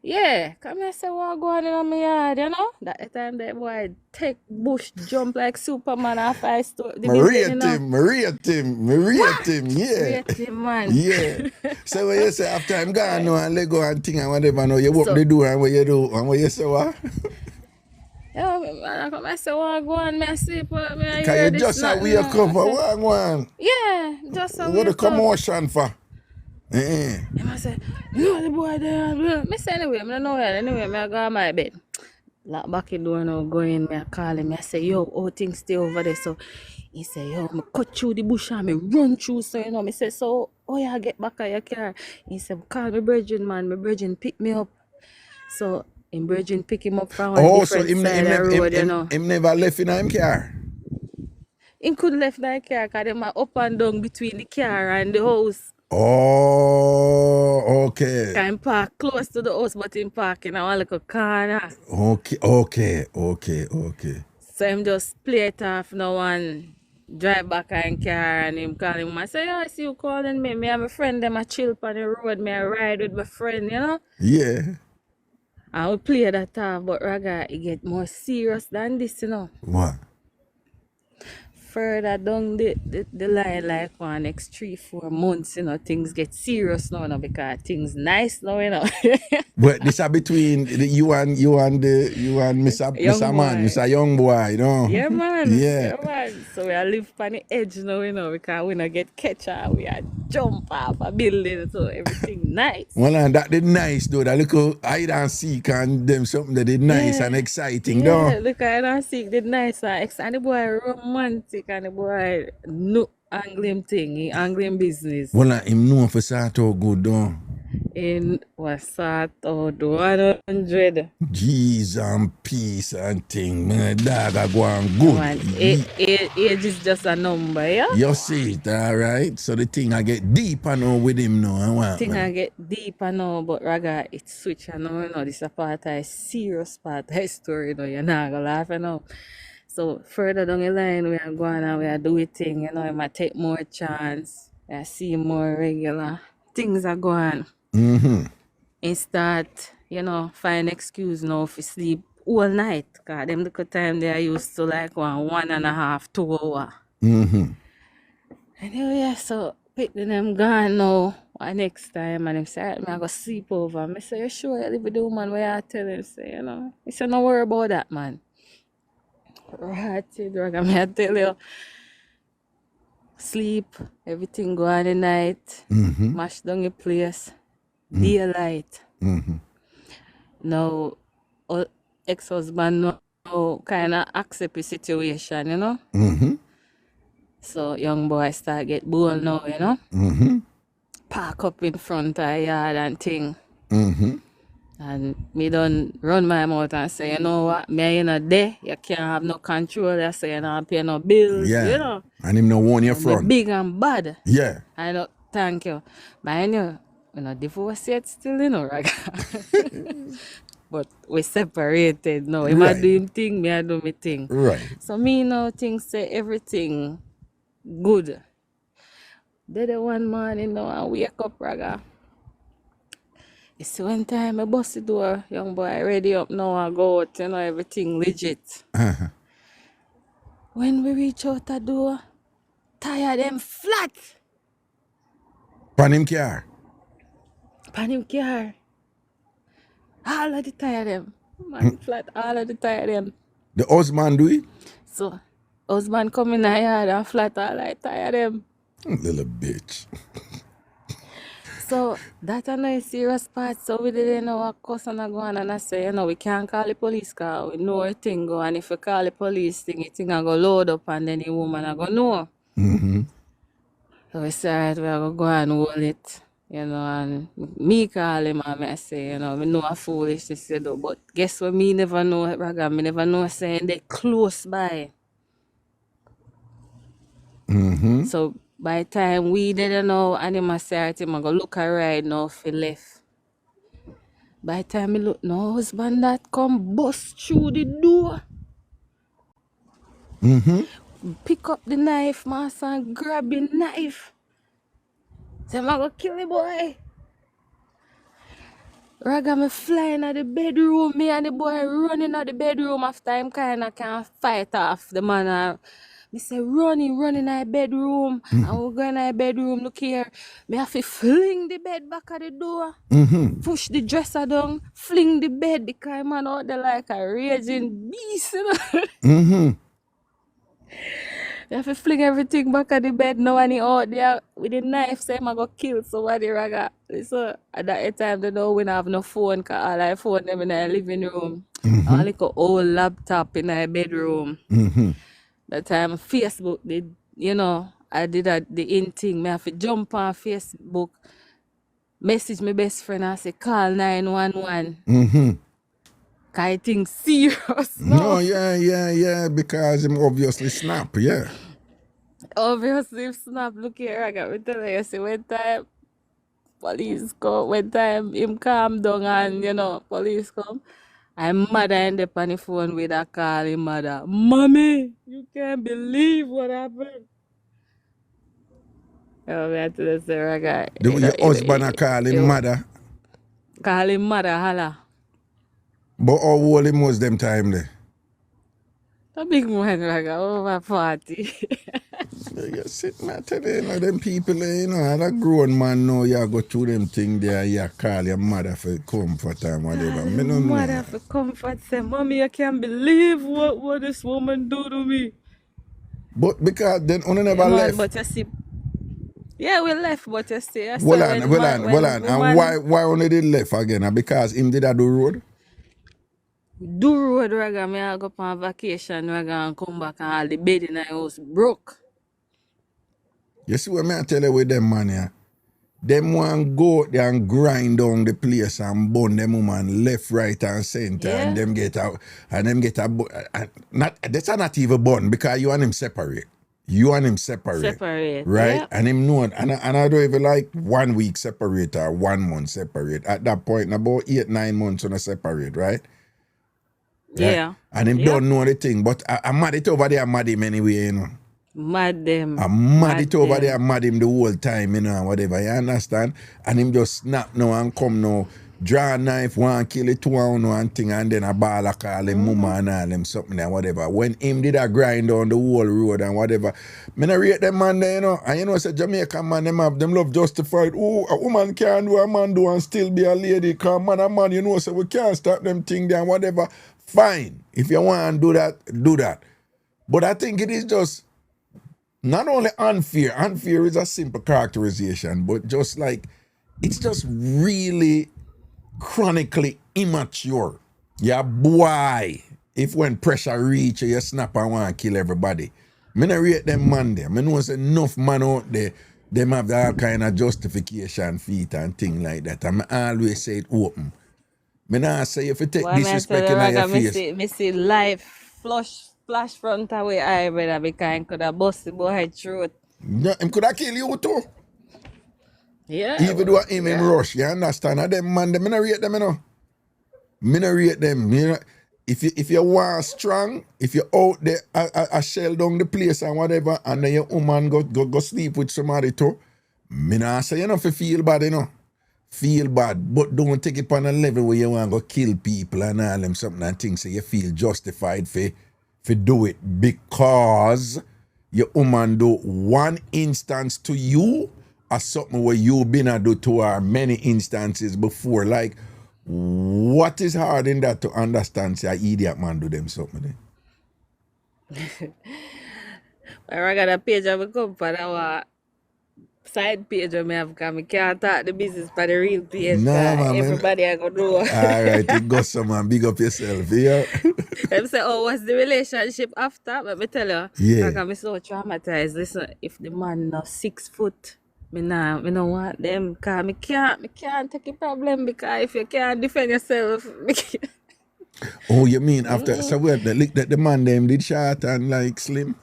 Speaker 2: yeah, come here say what go on in my yard, you know? That the time that boy take bush jump like Superman off I store the
Speaker 4: Maria Tim, yeah.
Speaker 2: Tim, man.
Speaker 4: Yeah. So when you say after I'm gone now and Lego and thing and whatever, now you walk the door and what you do and what you say what?
Speaker 2: Yeah, man, I come and say what go on, me sleep, me
Speaker 4: I hear this. Just how we come for what one?
Speaker 2: Yeah, just how we
Speaker 4: what the commotion for?
Speaker 2: I say, no, the boy there. Me say anyway, I don't know where. Anyway, I go on my bed. Lock back the door now, go in, I call him. I say, yo, how things stay over there? So he say, yo, I cut through the bush and I run through. So, you know, I say, so, oh yeah, get back at your car. He said, call my virgin, man. My virgin pick me up. So, him virgin pick him up from a different side of the road, you know.
Speaker 4: Him never left in him car?
Speaker 2: He could left in the car because them are up and down between the car and the house.
Speaker 4: Oh, okay.
Speaker 2: Can park close to the house, but in park in a little corner.
Speaker 4: Okay.
Speaker 2: So him just play it off now and drive back in car and him call him. I say, yeah, I see you calling me. Me and my friend, them a chill on the road. Me a ride with my friend, you know?
Speaker 4: Yeah.
Speaker 2: I will play that off, but Raga, it get more serious than this, you know?
Speaker 4: What?
Speaker 2: further down the line, like one next 3-4 months, you know, things get serious now, because things nice now, you know.
Speaker 4: But this are between you and Mr.
Speaker 2: Young
Speaker 4: Man,
Speaker 2: boy.
Speaker 4: Mr. Young Boy, you know.
Speaker 2: Yeah, man.
Speaker 4: Yeah.
Speaker 2: Yeah, man. So we are live on the edge now, you know, because we not get catcher. We are jump off a building, so everything nice.
Speaker 4: Well, and that did nice though. That little hide and seek and them something that did nice and exciting, though.
Speaker 2: Yeah, look at hide and seek did nice and the boy romantic and the boy no angling thing, he angling business.
Speaker 4: Well, him know for start out good, though.
Speaker 2: In was sort out 100.
Speaker 4: Jeez and peace and thing. Man, dog are going good.
Speaker 2: Man, age is just a number, yeah?
Speaker 4: You see it, all right? So the thing I get deeper now with him now.
Speaker 2: I get deeper now, but Raga, it's switch now, you know. This is a part of a serious part of the story, you know. You're not gonna laugh, you know. So further down the line, we are going and we are doing things, you know. You might take more chance, I see more regular. Things are going. And start, you know, find excuse now for sleep all night. Because them little time they are used to like 1.5, 2 hours. Anyway, so pick them gone now. Next time, and him say, I'm going to sleep over. I say, you sure you live with the woman where I tell him? Say, you know, he said, no worry about that, man. Right, I tell you. Sleep, everything go on the night, mash down the place, daylight. Now, ex-husband now kind of accept the situation, you know? So, young boy start get bold now, you know? Park up in front of the yard and thing. And me done run my mouth and say, you know what, me in a day, you can't have no control. I say, you don't pay no bills,
Speaker 4: Yeah.
Speaker 2: you know?
Speaker 4: And him no want your
Speaker 2: Me
Speaker 4: front.
Speaker 2: big and bad.
Speaker 4: Yeah.
Speaker 2: I know, thank you. But I know, we're not divorced yet still, you know, Raga. But we separated now. Him
Speaker 4: Right.
Speaker 2: do him thing, me I do me thing.
Speaker 4: Right.
Speaker 2: So me now think say everything good. Then the one morning now I wake up, Raga. You see one time I bust the door, young boy ready up now I go out, you know, everything legit. When we reach out the door, tire them flat.
Speaker 4: Pan him car.
Speaker 2: Pan him car. All of the tire them. Man flat, all of the tire them.
Speaker 4: The husband do it?
Speaker 2: So, husband come in the yard and flat all I tire them.
Speaker 4: Little bitch.
Speaker 2: So, that a nice serious part. So, we didn't know what cousin go on and I say, you know, we can't call the police car. We know a thing go. And if we call the police thing, the thing I go load up and then the woman I go know. So, we say, alright, we are go and hold it. You know, and me call him and I say, you know, we know a foolishness you do. But guess what, me never know, Raga, me never know saying they close by. So by the time we didn't know, and him a say, I go look a ride now for left. By the time me look, no husband that come bust through the door. Pick up the knife, master, and grab the knife. Say, I go kill the boy. Raga, me flying at the bedroom. Me and the boy running at the bedroom after him kind of can't fight off the man. Me say, running at the bedroom. And we going at the bedroom, look here. Me have to fling the bed back at the door. Push the dresser down. Fling the bed because man out there like a raging beast. You know? You have to fling everything back at the bed now and he out there with the knife, say I'm going to kill somebody, Raga. So at that time, they don't have no phone because all I phone them in the living room. All like an old laptop in the bedroom. That time Facebook did, you know, I did the in thing. I have to jump on Facebook, message my best friend and say call 911. I think serious.
Speaker 4: No, yeah, because him obviously snap, yeah.
Speaker 2: Obviously snap, look here, I got to tell you, see when time police come, when time him calm down and, you know, police come, I'm mother end up on the phone with a call him mother. Mommy, you can't believe what happened. Oh, we have to say, Raga.
Speaker 4: Your husband a call him mother?
Speaker 2: Call him mother, holla.
Speaker 4: But how old him was them time there?
Speaker 2: A big man, like over 40.
Speaker 4: You sit, man, tell you, them people, and a grown man know you go through them thing there, you call your mother for comfort and whatever. Me no know.
Speaker 2: Mother for comfort say, Mommy, I can't believe what this woman do to me.
Speaker 4: But because then only never
Speaker 2: Yeah, man,
Speaker 4: left.
Speaker 2: but you see, yeah, we left, but you see, I
Speaker 4: Well
Speaker 2: saw
Speaker 4: on.
Speaker 2: when
Speaker 4: And
Speaker 2: woman
Speaker 4: why only they left again? Because him did a do road?
Speaker 2: do road, Raga, me I go on vacation, Raga, and come back and all the bed in the house broke.
Speaker 4: You see what me I tell you with them man here? Them want go out there and grind down the place and burn them woman left, right, and center,
Speaker 2: Yeah.
Speaker 4: and them get out, not that's not even burn because you and him separate. You and him separate.
Speaker 2: Separate,
Speaker 4: Right?
Speaker 2: yep.
Speaker 4: And him know, and I don't even like 1 week separate or 1 month separate. At that point, about 8-9 months on a separate, right?
Speaker 2: Yeah.
Speaker 4: And him
Speaker 2: Yep.
Speaker 4: don't know the thing, but I'm mad it over there, I'm mad him anyway, you know.
Speaker 2: Mad them.
Speaker 4: I'm mad it over
Speaker 2: them.
Speaker 4: there, mad him the whole time, you know, and whatever, you understand? And him just snap now and come now, draw a knife, want kill it, one thing, and then a ball a call him mama and all them something and whatever. When him did a grind on the whole road and whatever, me not rate them man there, you know, and you know, say Jamaican man, them love justified, oh, a woman can't do, a man do and still be a lady, because man a man, you know, so we can't stop them thing there and whatever. Fine, if you want to do that, do that. But I think it is just not only unfair is a simple characterization, but just like, it's just really chronically immature. Yeah, boy, if when pressure reach you snap and want to kill everybody. Me not rate them man there. Me know say enough man out there, them have all kind of justification for it and thing like that. And I always say it open. Me not say if you take disrespect in your face.
Speaker 2: Me see life flash front away eye, brother, because I could have bust the boy throat.
Speaker 4: Yeah, him could have killed you too.
Speaker 2: Yeah.
Speaker 4: Even though him rush, you understand? And them man, me not rate them, you know. Me not rate them. You know, if you want strong, if you out there a shell down the place and whatever, and then your woman go sleep with somebody too, me not say you know fi feel bad, you know. Feel bad, but don't take it on a level where you want to go kill people and all them something and things so you feel justified for do it because your woman do one instance to you or something where you been a do to her many instances before. Like, what is hard in that to understand? Say, an idiot man do them something.
Speaker 2: I got a page of a company, our side page of me have come. I can't talk the business for the real page.
Speaker 4: Nah, man,
Speaker 2: everybody I go do.
Speaker 4: All right, it goes some man, big up yourself, yeah.
Speaker 2: Them say, oh, what's the relationship after? But me tell you,
Speaker 4: Yeah.
Speaker 2: like I'm so traumatized. Listen, if the man no 6 foot, me no want them. Cause me can't take a problem because if you can't defend yourself,
Speaker 4: Oh, you mean after so what the man them did short and like slim?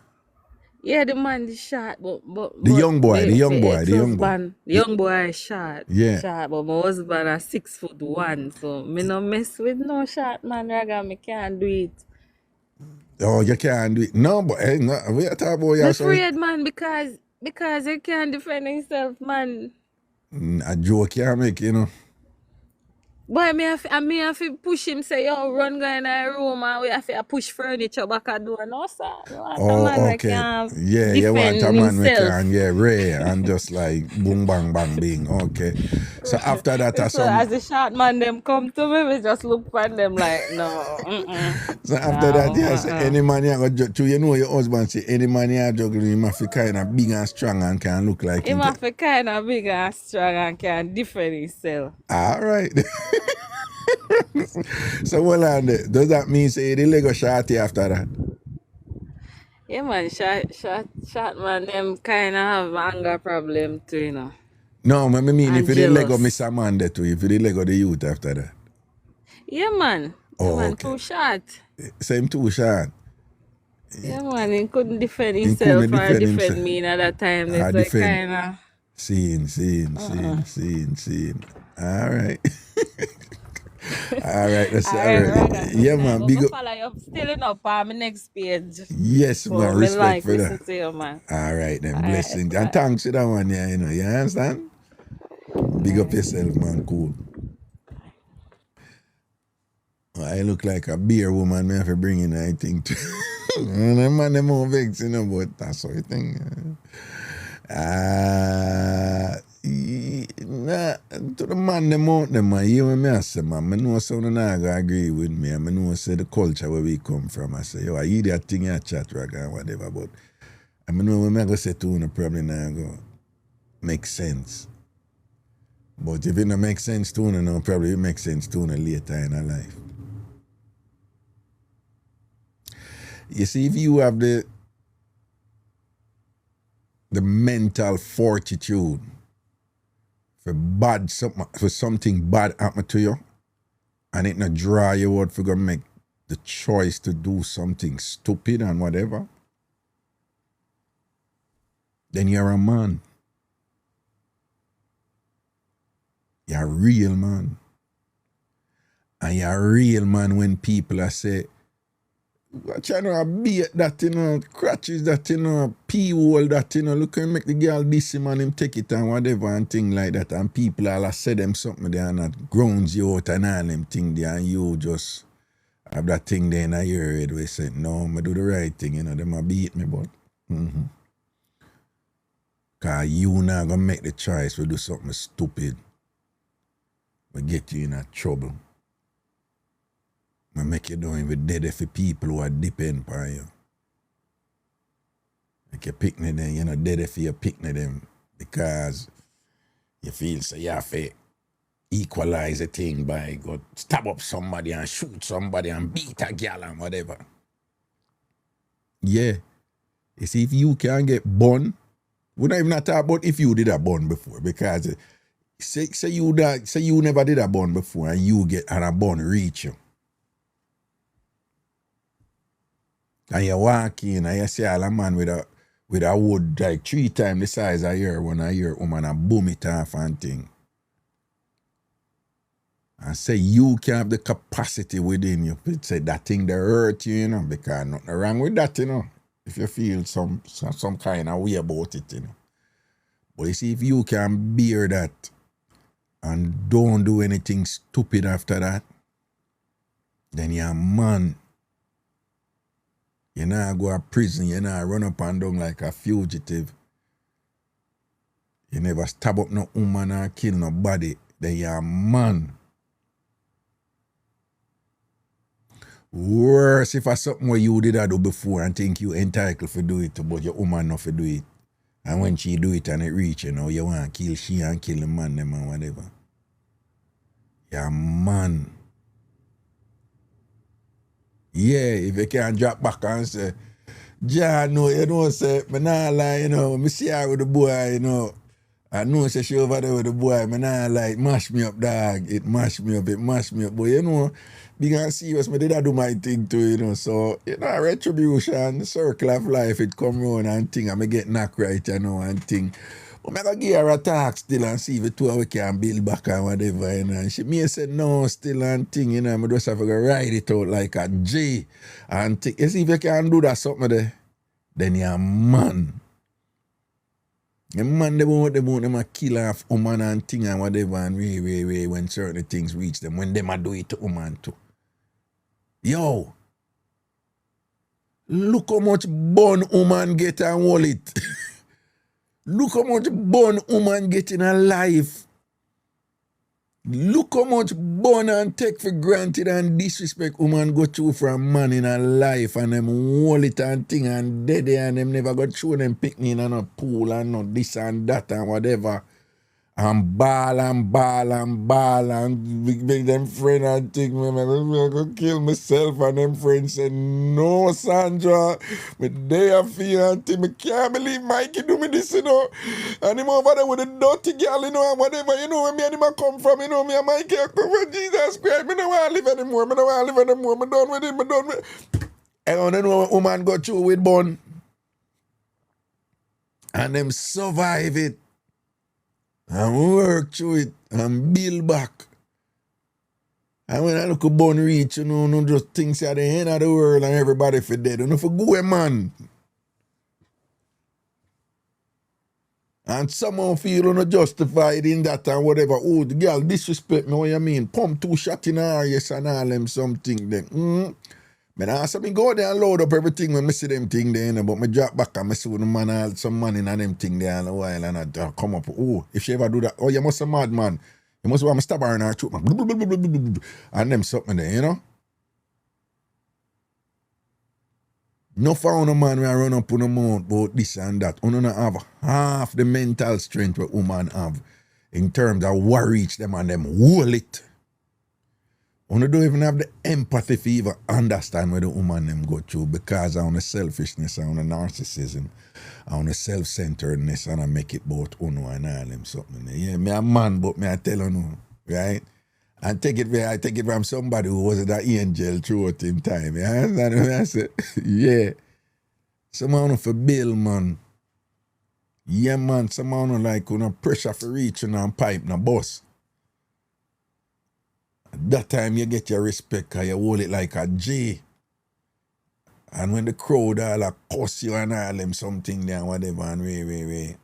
Speaker 2: yeah, the man is short, but
Speaker 4: The young boy.
Speaker 2: The young boy is short.
Speaker 4: Yeah.
Speaker 2: Short, but my husband is 6'1", so me no mess with no short man, Raga. Me can't do it.
Speaker 4: Oh, you can't do it. No, but no, we are talking about
Speaker 2: I'm
Speaker 4: you.
Speaker 2: afraid, man, because you can't defend yourself, man.
Speaker 4: A joke can't make, you know.
Speaker 2: Boy, me have to push him, say, yo, run go in a room and we have to push furniture back a door. No, sir. You want a man that can
Speaker 4: You want a man we
Speaker 2: himself.
Speaker 4: can, rare and just like boom, bang, bang, bing. Okay. So after that,
Speaker 2: So as the short man them come to me, we just look for them like, no.
Speaker 4: So after that, yes, any man you go to, you know your husband say, any man you juggling, him have to kind of big and strong and can look like
Speaker 2: Him have to kind of big and strong and can defend himself.
Speaker 4: All right. So well on there. Does that mean say the Lego shorty after that?
Speaker 2: Yeah, man, short man, them kind of have anger problem too, you know.
Speaker 4: No, I mean
Speaker 2: And
Speaker 4: if you did Lego
Speaker 2: jealous.
Speaker 4: Miss Amanda too, if you did Lego the youth after that.
Speaker 2: Yeah, man.
Speaker 4: Oh,
Speaker 2: Man,
Speaker 4: okay.
Speaker 2: too short.
Speaker 4: Same too short.
Speaker 2: Yeah, man, he couldn't defend
Speaker 4: He
Speaker 2: himself
Speaker 4: couldn't
Speaker 2: or
Speaker 4: defend
Speaker 2: defend
Speaker 4: himself.
Speaker 2: me in at that time.
Speaker 4: Ah,
Speaker 2: It's like
Speaker 4: defend.
Speaker 2: kind of...
Speaker 4: Scene. All right. All right, that's all
Speaker 2: Alright,
Speaker 4: right.
Speaker 2: right.
Speaker 4: Yeah, man, big up.
Speaker 2: Follow you still up on my next page.
Speaker 4: Yes,
Speaker 2: So
Speaker 4: man,
Speaker 2: me
Speaker 4: respect
Speaker 2: like
Speaker 4: for
Speaker 2: listen
Speaker 4: that.
Speaker 2: to you, man.
Speaker 4: All right, then,
Speaker 2: Alright,
Speaker 4: blessings.
Speaker 2: bye.
Speaker 4: And thanks to that one, yeah, you know, you understand? Big up yourself, man, cool. I look like a beer woman, me have to bring in, I think. And them man, them more vex, you know, but that's how you think. Nah, to the man, them out them, man, you and me, I say, man, I know someone not gonna agree with me, and I know say the culture where we come from, I say, yo, I hear that thing you chat, Raga, and whatever, but I know when I go say to you, probably not go make sense. But if it don't make sense to you, no, probably it makes sense to you later in our life. You see, if you have the mental fortitude for something bad happen to you, and it not draw you out for go make the choice to do something stupid and whatever, then you're a man. You're a real man. And you're a real man when people are say, trying to beat that, you know, crutches that, you know, pee-hole that, you know, look and make the girl this him and him take it and whatever and thing like that. And people all say them something there and that grounds you out and all them thing there and you just have that thing there in your head where you say, no, I do the right thing, you know, them a beat me, but because you not going to make the choice to do something stupid will get you in a trouble. I make you doing with dead for people who are depend on you. Like you picnic them, you know, dead for you picnic them because you feel so you have to equalize a thing by go stab up somebody and shoot somebody and beat a girl and whatever. Yeah. You see, if you can get bun, we don't even talk about if you did a bun before because say you never did a bun before and you get and a bun reach you. And you walk in and you see all a man with a wood like 3 times the size of your when I hear woman and boom it off and thing. And say you can have the capacity within you to say that thing that hurt you, you know, because nothing wrong with that, you know. If you feel some kind of way about it, you know. But you see, if you can bear that and don't do anything stupid after that, then you're a man. You not go to prison, you not run up and down like a fugitive. You never stab up no woman or kill nobody. Then you're a man. Worse if it's something what you did do before and think you entitled to do it, but your woman not to do it. And when she do it and it reach, you know, you want to kill she and kill the man them and whatever. You're a man. Yeah, if you can drop back and say, John, no, you know, say, me nah lie, you know, me see her with the boy, you know. I know say she over there with the boy, me nah lie, mash me up, dog. It mash me up. But you know, big and serious, me did I do my thing too, you know. So, you know, retribution, the circle of life, it come round and thing, and me get knocked right, you know, and thing. But I go give her a talk still and see if the two of we can build back and whatever, you know. And she may say no still and thing, you know. I just have to go ride it out like a G and think. You see if you can do that something there, then you're a man. The man, they won't them a kill off woman and thing and whatever and way when certain things reach them, when them a do it to woman too. Yo, look how much bun woman get and hold it. Look how much bun woman get in her life. Look how much bun and take for granted and disrespect woman go through from man in her life and them hold it and thing and dead and them never got through them picnic in a pool and not this and that and whatever. And ball and make them friend and think me go kill myself and them friends say no Sandra, me there feel and think me can't believe Mikey do me this, you know. And him over there with a dirty girl, you know, and whatever, you know, where me and him come from, you know, me and Mikey come from Jesus Christ, me don't want to live anymore, me done with it, And then when a woman go through with bun and them survive it. And work through it and build back. And when I look at bun reach, you know, no just things at the end of the world and everybody for dead. You know, for go man. And someone feel not justified in that and whatever. Oh, the girl disrespect me, what you mean? Pump 2 shots in her, yes, and all them something then. Man, I said me go there and load up everything when I see them thing there, you know, but me drop back and I see the man had some money in them thing there in a while and I come up, oh, if she ever do that, oh, you must be mad, man. You must want me stab her in her throat, man. And them something there, you know? No for no man we run up on the mount about this and that. You don't have half the mental strength what women have in terms of what reach them and them hold it. You don't even have the empathy to even understand what the woman them go through because of the selfishness and the narcissism and the self-centeredness and I make it both uno and all them something. Yeah, me a man, but me I tell you no, right? And I take it from somebody who was that angel throughout in time. You understand what I say? Yeah. Someone for bill, man. Yeah, man. Someone like pressure for reaching and pipe na bus. At that time you get your respect because you hold it like a G. And when the crowd all a cuss you and all them something there, whatever, and way.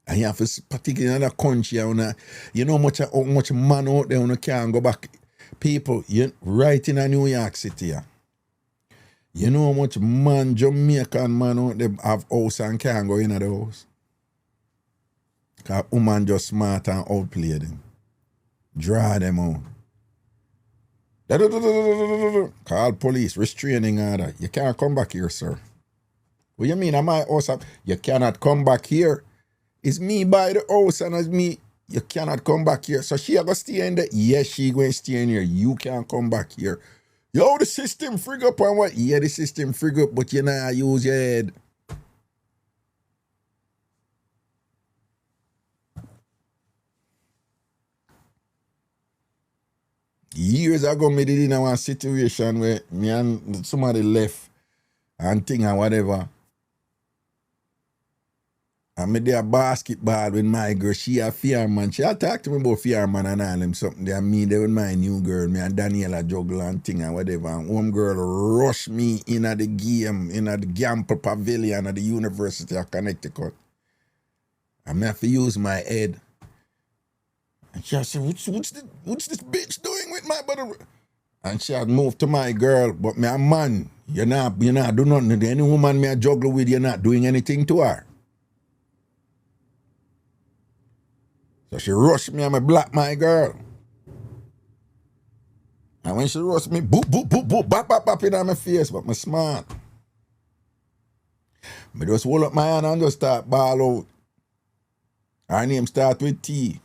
Speaker 4: And you have to, particularly in another country, you know how much man out there who can't go back. People, right in a New York City, you know how much man, Jamaican man out there have house and can't go in the house. Because woman just smart and outplay them. Draw them out. Call police, restraining order. You can't come back here, sir. What you mean? Am I house? You cannot come back here. It's me by the house and it's me. You cannot come back here. So she going to stay in there? Yes, she going to stay in here. You can't come back here. Yo, the system frig up and what? Yeah, the system frig up, but you know, use your head. Years ago, me did in a situation where me and somebody left and thing and whatever. And me did a basketball with my girl. She a fireman. She a talk to me about fireman and all them something. They me there with my new girl. Me and Daniela juggle and thing and whatever. And one girl rush me in at the game, in at the Gamble Pavilion at the University of Connecticut. And me have to use my head. And she said, what's this bitch doing with my brother? And she had moved to my girl, but me a man. You're not do nothing. Any woman me a juggle with, you're not doing anything to her. So she rushed me and me block my girl. And when she rushed me, boop, boop, boop, boop, bop, bop, bop in my face, but me smart. Me just hold up my hand and just start ball out. Her name start with T.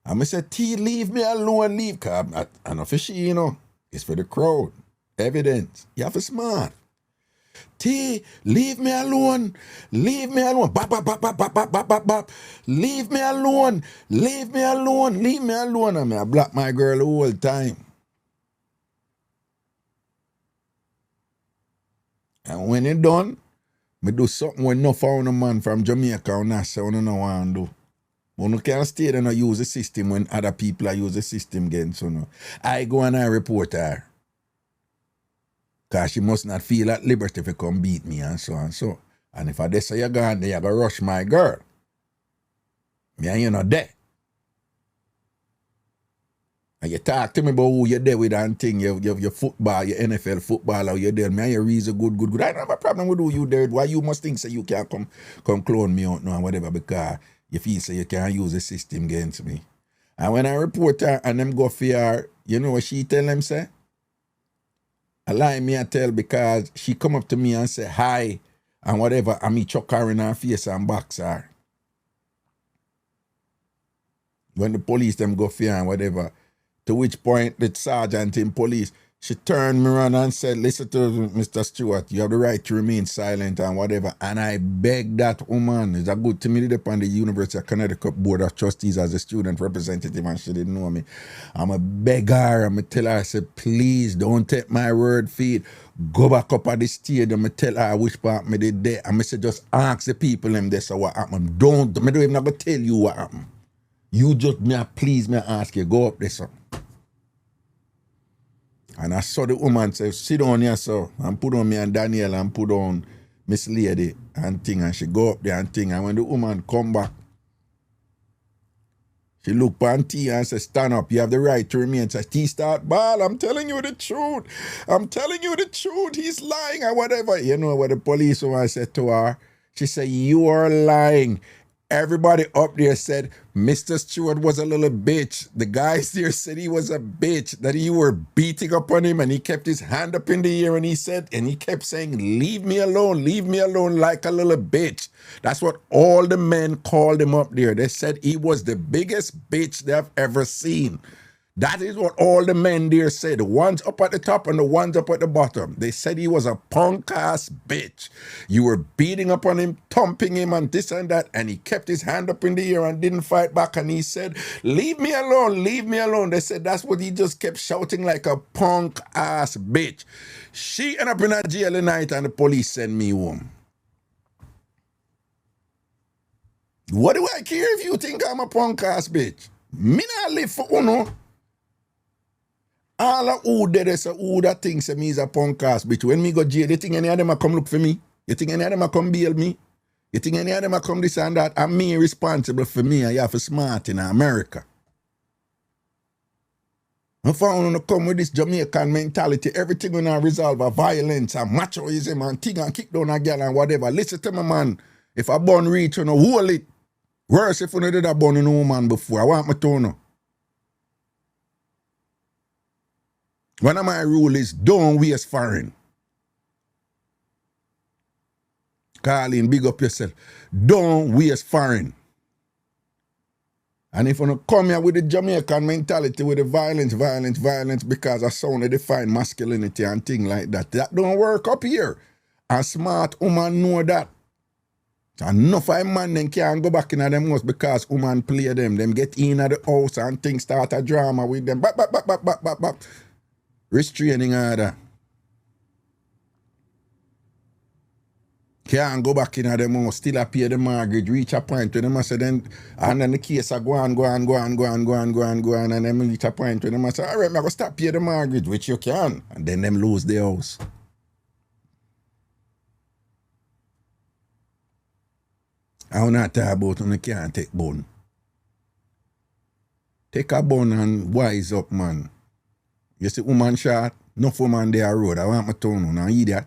Speaker 4: And me say, T, leave me alone, leave. Because I'm not for she, you know. It's for the crowd. Evidence. You have to smart. T, leave me alone. Leave me alone. Bop, bop, bop, bop, bop, bop, bop, bop, bop. Leave me alone. Leave me alone. Leave me alone. And I block my girl the whole time. And when it done, me do something when no found a man from Jamaica and I say, I don't know what I do. But you can't stay there and use the system when other people are use the system against you. No. I go and I report her. Because she must not feel at liberty to come beat me and so and so. And if I dey say you're gone, then you're going to rush my girl. Me and you not there. And you talk to me about who you're there with and thing, your football, your NFL football, or you're there. Me and your reason good. I don't have a problem with who you there. Why you must think so you can't come clone me out now and whatever because you feel so you can't use the system against me. And when I report her and them go for her, you know what she tell them say? I lie me I tell because she come up to me and say hi and whatever and me chuck her in her face and box her. When the police them go for her and whatever, to which point the sergeant in police, she turned me around and said, listen to Mr. Stewart, you have the right to remain silent and whatever. And I begged that woman, it's a good to me upon the University of Connecticut Board of Trustees as a student representative and she didn't know me. I'm a beg her, I'm a tell her, I said, please don't take my word for it. Go back up at the stadium and tell her which part me did there. And I said, just ask the people them this or what happened. I don't even have to tell you what happened. You just, please, ask you, go up there, sir. And I saw the woman say, sit down here, sir, and put on me and Daniel and put on Miss Lady and thing. And she go up there and thing. And when the woman come back, She look upon T and say, stand up, you have the right to remain. Says, T start ball, I'm telling you the truth. I'm telling you the truth. He's lying or whatever. You know what the police woman said to her? She said, you are lying. Everybody up there said Mr. Stewart was a little bitch. The guys there said he was a bitch, that you were beating up on him, and he kept his hand up in the air and he kept saying, leave me alone, like a little bitch. That's what all the men called him up there. They said he was the biggest bitch they've ever seen. That is what all the men there said. The ones up at the top and the ones up at the bottom. They said he was a punk-ass bitch. You were beating up on him, thumping him and this and that, and he kept his hand up in the air and didn't fight back, and he said, leave me alone, leave me alone. They said that's what he just kept shouting like a punk-ass bitch. She ended up in a jail tonight and the police sent me home. What do I care if you think I'm a punk-ass bitch? Me not live for uno. All of who did this, who that thinks me is a punk ass bitch. When me go jail, you think any of them a come look for me? You think any of them a come bail me? You think any of them a come this and that? I'm me responsible for me, and you have to smart in America. I found to come with this Jamaican mentality, everything when I resolve a violence and machoism and thing and kick down a girl and whatever. Listen to me, man. If a bun reach, you know, hold it. Worse if you did a bun in a woman before. I want me to know. One of my rules is don't waste foreign. Carlin, big up yourself. Don't waste foreign. And if you don't come here with the Jamaican mentality, with the violence, because I sound define masculinity and things like that, that don't work up here. A smart woman know that. So enough of man then can't go back in them house because woman play them. Them get in at the house and things start a drama with them. Bap. Restraining order. Can't go back in at them house, still pay the mortgage, reach a point where them say then, and then the case a go on, and then reach a point where them say, all right, I'm going to stop pay the mortgage, which you can, and then them lose the house. I will not talk about when you can't take bone. Take a bone and wise up, man. You see woman shot, enough woman there road. I want my tone on, now idiot.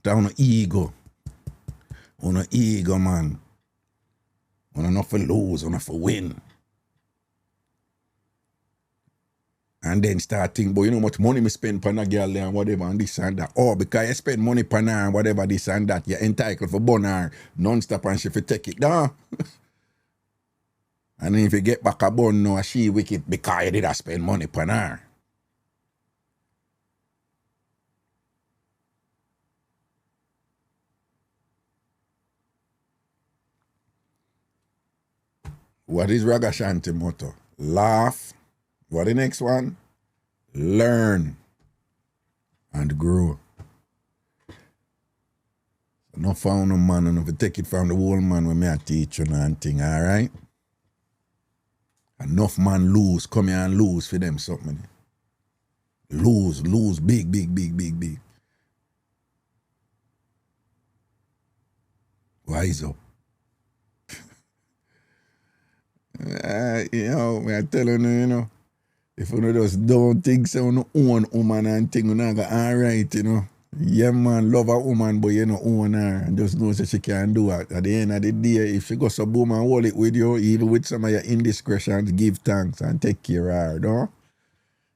Speaker 4: That no ego. On ego, man. On not for lose, on for win. And then start thinking, but you know how much money me spend on a girl there and whatever and this and that. Oh, because you spend money on her and whatever this and that, you're entitled for bun her non-stop and she for take it down. And then if you get back a bun now, she wicked because you did spend money on her. What is Ragashanti motto? Laugh. What the next one? Learn and grow. No found no man and if you take it from the whole man when me a teach you and thing, alright? Enough man lose, come here and lose for them something. Lose, big. Wise up. You know, me I telling you, you know, if you just don't think so, you own woman and thing, you know, go alright, you know. Yeah, man, love a woman, but you don't own her. And just know that she can do it. At the end of the day, if she goes to boom and hold it with you, even with some of your indiscretions, give thanks and take care of her, no?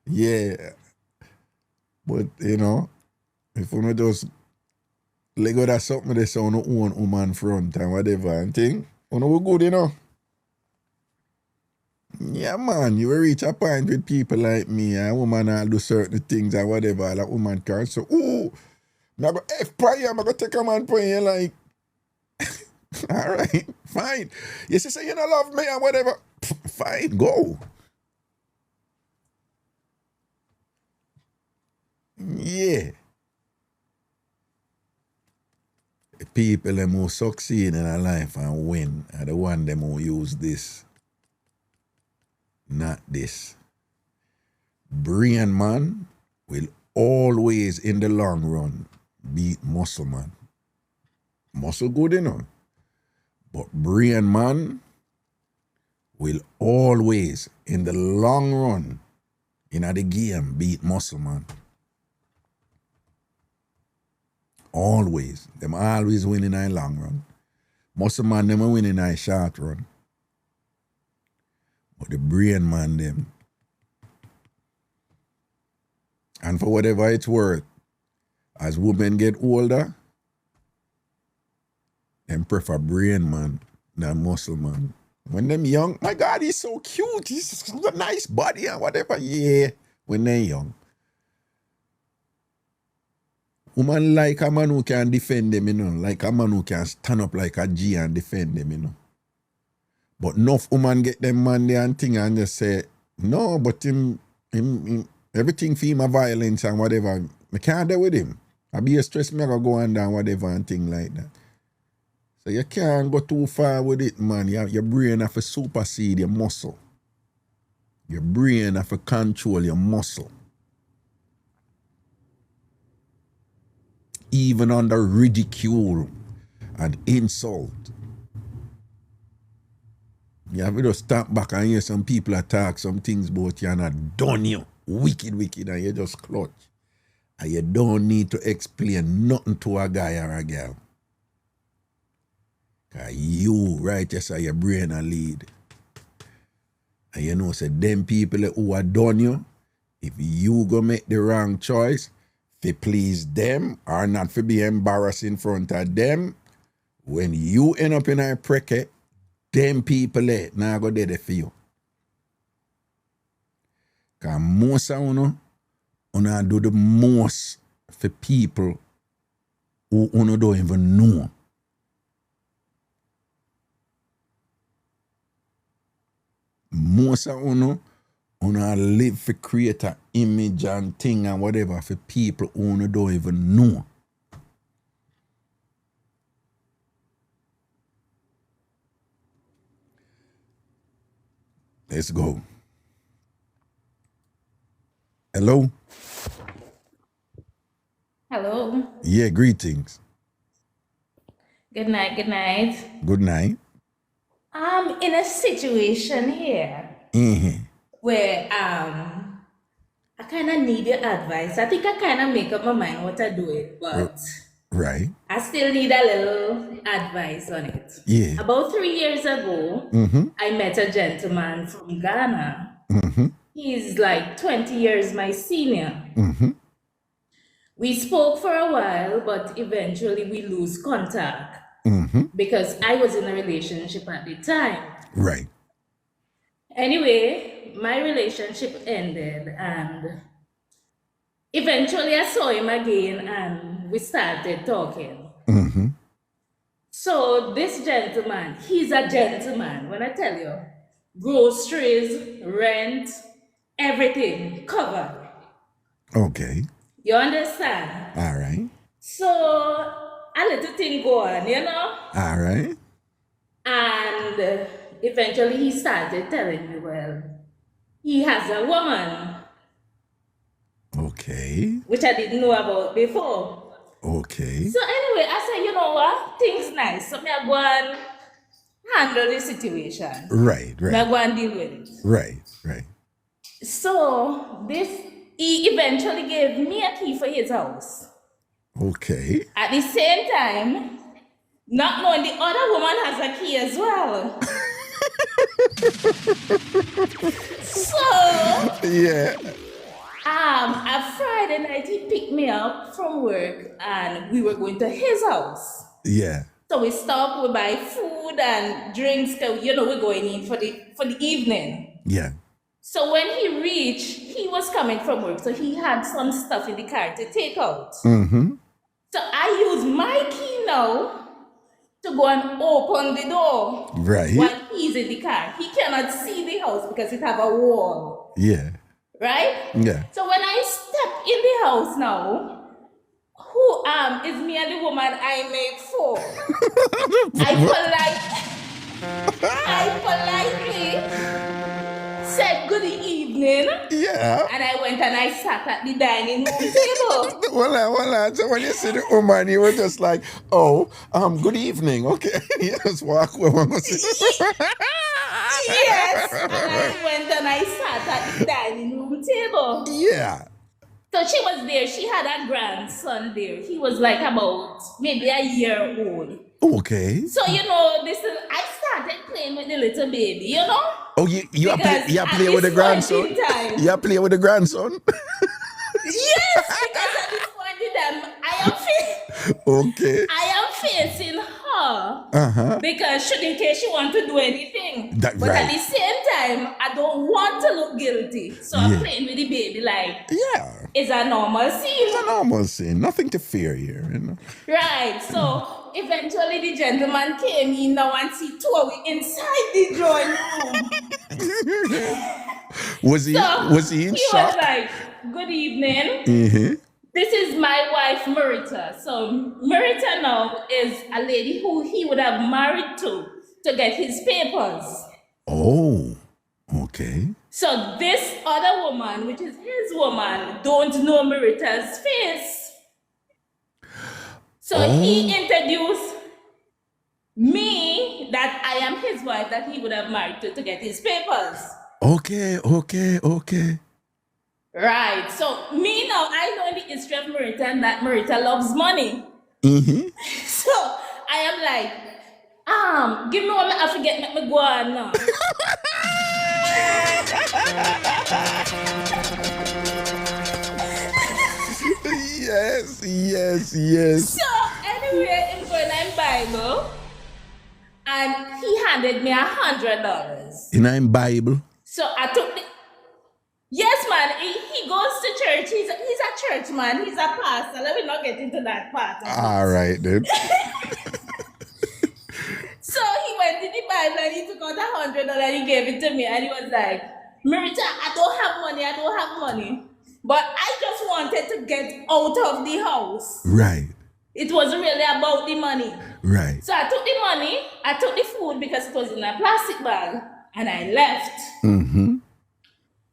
Speaker 4: Yeah. But, you know, if you just let go that something they say on your own woman front and whatever and thing, you know, we're good, you know. Yeah, man, you will reach a point with people like me, a woman will do certain things and whatever, and a woman can so, ooh, I'm going to F prayer, I'm going to take a man prayer, like, all right, fine. You say you don't love me and whatever, fine, go. Yeah. The people them who succeed in a life and win are the one them who use this. Not this. Brain man will always in the long run beat muscle man. Muscle good, you know. But brain man will always, in the long run, in the game, beat muscle man. Always. Them always win in the long run. Muscle man, them win in the short run. But the brain man, them. And for whatever it's worth, as women get older, them prefer brain man than muscle man. When them young, my God, he's so cute. He's got a nice body and whatever. Yeah, when they're young. Woman like a man who can defend them, you know. Like a man who can stand up like a G and defend them, you know. But enough woman get them man there and thing and just say, no, but him everything for him a violence and whatever. I can't deal with him. I be a stress, me I go on down whatever and thing like that. So you can't go too far with it, man. Your brain have to supersede your muscle. Your brain have to control your muscle. Even under ridicule and insult. You have to just stop back and hear some people attack some things about you and not done you. Wicked, and you just clutch. And you don't need to explain nothing to a guy or a girl. Because you, right, yes, your brain a lead. And you know, say, them people who are done you, if you go make the wrong choice, to please them or not to be embarrassed in front of them, when you end up in a prekket, them people now go there for you. Because most of you do the most for people who you don't even know. Most of you live to create an image and thing and whatever for people who you don't even know. Let's go. Hello?
Speaker 3: Hello.
Speaker 4: Yeah, greetings.
Speaker 3: Good night, good night.
Speaker 4: Good night.
Speaker 3: I'm in a situation here where I kind of need your advice. I think I kind of make up my mind what to do it, but
Speaker 4: right.
Speaker 3: I still need a little advice on it.
Speaker 4: Yeah.
Speaker 3: About 3 years ago, I met a gentleman from Ghana. He's like 20 years my senior. We spoke for a while, but eventually we lose contact because I was in a relationship at the time.
Speaker 4: Right.
Speaker 3: Anyway, my relationship ended and eventually I saw him again and we started talking. So this gentleman, he's a gentleman. When I tell you, groceries, rent, everything covered.
Speaker 4: Okay.
Speaker 3: You understand?
Speaker 4: All right.
Speaker 3: So a little thing go on, you know?
Speaker 4: All right.
Speaker 3: And eventually he started telling me, well, he has a woman.
Speaker 4: Okay.
Speaker 3: Which I didn't know about before.
Speaker 4: Okay.
Speaker 3: So anyway, I said, you know what? Things nice. So I go and handle the situation.
Speaker 4: Right.
Speaker 3: I go and deal with it.
Speaker 4: Right.
Speaker 3: So he eventually gave me a key for his house.
Speaker 4: Okay.
Speaker 3: At the same time, not knowing the other woman has a key as well. So
Speaker 4: yeah.
Speaker 3: A Friday night he picked me up from work and we were going to his house.
Speaker 4: Yeah.
Speaker 3: So we stopped, we buy food and drinks, you know, we're going in for the evening.
Speaker 4: Yeah.
Speaker 3: So when he reached, he was coming from work, so he had some stuff in the car to take out. So I use my key now to go and open the door.
Speaker 4: Right.
Speaker 3: While he's in the car. He cannot see the house because it have a wall.
Speaker 4: Yeah.
Speaker 3: Right?
Speaker 4: Yeah.
Speaker 3: So when I step in the house now, who is me and the woman I made for? I politely said good evening.
Speaker 4: Yeah.
Speaker 3: And I went and I sat at the dining room table.
Speaker 4: Well, so when you see the woman, you were just like, oh, good evening. Okay. Yes, walk over.
Speaker 3: Yes, and I went and I sat at the dining room table.
Speaker 4: Yeah.
Speaker 3: So she was there. She had a grandson there. He was like about maybe a year old.
Speaker 4: Okay.
Speaker 3: So I started playing with the little baby,
Speaker 4: Oh, you are
Speaker 3: Because
Speaker 4: play
Speaker 3: at
Speaker 4: with the
Speaker 3: this point
Speaker 4: grandson?
Speaker 3: in time,
Speaker 4: You are play with the grandson?
Speaker 3: yes, because at this point in time,
Speaker 4: Okay.
Speaker 3: I am facing her because in case she want to do anything.
Speaker 4: That
Speaker 3: But
Speaker 4: right.
Speaker 3: at the same time, I don't want to look guilty. So I'm playing with the baby like it's a normal scene.
Speaker 4: It's a normal scene. Nothing to fear here, you know.
Speaker 3: Right. So eventually the gentleman came in now and see two of we inside the drawing room.
Speaker 4: Was he in
Speaker 3: He
Speaker 4: shock?
Speaker 3: was like, "Good evening.
Speaker 4: Mm-hmm.
Speaker 3: This is my wife, Marita." So Marita now is a lady who he would have married to get his papers.
Speaker 4: Oh, okay.
Speaker 3: So this other woman, which is his woman, don't know Marita's face. So he introduced me that I am his wife that he would have married to get his papers.
Speaker 4: Okay.
Speaker 3: Right. So me now, I know the history of Marita and that Marita loves money.
Speaker 4: Mm-hmm.
Speaker 3: So I am like, give me what I forget, make me go on now.
Speaker 4: Yes.
Speaker 3: So anyway, I'm going in Bible, and he handed me $100.
Speaker 4: In Bible?
Speaker 3: So I took the. Yes, man. He goes to church. He's a church man. He's a pastor. Let me not get into that part.
Speaker 4: All right then.
Speaker 3: So he went in the Bible and he took out $100 and he gave it to me and he was like, "Marita, I don't have money. But I just wanted to get out of the house."
Speaker 4: Right.
Speaker 3: It wasn't really about the money.
Speaker 4: Right.
Speaker 3: So I took the money, I took the food because it was in a plastic bag, and I left.
Speaker 4: Mm-hmm.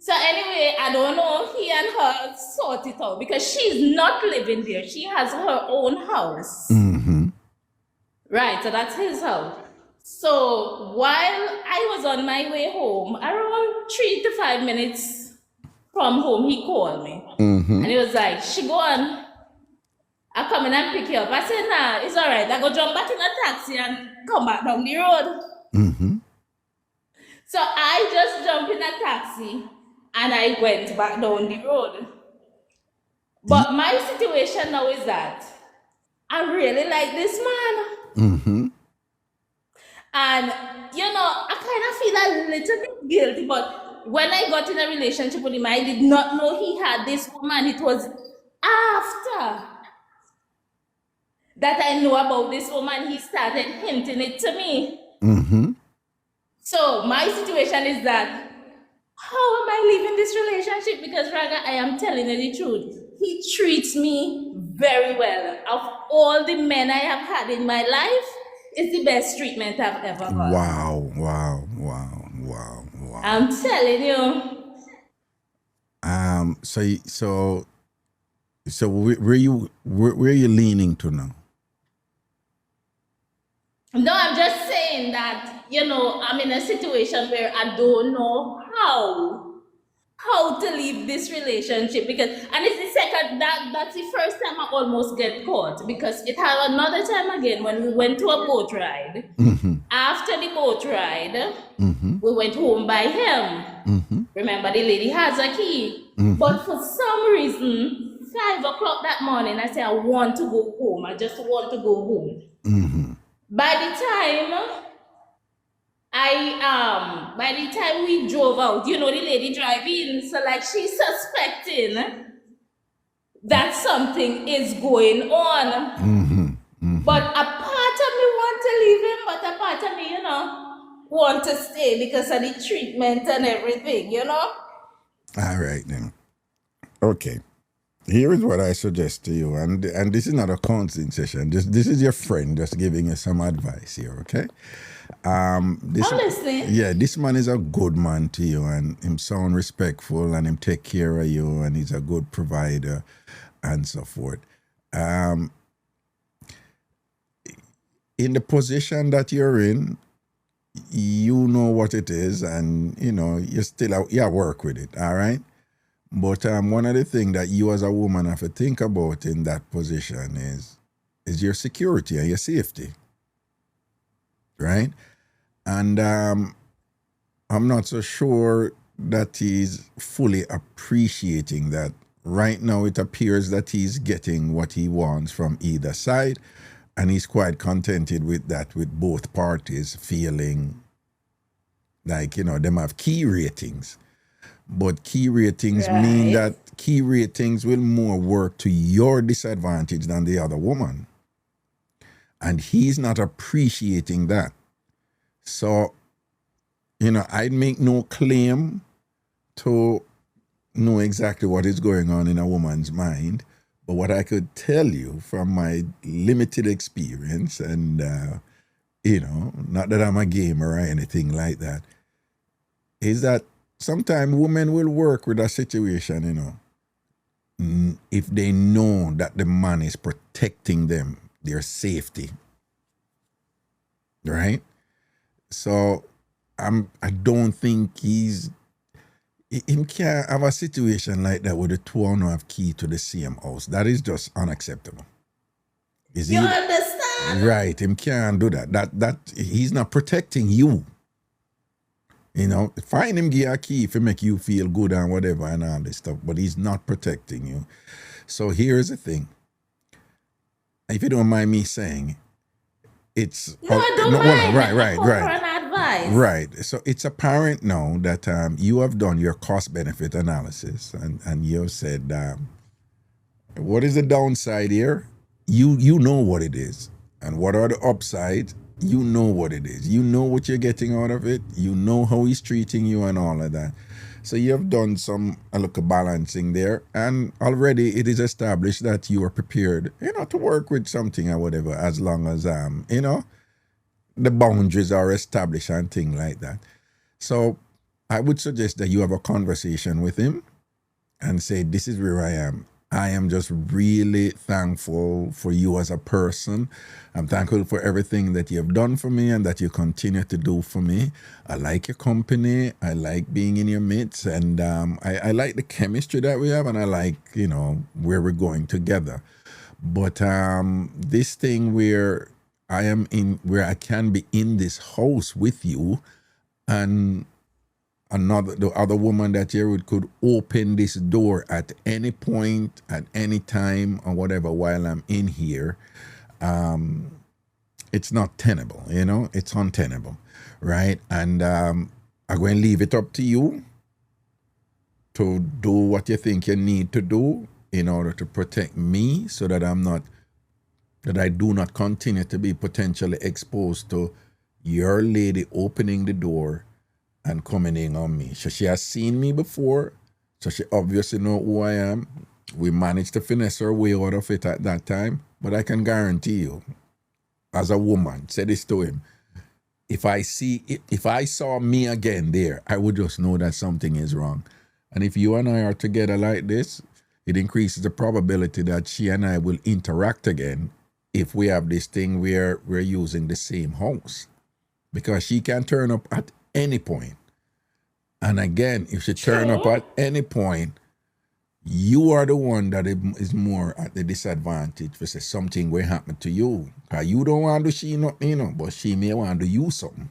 Speaker 3: So anyway, I don't know, he and her sort it out because she's not living there. She has her own house.
Speaker 4: Mm-hmm.
Speaker 3: Right, so that's his house. So while I was on my way home, around 3 to 5 minutes from home, he called me.
Speaker 4: Mm-hmm.
Speaker 3: And he was like, "She go on. I come in and pick you up." I said, "Nah, it's all right. I go jump back in a taxi and come back down the road."
Speaker 4: Mm-hmm.
Speaker 3: So I just jumped in a taxi and I went back down the road. But my situation now is that I really like this man.
Speaker 4: Mm-hmm.
Speaker 3: And, I kind of feel a little bit guilty, but when I got in a relationship with him, I did not know he had this woman. It was after that I know about this woman, he started hinting it to me.
Speaker 4: Mm-hmm.
Speaker 3: So my situation is that, how am I leaving this relationship? Because Raga, I am telling you the truth. He treats me very well. Of all the men I have had in my life, it's the best treatment I've ever got.
Speaker 4: Wow.
Speaker 3: I'm telling you.
Speaker 4: So where are you leaning to now?
Speaker 3: No, I'm just saying that, I'm in a situation where I don't know how to leave this relationship because, and it's the second, that's the first time I almost get caught because it had another time again when we went to a boat ride.
Speaker 4: Mm-hmm.
Speaker 3: After the boat ride,
Speaker 4: Mm-hmm.
Speaker 3: we went home by him.
Speaker 4: Mm-hmm.
Speaker 3: Remember, the lady has a key.
Speaker 4: Mm-hmm.
Speaker 3: But for some reason, 5 o'clock that morning, I said, I want to go home. I just want to go home.
Speaker 4: Mm-hmm.
Speaker 3: By the time we drove out, the lady driving, so like she's suspecting that something is going on.
Speaker 4: Mm-hmm. Mm-hmm.
Speaker 3: But a part of me want to leave him, but a part of me, want to stay because of the treatment and everything,
Speaker 4: All right then. Okay. Here is what I suggest to you, and this is not a counseling session. This is your friend just giving you some advice here, okay?
Speaker 3: I'm listening.
Speaker 4: Yeah, this man is a good man to you, and him sound respectful, and him take care of you, and he's a good provider, and so forth. In the position that you're in, you know what it is, and you know you still out, you work with it. All right. But one of the things that you as a woman have to think about in that position is your security and your safety, right? And I'm not so sure that he's fully appreciating that. Right now, it appears that he's getting what he wants from either side, and he's quite contented with that, with both parties feeling like, you know, them have key ratings. But key ratings mean that key ratings will more work to your disadvantage than the other woman. And he's not appreciating that. So, you know, I'd make no claim to know exactly what is going on in a woman's mind. But what I could tell you from my limited experience, and, you know, not that I'm a gamer or anything like that, is that sometimes women will work with a situation, you know, if they know that the man is protecting them, their safety, right? So I don't think him can't have a situation like that where the two don't have key to the same house. That is just unacceptable.
Speaker 3: You understand?
Speaker 4: Right, him can't do that. That he's not protecting you. You know, find him give a key if it make you feel good and whatever and all this stuff, but he's not protecting you. So here's the thing. If you don't mind me saying, it's
Speaker 3: No, I don't mind.
Speaker 4: right.
Speaker 3: For an advice.
Speaker 4: Right. So it's apparent now that you have done your cost benefit analysis and you've said, what is the downside here? You know what it is. And what are the upsides? You know what it is. You know what you're getting out of it. You know how he's treating you and all of that. So you have done a look of balancing there, and already it is established that you are prepared, you know, to work with something or whatever, as long as you know, the boundaries are established and things like that. So I would suggest that you have a conversation with him and say, this is where I am. I am just really thankful for you as a person. I'm thankful for everything that you have done for me and that you continue to do for me. I like your company. I like being in your midst. And I like the chemistry that we have, and I like, you know, where we're going together. But this thing where I can be in this house with you, and the other woman that here could open this door at any point, at any time, or whatever while I'm in here, it's not tenable, you know, it's untenable, right? And I'm going to leave it up to you to do what you think you need to do in order to protect me, so that I do not continue to be potentially exposed to your lady opening the door and coming in on me. So she has seen me before, so she obviously know who I am. We managed to finesse her way out of it at that time, but I can guarantee you, as a woman, say this to him, if I saw me again there, I would just know that something is wrong. And if you and I are together like this, it increases the probability that she and I will interact again if we have this thing where we're using the same house. Because she can turn up at any point. And again, if she turn up at any point, you are the one that is more at the disadvantage for say something will happen to you. Because you don't want to she nothing, you know, but she may want to you something.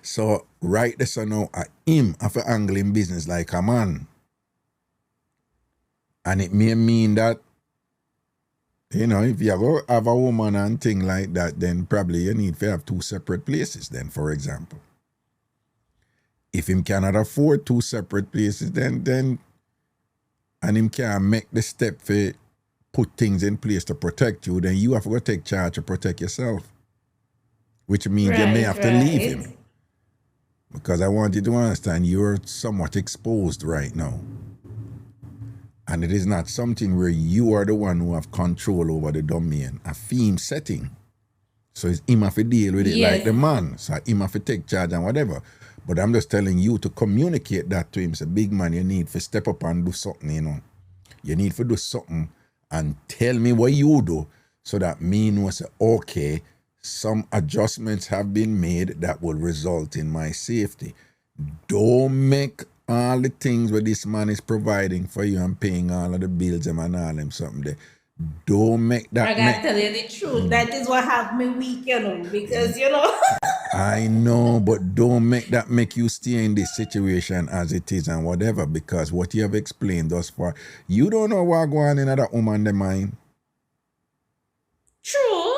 Speaker 4: So right this now, him have to angle in business like a man. And it may mean that, you know, if you have a woman and thing like that, then probably you need to have two separate places then, for example. If him cannot afford two separate places, then and him can't make the step for put things in place to protect you, then you have to go take charge to protect yourself. Which means you may have to leave him. Because I want you to understand, you're somewhat exposed right now. And it is not something where you are the one who have control over the domain. A theme setting. So it's him have to deal with it like the man. So him have to take charge and whatever. But I'm just telling you to communicate that to him. Say, big man, you need to step up and do something, you know. You need to do something and tell me what you do so that me know say, okay, some adjustments have been made that will result in my safety. Don't make all the things where this man is providing for you and paying all of the bills and all them something there. Don't make that
Speaker 3: I gotta tell you the truth. That is what have me weak, because
Speaker 4: I know, but don't make that make you stay in this situation as it is and whatever, because what you have explained thus far, you don't know what going on in that woman's mind.
Speaker 3: True.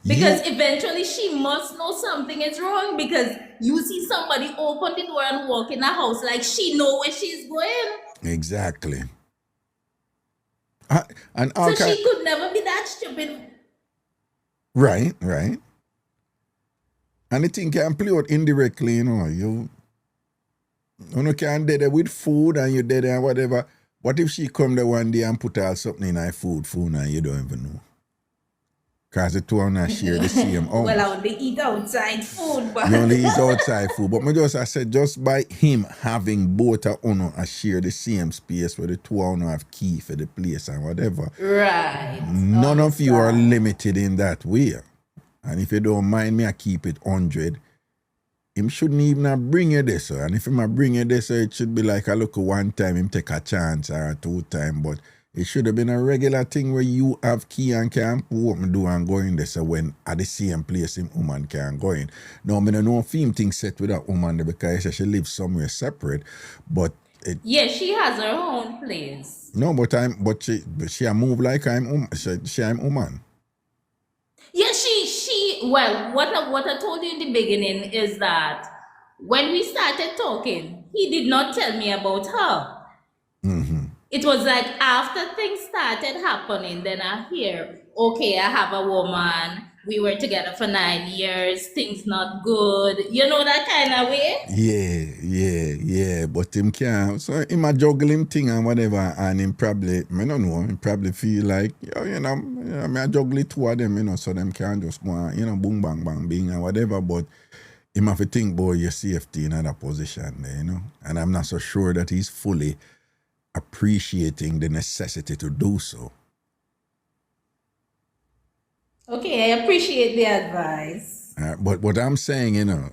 Speaker 3: Because eventually she must know something is wrong, because you see somebody open the door and walk in the house like she know where she's going.
Speaker 4: Exactly. And
Speaker 3: so she could never be that stupid.
Speaker 4: Right. And the thing can play out indirectly, you can do that with food and you did and whatever. What if she come there one day and put out something in her food and you don't even know? Because the two of them share the same house.
Speaker 3: Well, I only eat outside food. But
Speaker 4: you only eat outside food. But I said, just by him having both of them share the same space where the two of them have key for the place and whatever.
Speaker 3: Right.
Speaker 4: None of you are limited in that way. And if you don't mind me, I keep it 100. Him shouldn't even have bring you this. And if him bring you this, it should be like a look one time, him take a chance or 2 times. But it should have been a regular thing where you have key and can what me do and go in there. So when at the same place him woman can go in. Now, I don't know if him thing set with that woman there because she lives somewhere separate. But
Speaker 3: she has her own place.
Speaker 4: No, but she move like I'm she I'm woman.
Speaker 3: Yeah, well, what I told you in the beginning is that when we started talking, he did not tell me about her.
Speaker 4: Mm-hmm.
Speaker 3: It was like after things started happening, then I hear, okay, I have a woman. We were together for 9 years. Things not good. You know that kind of way?
Speaker 4: Yeah. But him can't. So him a juggle him thing and whatever. And him probably, I don't know, him probably feel like, I juggle it 2 of them, so them can't just go on, boom, bang, bang, bing and whatever. But him have to think about your safety in that position there, And I'm not so sure that he's fully appreciating the necessity to do so.
Speaker 3: Okay, I appreciate the advice.
Speaker 4: But what I'm saying,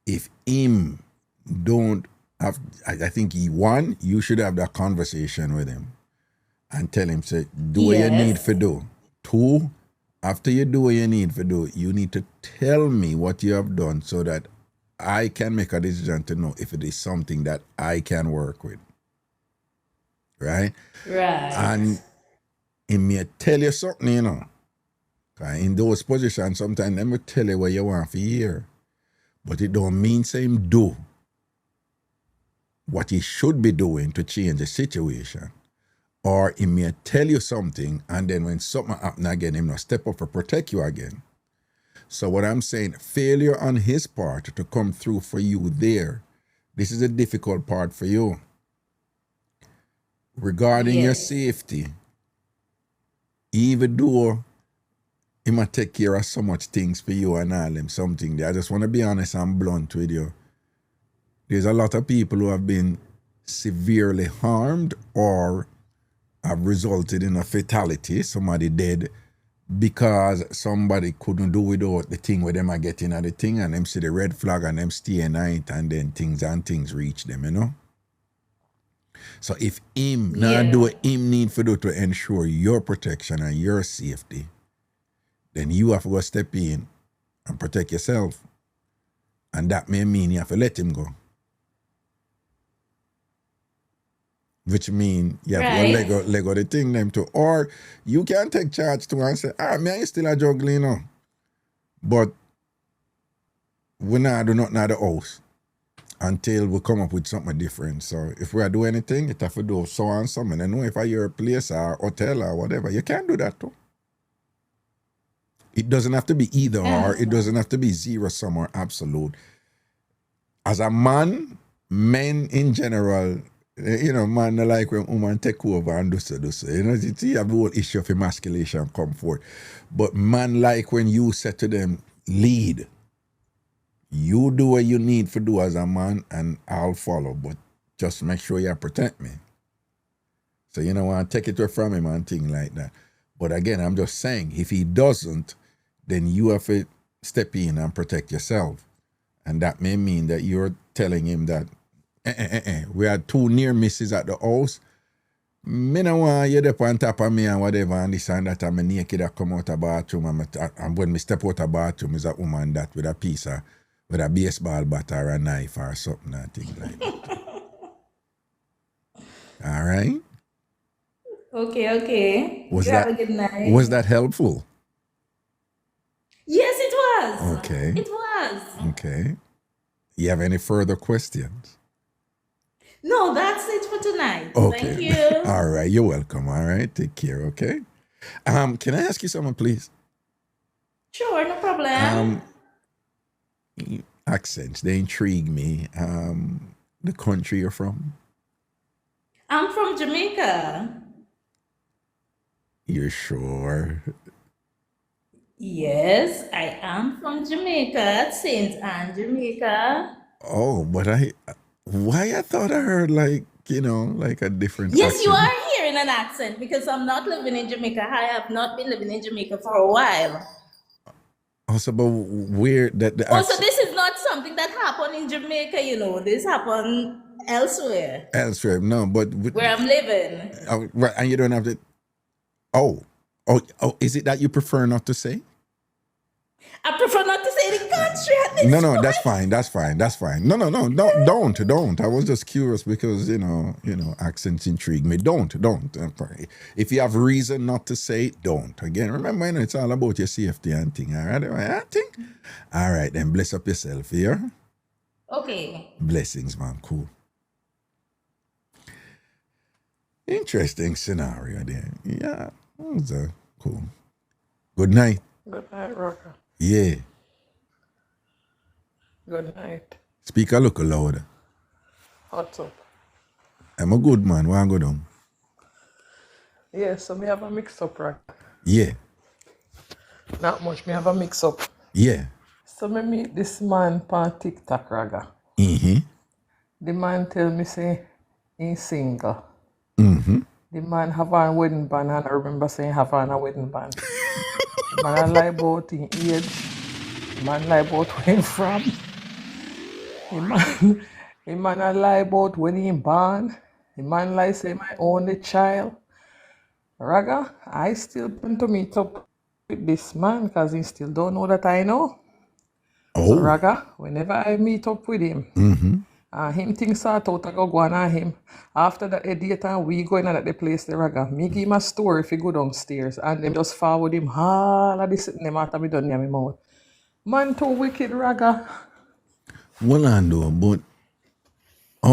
Speaker 4: if him don't have, I think you should have that conversation with him and tell him, say, do what you need to do. 2, after you do what you need to do, you need to tell me what you have done so that I can make a decision to know if it is something that I can work with. Right? And he may tell you something, in those positions, sometimes they will tell you what you want to hear. But it don't mean same do what he should be doing to change the situation. Or he may tell you something, and then when something happens again, he must step up to protect you again. So what I'm saying, failure on his part to come through for you there, this is a difficult part for you. Regarding your safety, even though he might take care of so much things for you and all them, something there. I just want to be honest and blunt with you. There's a lot of people who have been severely harmed or have resulted in a fatality, somebody dead, because somebody couldn't do without the thing where them are getting at the thing and them see the red flag and them stay in it and then things reach them, So if him not do what him need to do to ensure your protection and your safety, then you have to go step in and protect yourself. And that may mean you have to let him go. Which means you have to go let go the thing them too. Or you can take charge too and say, me still a juggling, but we not do nothing at the house until we come up with something different. So if we are doing anything, it have to do so and so. And I know if I hear a place or hotel or whatever, you can do that too. It doesn't have to be either or. It doesn't have to be 0-sum or absolute. As a man, men in general, man like when women take over and do so. You have the whole issue of emasculation come forth. But man like when you say to them, lead. You do what you need to do as a man and I'll follow. But just make sure you protect me. So you know, I take it away from him and things like that. But again, I'm just saying, if he doesn't, then you have to step in and protect yourself. And that may mean that you're telling him that, we had 2 near misses at the house. Me no want you up on top of me and whatever, and this and that, and me naked I come out of the bathroom, and when me step out of the bathroom, is a woman that with a piece of, with a baseball bat or a knife or something, and things like that. All right?
Speaker 3: Okay.
Speaker 4: Was
Speaker 3: You
Speaker 4: that,
Speaker 3: have a good night.
Speaker 4: was that helpful?
Speaker 3: Yes, it was.
Speaker 4: Okay.
Speaker 3: It was.
Speaker 4: Okay. You have any further questions?
Speaker 3: No, that's it for tonight.
Speaker 4: Okay.
Speaker 3: Thank you.
Speaker 4: All right, you're welcome. All right, take care, okay? Can I ask you something, please?
Speaker 3: Sure, no problem.
Speaker 4: Accents, they intrigue me. The country you're from?
Speaker 3: I'm from Jamaica.
Speaker 4: You're sure?
Speaker 3: Yes, I am from Jamaica, St. Anne, Jamaica.
Speaker 4: Oh, but why I thought I heard like a different
Speaker 3: Yes,
Speaker 4: accent.
Speaker 3: you are hearing an accent because I'm not living in Jamaica. I have not been living in Jamaica for a while.
Speaker 4: Also, but where that the
Speaker 3: Also,
Speaker 4: accent
Speaker 3: this is not something that happened in Jamaica, This happened elsewhere
Speaker 4: elsewhere? No, but
Speaker 3: where I'm living.
Speaker 4: right, and you don't have to. Oh, is it that you prefer not to say?
Speaker 3: I prefer not to say the country at this
Speaker 4: No,
Speaker 3: point.
Speaker 4: that's fine. No, don't. I was just curious because accents intrigue me. Don't. If you have reason not to say, don't. Again, remember, it's all about your safety and thing. All right, then bless up yourself here.
Speaker 3: Okay.
Speaker 4: Blessings, man. Cool. Interesting scenario there. Yeah, that was cool. Good night.
Speaker 6: Good night, Rocker.
Speaker 4: Yeah.
Speaker 6: Good night.
Speaker 4: Speak a little louder.
Speaker 6: What's up?
Speaker 4: I'm a good man. Why go down?
Speaker 6: Yeah, so me have a mix-up, right?
Speaker 4: Yeah.
Speaker 6: Not much, me have a mix-up.
Speaker 4: Yeah.
Speaker 6: So me meet this man on TikTok, Raga.
Speaker 4: Mm-hmm.
Speaker 6: The man tell me say he's single.
Speaker 4: Mm-hmm.
Speaker 6: The man have a wedding band, and I remember saying have on a wedding band. The man I lie about in age. The man lie about where he from. The man I lie about when he born. The man lie say my only child. Raga, I still want to meet up with this man because he still don't know that I know.
Speaker 4: Oh.
Speaker 6: So Raga, whenever I meet up with him, him things sort out, I go on at him. After that, a date and we going at the place, the Raga, me give him a story if he go downstairs and them just forward him all of this them after me done near my mouth. Man too wicked, Raga.
Speaker 4: Well, I know, but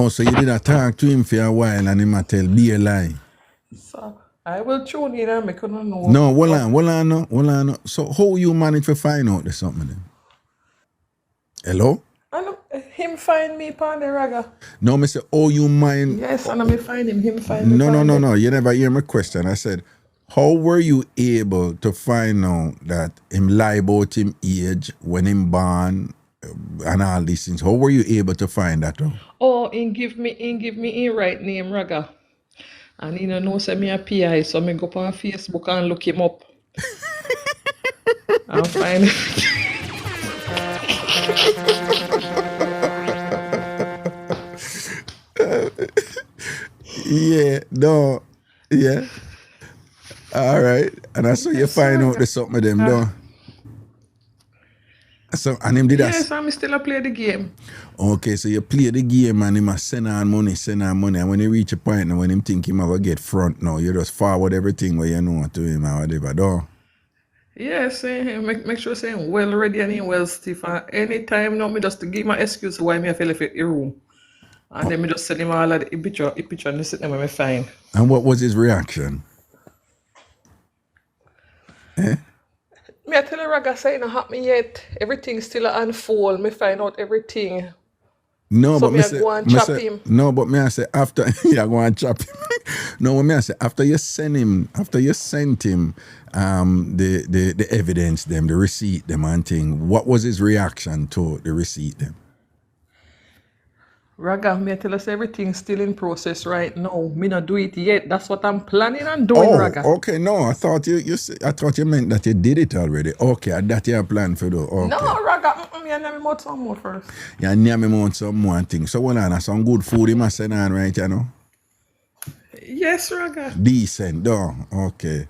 Speaker 4: so you did a talk to him for a while and him a tell be a lie.
Speaker 6: So I will tune in and make you know.
Speaker 4: No, well, I know. So how you manage to find out there's something then? Hello?
Speaker 6: And him find me upon the Raga.
Speaker 4: No, me say, you mind?
Speaker 6: Yes, and I find him find me.
Speaker 4: No. You never hear my question. I said, how were you able to find out that him lie about him age, when him born, and all these things? How were you able to find that out?
Speaker 6: Oh, he give me right name, Raga. And he don't know say me a PI, so me go on Facebook and look him up. and find
Speaker 4: Yeah, no, yeah. All right. And I saw you find out there's something of them, though. So, and him did that.
Speaker 6: Yes, I'm still a play the game.
Speaker 4: Okay, so you play the game and him a send on money. And when he reach a point now, when him think him ever get front now, you just forward everything where you know to him or whatever, though.
Speaker 6: Yes, make sure say him well ready and him well stiff. And anytime now, me just to give my excuse why me I feel like the room. And then me just send him all of the picture and sit them where me find.
Speaker 4: And what was his reaction?
Speaker 6: Me I tell you, Raga, say it not happen yet. Everything's still unfold. Me find out everything.
Speaker 4: No,
Speaker 6: so
Speaker 4: but
Speaker 6: me I go and chop him.
Speaker 4: No, but me I say after you go and chop him. No, me I say after you sent him the evidence them, the receipt them and thing, what was his reaction to the receipt them?
Speaker 6: Raga, me tell us everything's still in process right now. Me not do it yet. That's what I'm planning on doing,
Speaker 4: Oh,
Speaker 6: Raga.
Speaker 4: okay. No, I thought I thought you meant that you did it already. Okay, that you plan for do. Okay.
Speaker 6: No, Raga, me name me out some more first.
Speaker 4: You name me want some more things. So well, on some good food you must send on, right, you know?
Speaker 6: Yes, Raga.
Speaker 4: Decent, though. Okay.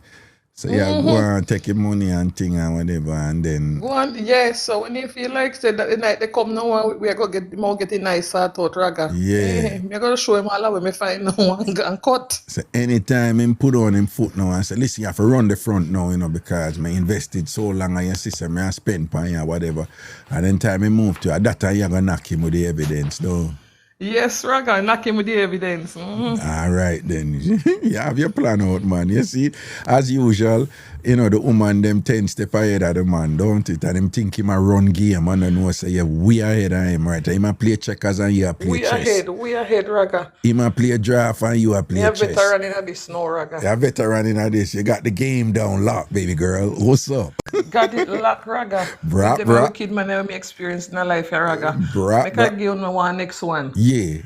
Speaker 4: So yeah, go and take your money and thing and whatever, and then
Speaker 6: Go on, yes. So when you feel like said that the night they come now, we are gonna get a nice sort out, Raga.
Speaker 4: Yeah.
Speaker 6: Me gonna show him all the way me find now and cut.
Speaker 4: so anytime him put on him foot now and say, listen, you have to run the front now, you know, because me invested so long on your system, I spend on you, whatever. And then time he move to that time you're gonna knock him with the evidence, though.
Speaker 6: Yes, Raga, knock him with the evidence.
Speaker 4: All right, then. You have your plan out, man. You see, as usual, you know, the woman, them 10 step ahead of the man, don't it? And them think him a run game and then know say, yeah, we ahead of him, right? Him a play checkers and you a play chess.
Speaker 6: We ahead, Raga.
Speaker 4: Him a play draft and you a play
Speaker 6: Me a
Speaker 4: chess.
Speaker 6: veteran in this now, Raga.
Speaker 4: You're a veteran in this. You got the game down locked, baby girl. What's up?
Speaker 6: Got it locked, Raga.
Speaker 4: Bra,
Speaker 6: The
Speaker 4: bra.
Speaker 6: wicked man never me experience in a life, Raga.
Speaker 4: Bra,
Speaker 6: Make
Speaker 4: bra.
Speaker 6: I give you one next one.
Speaker 4: Yeah.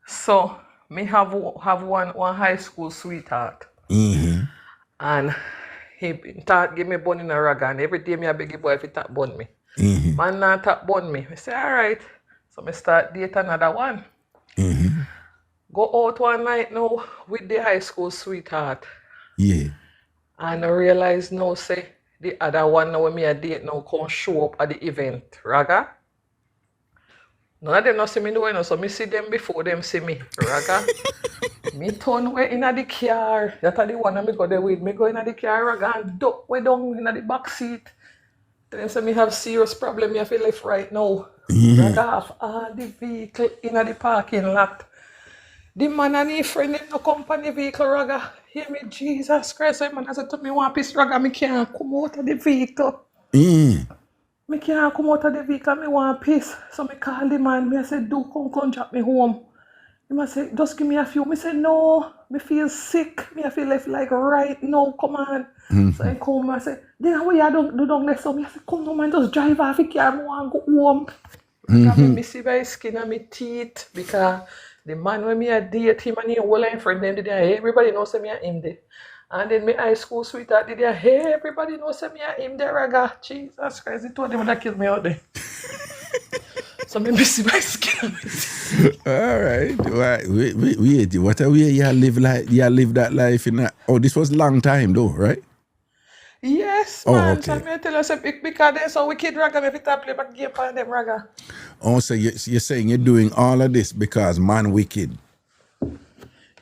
Speaker 6: So, me have one high school sweetheart.
Speaker 4: Mm-hmm.
Speaker 6: And he start give me bun in a Raga. And every day me a beg the boy if he tap bun me.
Speaker 4: Mm-hmm.
Speaker 6: Man not tap bun me. I say, all right. So, me start date another one.
Speaker 4: Mm-hmm.
Speaker 6: Go out one night now with the high school sweetheart.
Speaker 4: Yeah.
Speaker 6: And I realize now, say, the other one now when me a date now come show up at the event. Raga? None of them not see me doing, so me see them before them see me. Raga? Me turn way in the car. That's the one that me go there with. Me go in the car, Raga, and duck way down in the back seat. Tell them say me have serious problem. Me have to left right now. Raga have all the vehicle in the parking lot. The man and his friend in the company vehicle, Raga. Hear me, Jesus Christ. The man said to me, one piece, Raga, me can't come out of the vehicle. Me can't come out of the vehicle, me want piss. So me call the man, me I said, do come drop me home. He must say, just give me a few. Me say, no, me feel sick. Me I feel left like right now, come on. So I come, I say, then what you do down there? So me I say, come on man, just drive off the car, me want to go home. Because me see by skin and my teeth, because the man when me a date him and his whole line friend them did there, everybody knows me a him there. And then my high school sweetheart did there, hey, everybody knows me a him there, Raga. Jesus Christ, he told them that killed me out there. So me see by skin and my teeth.
Speaker 4: All right. Wait. What a way you live like you live that life in that. Oh, this was long time though, right?
Speaker 6: Yes,
Speaker 4: Oh,
Speaker 6: man.
Speaker 4: okay.
Speaker 6: So me tell us because they're so wicked, Raga, me fit play back game for them, Raga.
Speaker 4: Oh, so you're saying you're doing all of this because man wicked.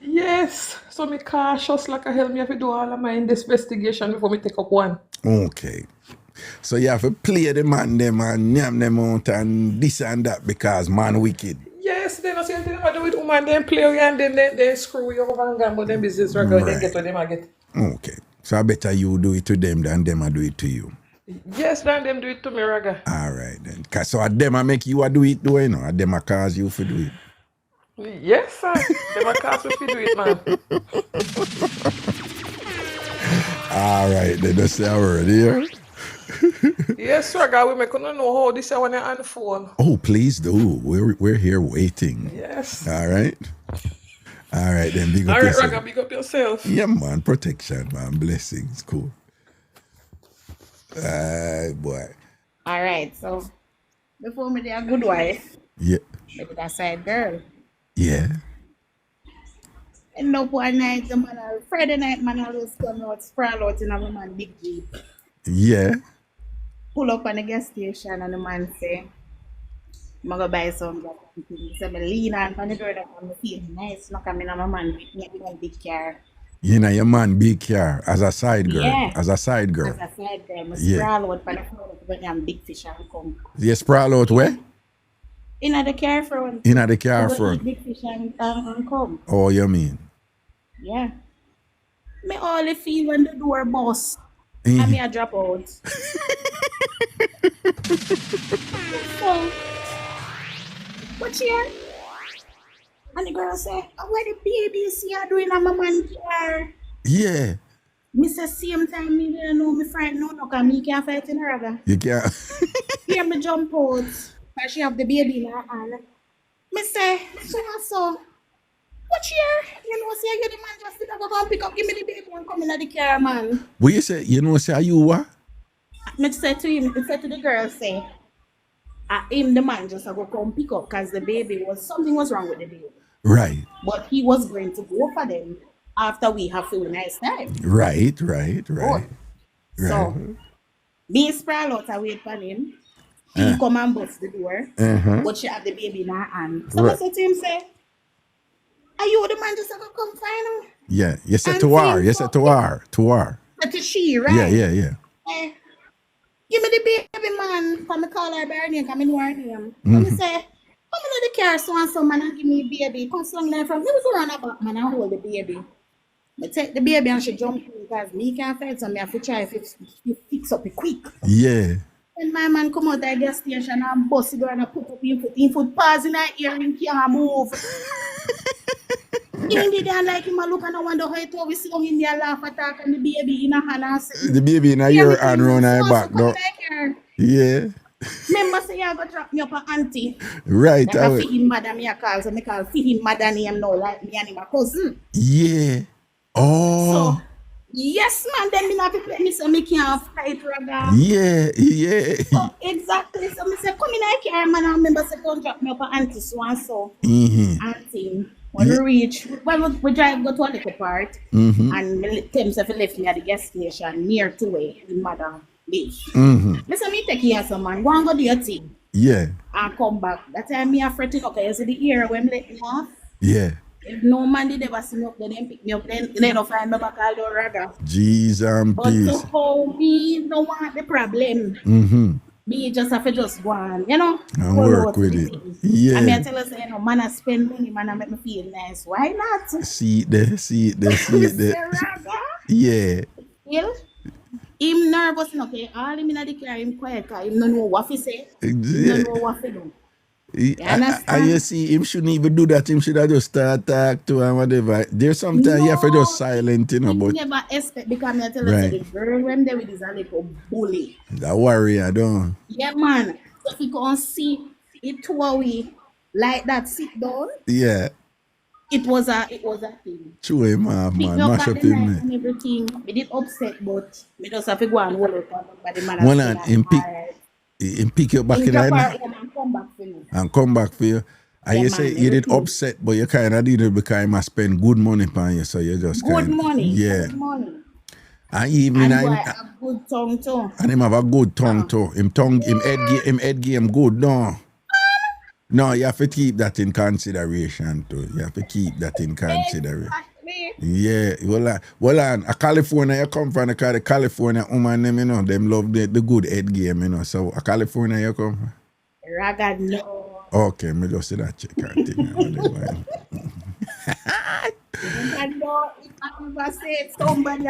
Speaker 6: Yes. So me cautious like a hell. Me have to do all of my investigation before me take up one.
Speaker 4: Okay. So you have to play the man them and yam them out and this and that because man wicked.
Speaker 6: Yes, they don't see anything to do with woman. They play you and then they screw you over and go about them business, Raga. They get what them get.
Speaker 4: Okay. So I better you do it to them than them I do it to you.
Speaker 6: Yes, then them do it to me, Raga.
Speaker 4: All right then. Cause so them I make you do it though, you know. Them I cause you for do it.
Speaker 6: Yes, sir. Them a cast if you do it, man.
Speaker 4: All right, then that's the word here.
Speaker 6: Yes, Raga. We make know how this is when I unfold.
Speaker 4: Oh, please do. We're here waiting.
Speaker 6: Yes.
Speaker 4: All right. All right, then big up
Speaker 6: All right,
Speaker 4: yourself.
Speaker 6: Raga, big up yourself.
Speaker 4: Yeah, man. Protection, man. Blessings. Cool. Boy.
Speaker 3: All right, so before me, they a good wife.
Speaker 4: Yeah.
Speaker 3: Maybe that side girl.
Speaker 4: Yeah.
Speaker 3: End up one night, the man, Friday night, man, always come out, sprawl out in a man big jeep.
Speaker 4: Yeah.
Speaker 3: Pull up on the gas station, and the man say, I'm going to buy some gas. So I lean on the door that I'm feeling nice. Not coming on my man with me in a big car.
Speaker 4: You know, your man big car as a side girl.
Speaker 3: Yeah.
Speaker 4: As a side girl.
Speaker 3: As a side girl, I
Speaker 4: Yeah.
Speaker 3: sprawl out on the floor when I'm big fish and come.
Speaker 4: You sprawl out where?
Speaker 3: In the car front.
Speaker 4: In the car
Speaker 3: I go
Speaker 4: front.
Speaker 3: eat big fish and come.
Speaker 4: Oh, you mean?
Speaker 3: Yeah. Me only feel when the door bust. And me a drop out. So, what here? And the girl say, oh, what the baby is here doing on my man car?
Speaker 4: Yeah.
Speaker 3: Me say same time me don't know me friend no because me can't fight in her.
Speaker 4: You can't.
Speaker 3: Here me jump out. Because she have the baby in her hand. Me say, so. What year? You know, say you the man just sit up and pick up, give me the baby and come in the car, man.
Speaker 4: What you say? You know, say, are you what?
Speaker 3: Me say to him, me say to the girl, say, him, the man just go come pick up because the baby something was wrong with the baby.
Speaker 4: Right.
Speaker 3: But he was going to go for them after we have a nice time.
Speaker 4: Right.
Speaker 3: So, me sprawl out and wait for him. He come and bust the door, but she had the baby in her hand. So I said to him, say, are you the man just go come find him?
Speaker 4: Yeah, you said to her. You said to her.
Speaker 3: To she, right?
Speaker 4: Yeah.
Speaker 3: Give me the baby, man. Come call her by her name, come in her name. Come say, come in the car, so and so, man, and give me a baby. Come slung there from me, go run about, man, and hold the baby. I take the baby and she jump in because me can't fight, so me have to try to fix up it quick.
Speaker 4: Yeah.
Speaker 3: When my man come out of the gas station and bust the door and put up in foot paws in her ear and can't move. He did that like him a look and I wonder how it always sit down in there laugh attack and the baby in a hand and say,
Speaker 4: the baby in a ear and run her back. No. Yeah.
Speaker 3: Remember say you go drop me up a auntie.
Speaker 4: Right.
Speaker 3: Like I feed him mother me a call, so me call feed him mother name now like me and him a cousin.
Speaker 4: Yeah. Oh.
Speaker 3: So yes, man, then me not play me so me can't fight Raga.
Speaker 4: Yeah.
Speaker 3: So exactly. So me say, come in I care, man, and remember say don't drop me up a auntie so and so. Auntie. When we reach, we drive go to a little part, and himself left me at the gas station near to where the mother lives. Me say me take here some man, go and go do your thing.
Speaker 4: Yeah.
Speaker 3: And come back. That time me a fretting, okay, you see the ear when me let me off?
Speaker 4: Yeah.
Speaker 3: If no man did ever see me up there, then pick me up, then they don't find me back all the Raga.
Speaker 4: Jeez and
Speaker 3: but
Speaker 4: peace.
Speaker 3: to how me don't want the problem. Me just have to just go on, you know,
Speaker 4: and work with it. Yeah.
Speaker 3: I mean, I tell us, you know, man, I spend money, man, I make me feel nice. Why not?
Speaker 4: See it there. Yeah.
Speaker 3: Well, him nervous, okay? All him in the car, him quiet, because him don't know what he say. He don't know what he do.
Speaker 4: And you see, him shouldn't even do that. Him should have just start talk to and whatever. There's sometimes you have to just silent, you know. But
Speaker 3: never expect because I tell you, the girl when they with is a little bully.
Speaker 4: That warrior, don't.
Speaker 3: Yeah, man. So if you go and see it 2 away like that, sit down.
Speaker 4: Yeah.
Speaker 3: It was a thing.
Speaker 4: True him, man. Mash up him.
Speaker 3: And everything. We did upset, but we just have to go and hold it by the man.
Speaker 4: One and him pick you back in line
Speaker 3: and come back for you.
Speaker 4: And come back for you. And you say you did upset, but you kind of did it because you spend good money on you, so you just
Speaker 3: good money.
Speaker 4: Yeah.
Speaker 3: Good money.
Speaker 4: And even
Speaker 3: and boy, have good tongue too.
Speaker 4: And him have a good tongue too. Him head game good, no. No, you have to keep that in consideration too. You have to keep that in consideration. Yeah, well, a California you come from, because the California woman, them, you know, them love the good head game, you know. So a California you come from?
Speaker 3: Raga, no.
Speaker 4: Okay, me just see that check out thing.
Speaker 3: I know if I ever say somebody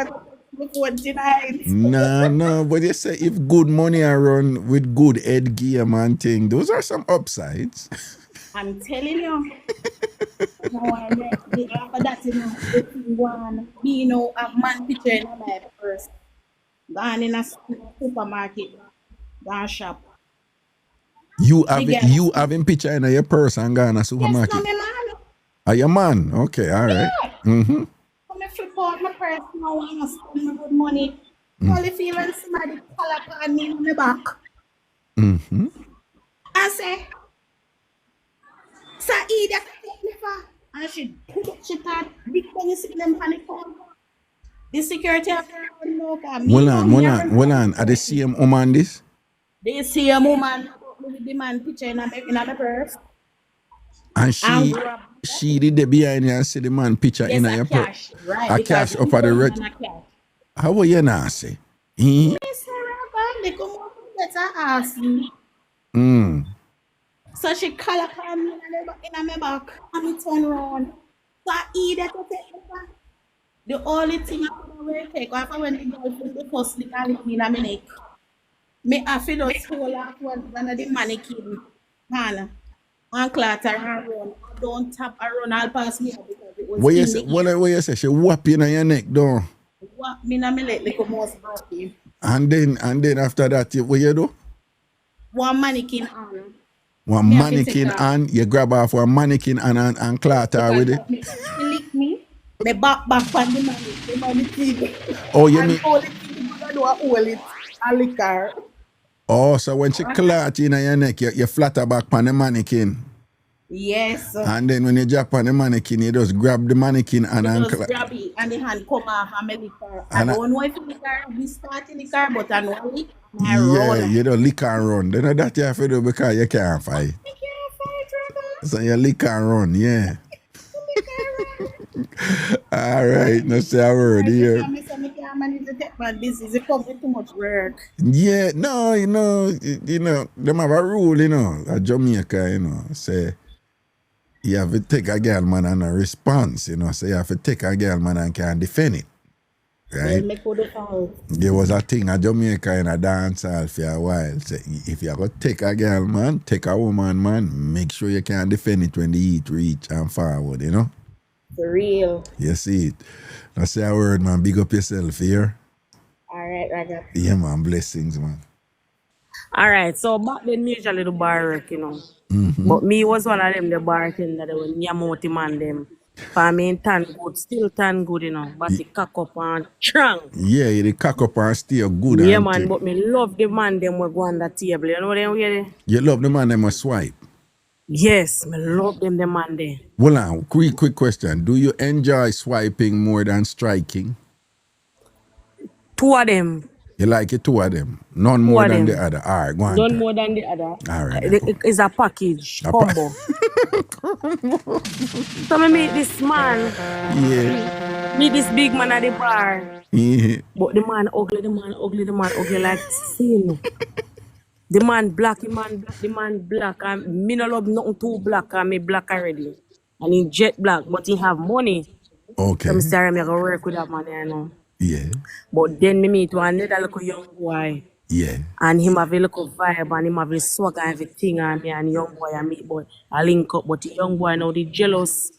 Speaker 3: before tonight.
Speaker 4: No, but you say if good money are run with good head game and thing, those are some upsides.
Speaker 3: I'm telling you. After that, you know, the thing one, me, you know, a man picture in my purse. Gone in a supermarket, gone shop.
Speaker 4: You have him picture in your purse and gone in a supermarket?
Speaker 3: Yes, no, my man.
Speaker 4: Are your man? Okay, all right.
Speaker 3: Yeah. I flip out my purse now and I spend my good money. Only feel when somebody call up on me on my back. I say, so that take me for. And she thought, big thing is them panic phone. The security of the road,
Speaker 4: Hold on. Are the same woman this?
Speaker 3: The same woman with the man picture in my purse.
Speaker 4: And she did the behind you and see the man picture in your purse.
Speaker 3: Right,
Speaker 4: a cash up at the red. How will you not say?
Speaker 3: Yes, sir, they come up and ask me. So she call upon me in my back and me turn around. So I eat that to take me back. The only thing I could take after when the girl put the first lick and lick me in my neck. Me have to just hold off one of the mannequin man and clatter and run. Don't tap around all past me because it was
Speaker 4: what you say? She whap you in your neck, don't?
Speaker 3: Whap me in my leg like a mouse broken.
Speaker 4: And then after that, what you do?
Speaker 3: One mannequin on.
Speaker 4: One
Speaker 3: Me have to take
Speaker 4: mannequin
Speaker 3: off.
Speaker 4: and you grab off one mannequin and clot her
Speaker 3: Because
Speaker 4: with it.
Speaker 3: me lick me. Me back on the money thing.
Speaker 4: Oh, you
Speaker 3: And
Speaker 4: mean?
Speaker 3: all the thing you gonna do I hold it. I lick her.
Speaker 4: Oh, so when she clot in your neck, you flatter back on the mannequin.
Speaker 3: Yes.
Speaker 4: And then when you drop on the mannequin, you just grab the mannequin and
Speaker 3: Me just
Speaker 4: clot.
Speaker 3: grab it and the hand come off and me lick her. I
Speaker 4: And
Speaker 3: don't know if you lick her, we start in lick her, but I know I lick and I
Speaker 4: yeah,
Speaker 3: run.
Speaker 4: you don't lick and run. Then that you have to do because you can't fight.
Speaker 3: I can't fight, Raga.
Speaker 4: So you lick and run, yeah.
Speaker 3: Lick her run.
Speaker 4: All right, no say a word here.
Speaker 3: I can't manage to take my business. It comes with too much work.
Speaker 4: Yeah, no, you know, them have a rule, at Jamaica, say you have to take a girl man and a response, so you have to take a girl man and can defend it. Right? There was a thing at Jamaica in a dancehall for a while. Say if you go take a girl man, take a woman man, make sure you can defend it when the heat reach and forward,
Speaker 3: For real.
Speaker 4: You see it. Now say a word, man. Big up yourself here.
Speaker 3: All right, Raga.
Speaker 4: Yeah, man. Blessings, man.
Speaker 7: All right, so back then me usually do bar work, But me was one of them, the bartender that was Yamoti man them. For me tan good, still tan good, But the cock up and trunk.
Speaker 4: Yeah, the cock up and stay good.
Speaker 7: Yeah,
Speaker 4: and
Speaker 7: man,
Speaker 4: thing.
Speaker 7: but me love the man them we go on the table. You know them way?
Speaker 4: You love the man them a swipe.
Speaker 7: Yes, me love them the man there.
Speaker 4: Well, now, quick question. Do you enjoy swiping more than striking?
Speaker 7: Two of them.
Speaker 4: You like it, two of them? None more than the other. All right, go on.
Speaker 7: None more than the other.
Speaker 4: All right.
Speaker 7: It's a package, combo. So me meet this man.
Speaker 4: Yeah.
Speaker 7: Meet this big man at the bar.
Speaker 4: Yeah.
Speaker 7: But the man ugly like sin. The man black, the man black, and me no love nothing too black, and me black already. And he jet black, but he have money.
Speaker 4: Okay.
Speaker 7: So I'm sorry, I go work with that man,
Speaker 4: Yeah.
Speaker 7: But then me meet another little young boy.
Speaker 4: Yeah.
Speaker 7: And him have a little vibe, and him have a swag and everything, and me and young boy I meet, but I link up, but the young boy now the jealous.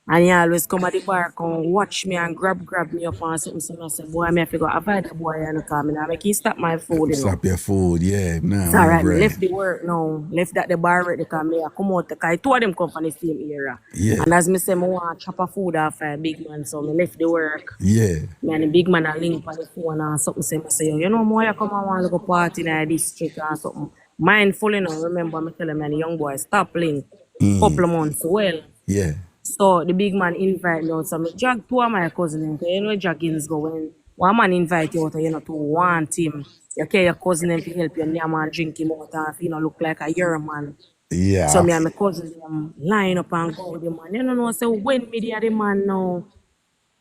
Speaker 7: And he always come at the bar, come watch me and grab me up and something. So I said, boy, I have to go avoid the boy and come in. I make him stop my food.
Speaker 4: Stop your food, yeah. Nah,
Speaker 7: it's all right,
Speaker 4: right.
Speaker 7: left the work now. Left at the bar right, because I come out, because two of them come from the same area.
Speaker 4: Yeah.
Speaker 7: And as me say, I want to chop a food off a big man, so I left the work.
Speaker 4: Yeah.
Speaker 7: Me and the big man a link on the phone and something. Say, you know, more I come and want to go party in the district and something. Mindful, remember me tell him and the young boy, stop link. Couple of months, well.
Speaker 4: Yeah.
Speaker 7: So the big man invite me out. So I drag two of my cousins. You know draggings go when one man invite you out, to want him. You carry your cousin to help you and the man drink him out and if look like a year man.
Speaker 4: Yeah.
Speaker 7: So me and my cousins line up and go with the man. You know, so when me the man now,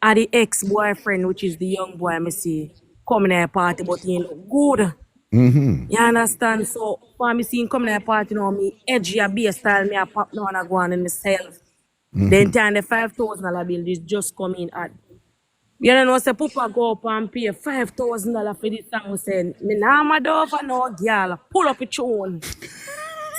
Speaker 7: are the ex-boyfriend, which is the young boy I see, coming to a party, but he look good.
Speaker 4: Mm-hmm.
Speaker 7: You understand? So for me seeing coming to a party now, me edgy a beer style, me a pop down and go on in myself. Mm-hmm. Then time the $5,000 bill is just coming at. You know, say Papa go up and pay $5,000 for this song. Say, me nah mad over no girl. Pull up a tune.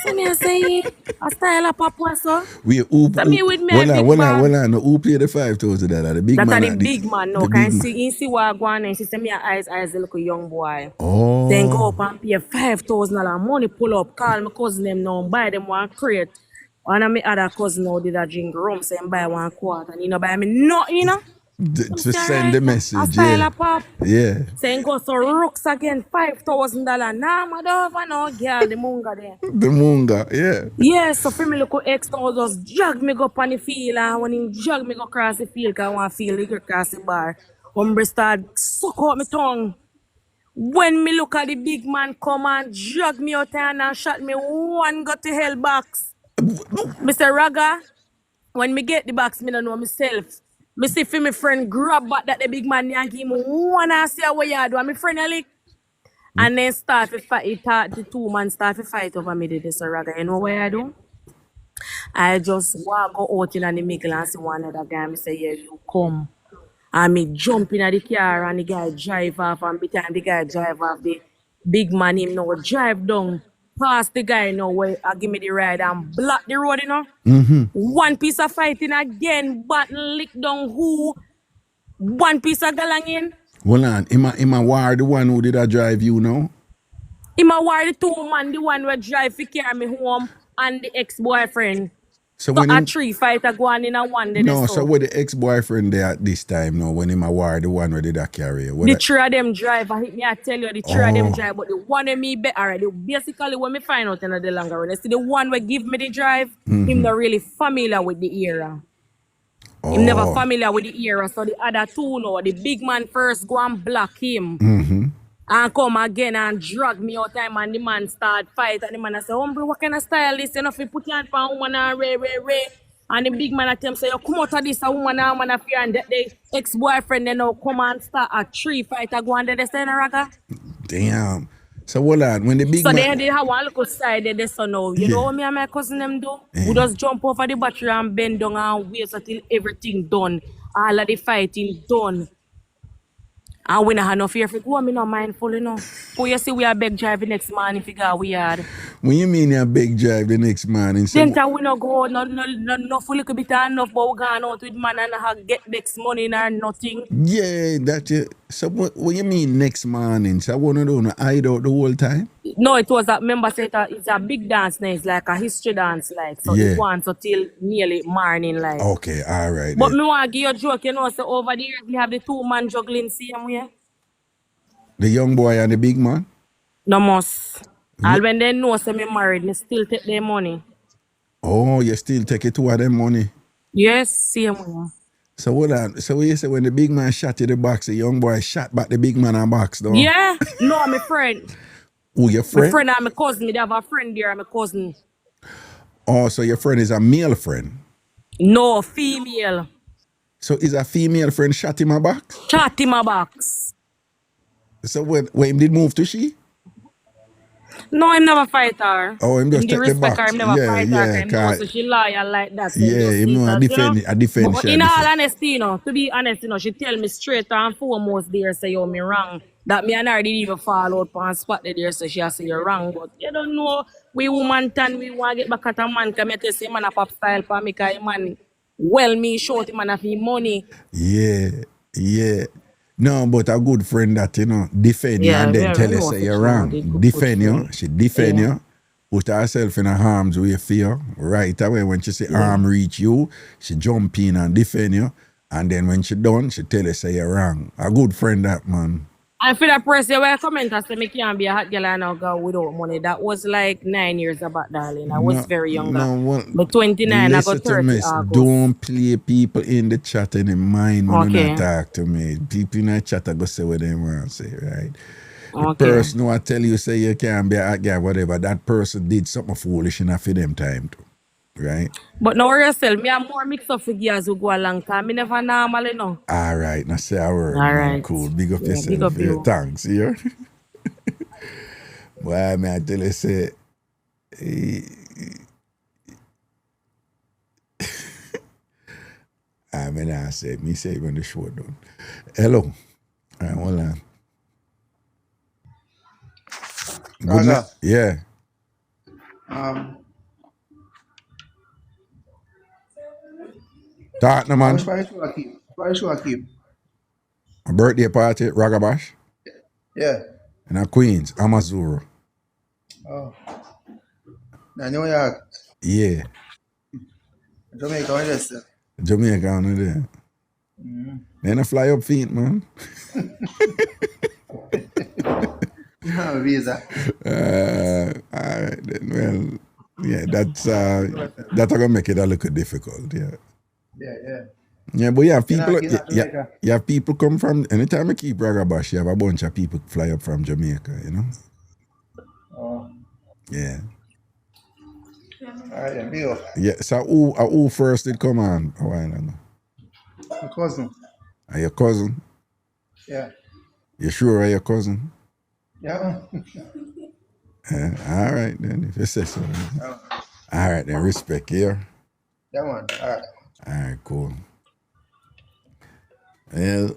Speaker 7: So me say, a style of Papa so. So me with me
Speaker 4: hold on. No, who pay the $5,000? The big man.
Speaker 7: That's the big man. No, can see what I go on and she say me eyes a little young boy. Oh. Then go up and pay $5,000 money. Pull up, call my cousin them now, buy them one crate. One of my other cousin now did a drink rum, say buy 1 quart, and buy me nothing,
Speaker 4: to send the message,
Speaker 7: a style of pop.
Speaker 4: Yeah.
Speaker 7: Saying go so rooks again, $5,000. Nah, madova no girl, the munga there.
Speaker 4: The munga, yeah.
Speaker 7: Yeah, so for me look ex now just drag me go up on the field, and when he drag me go across the field, cause I want to feel like across the bar. Umbre start suck out my tongue. When me look at the big man come and drag me out and shot me one go to hell box. Mr. Raga, when me get the box, me don't know myself. Me see for my friend grab back that the big man and give me one and say what you do. And my friend a lick. And then start to fight. The two man start to fight over me, Mr. Raga. You know what I do? I just walk out in the middle and see one other guy. Me say, yeah, you come. And me jump in the car and the guy drive off. And by the time the guy drive off, the big man him now drive down. Past the guy now where I give me the ride and block the road,
Speaker 4: Mm-hmm.
Speaker 7: One piece of fighting again, but lick down who? One piece of galangin.
Speaker 4: Hold on, him a war the one who did a drive you now?
Speaker 7: Him a war the two man, the one who drive to carry me home. and the ex-boyfriend.
Speaker 4: So
Speaker 7: So
Speaker 4: when
Speaker 7: a
Speaker 4: him
Speaker 7: 3 fight a go on in a one day
Speaker 4: no, so
Speaker 7: so.
Speaker 4: with the ex-boyfriend there at this time now, when him a war, the one where did that carry? What
Speaker 7: The
Speaker 4: that,
Speaker 7: 3 of them drive, I hit me, I tell you, the 3 of them drive, but the one of me bet already. Basically, when me find out in the longer run, see the one where give me the drive, him not really familiar with the era. Him never
Speaker 4: oh,
Speaker 7: familiar with the era. So the other two now, the big man first go and block him. And come again and drag me out time and the man start fight. And the man I say, hombre, what kind of style this? You know, if you put your hand for a woman and ray. And the big man at him say, you come out of this, a woman and man fear. And the ex-boyfriend then now come and start a 3 fight. I go and they say, no, Raga.
Speaker 4: damn. So hold on, when the big
Speaker 7: So
Speaker 4: man
Speaker 7: they have one little side there, so now, you know what me and my cousin them do? We just jump over the battery and bend down and wait until everything done. All of the fighting done. And we don't have no fear for go, me not mindful, you know. But you see we are beg drive the next morning if you go we yard.
Speaker 4: when you mean you big drive the next morning, so
Speaker 7: Then we not go, no full little bit enough, but we gone out with man and get next money or nothing.
Speaker 4: yeah, that you, so what you mean next morning? So I wanna do no hide out the whole time?
Speaker 7: No, it was a member said it's a big dance now, it's like a history dance, like so
Speaker 4: Yeah.
Speaker 7: it wants until nearly morning, like.
Speaker 4: Okay, all right.
Speaker 7: But
Speaker 4: then.
Speaker 7: me want to give you a joke, you know, so over the years we have the 2 man juggling same way.
Speaker 4: The young boy and the big man?
Speaker 7: No must. And when they know say me married, me still take their money.
Speaker 4: Oh, you still take it two of them money.
Speaker 7: Yes, same way.
Speaker 4: So hold on. So what you say when the big man shot you the box, the young boy shot back the big man and box though?
Speaker 7: Yeah, no, my friend.
Speaker 4: Who your
Speaker 7: My
Speaker 4: friend?
Speaker 7: friend and my cousin. Me have a friend there, my cousin.
Speaker 4: Oh, so your friend is a male friend.
Speaker 7: No, female.
Speaker 4: So is a female friend shot him a box?
Speaker 7: Shot in my box.
Speaker 4: So when him did move to she?
Speaker 7: No, him never fight her.
Speaker 4: Oh, him just
Speaker 7: Him
Speaker 4: take the
Speaker 7: respect her,
Speaker 4: box.
Speaker 7: him never
Speaker 4: Yeah,
Speaker 7: fight
Speaker 4: yeah,
Speaker 7: her. Him know
Speaker 4: cause-
Speaker 7: so she loyal like that. So
Speaker 4: Yeah, him know I defend
Speaker 7: But
Speaker 4: she.
Speaker 7: in
Speaker 4: I
Speaker 7: all
Speaker 4: defend.
Speaker 7: honesty, you know, to be honest, you know, she tell me straight and foremost there, say, yo, me wrong. That me and her didn't even fall out on spot there, so she has say you're wrong. But you don't know, we woman tan, we want to get back at a man, come here say, man, a pop style for me, because man, well, me short him and have him money.
Speaker 4: Yeah. No, but a good friend that, you know, defend you
Speaker 7: Yeah,
Speaker 4: and then
Speaker 7: very
Speaker 4: tell you
Speaker 7: know
Speaker 4: say
Speaker 7: for
Speaker 4: you're
Speaker 7: sure,
Speaker 4: wrong.
Speaker 7: they good
Speaker 4: Defend you.
Speaker 7: friend.
Speaker 4: She defend
Speaker 7: Yeah.
Speaker 4: you. Put herself in her harm's way for you. Right away when she say arm reach you, she jump in and defend you. And then when she done, she tell you say you're wrong. A good friend that, man.
Speaker 7: I feel that person where comment and say me can't be a hot girl and now go without money. That was like 9 years back, darling. I was very younger. But 29, I got
Speaker 4: listen to
Speaker 7: 30
Speaker 4: me.
Speaker 7: August.
Speaker 4: Don't play people in the chat in the mind when you
Speaker 7: Okay.
Speaker 4: not talk to me. People in the chat are going to say what they want to say, right? The
Speaker 7: Okay.
Speaker 4: person who I tell you say you can't be a hot girl, whatever, that person did something foolish enough for them time too. Right?
Speaker 7: But now yourself, me have more mix up figures as we go along time. Me never normal, you know.
Speaker 4: All right, now say a word.
Speaker 7: All
Speaker 4: man.
Speaker 7: right.
Speaker 4: Cool. Big up
Speaker 7: Yeah,
Speaker 4: yourself.
Speaker 7: big up
Speaker 4: yeah.
Speaker 7: you.
Speaker 4: Thanks. Yeah. Boy, man, I tell you, say, I mean, I say, me say when the show done. Hello. All right, hold on. Good
Speaker 15: Raga.
Speaker 4: night. Yeah. Talk no
Speaker 15: How
Speaker 4: man.
Speaker 15: much price should I keep? Price should I keep?
Speaker 4: A birthday party, Ragabash,
Speaker 15: Yeah.
Speaker 4: and a Queens, Amazuru.
Speaker 15: Oh. Now New York,
Speaker 4: Yeah.
Speaker 15: Jamaica, what is it?
Speaker 4: Jamaica on there. Then I fly up feet, man.
Speaker 15: No visa.
Speaker 4: All right, then, well, yeah, that's gonna make it a little difficult, yeah.
Speaker 15: Yeah.
Speaker 4: Yeah, but you have people,
Speaker 15: You're not Jamaica.
Speaker 4: you have people come from, anytime I keep Ragabash, you have a bunch of people fly up from Jamaica, you know?
Speaker 15: Oh.
Speaker 4: Yeah.
Speaker 15: All right, then, big up.
Speaker 4: Yeah, so who first did come on a while ago?
Speaker 15: My cousin.
Speaker 4: Are your cousin?
Speaker 15: Yeah.
Speaker 4: You sure are your cousin?
Speaker 15: Yeah.
Speaker 4: All right, then, if you say so.
Speaker 15: Oh.
Speaker 4: All right, then, respect here.
Speaker 15: Yeah, man. All right.
Speaker 4: All right, cool. Well,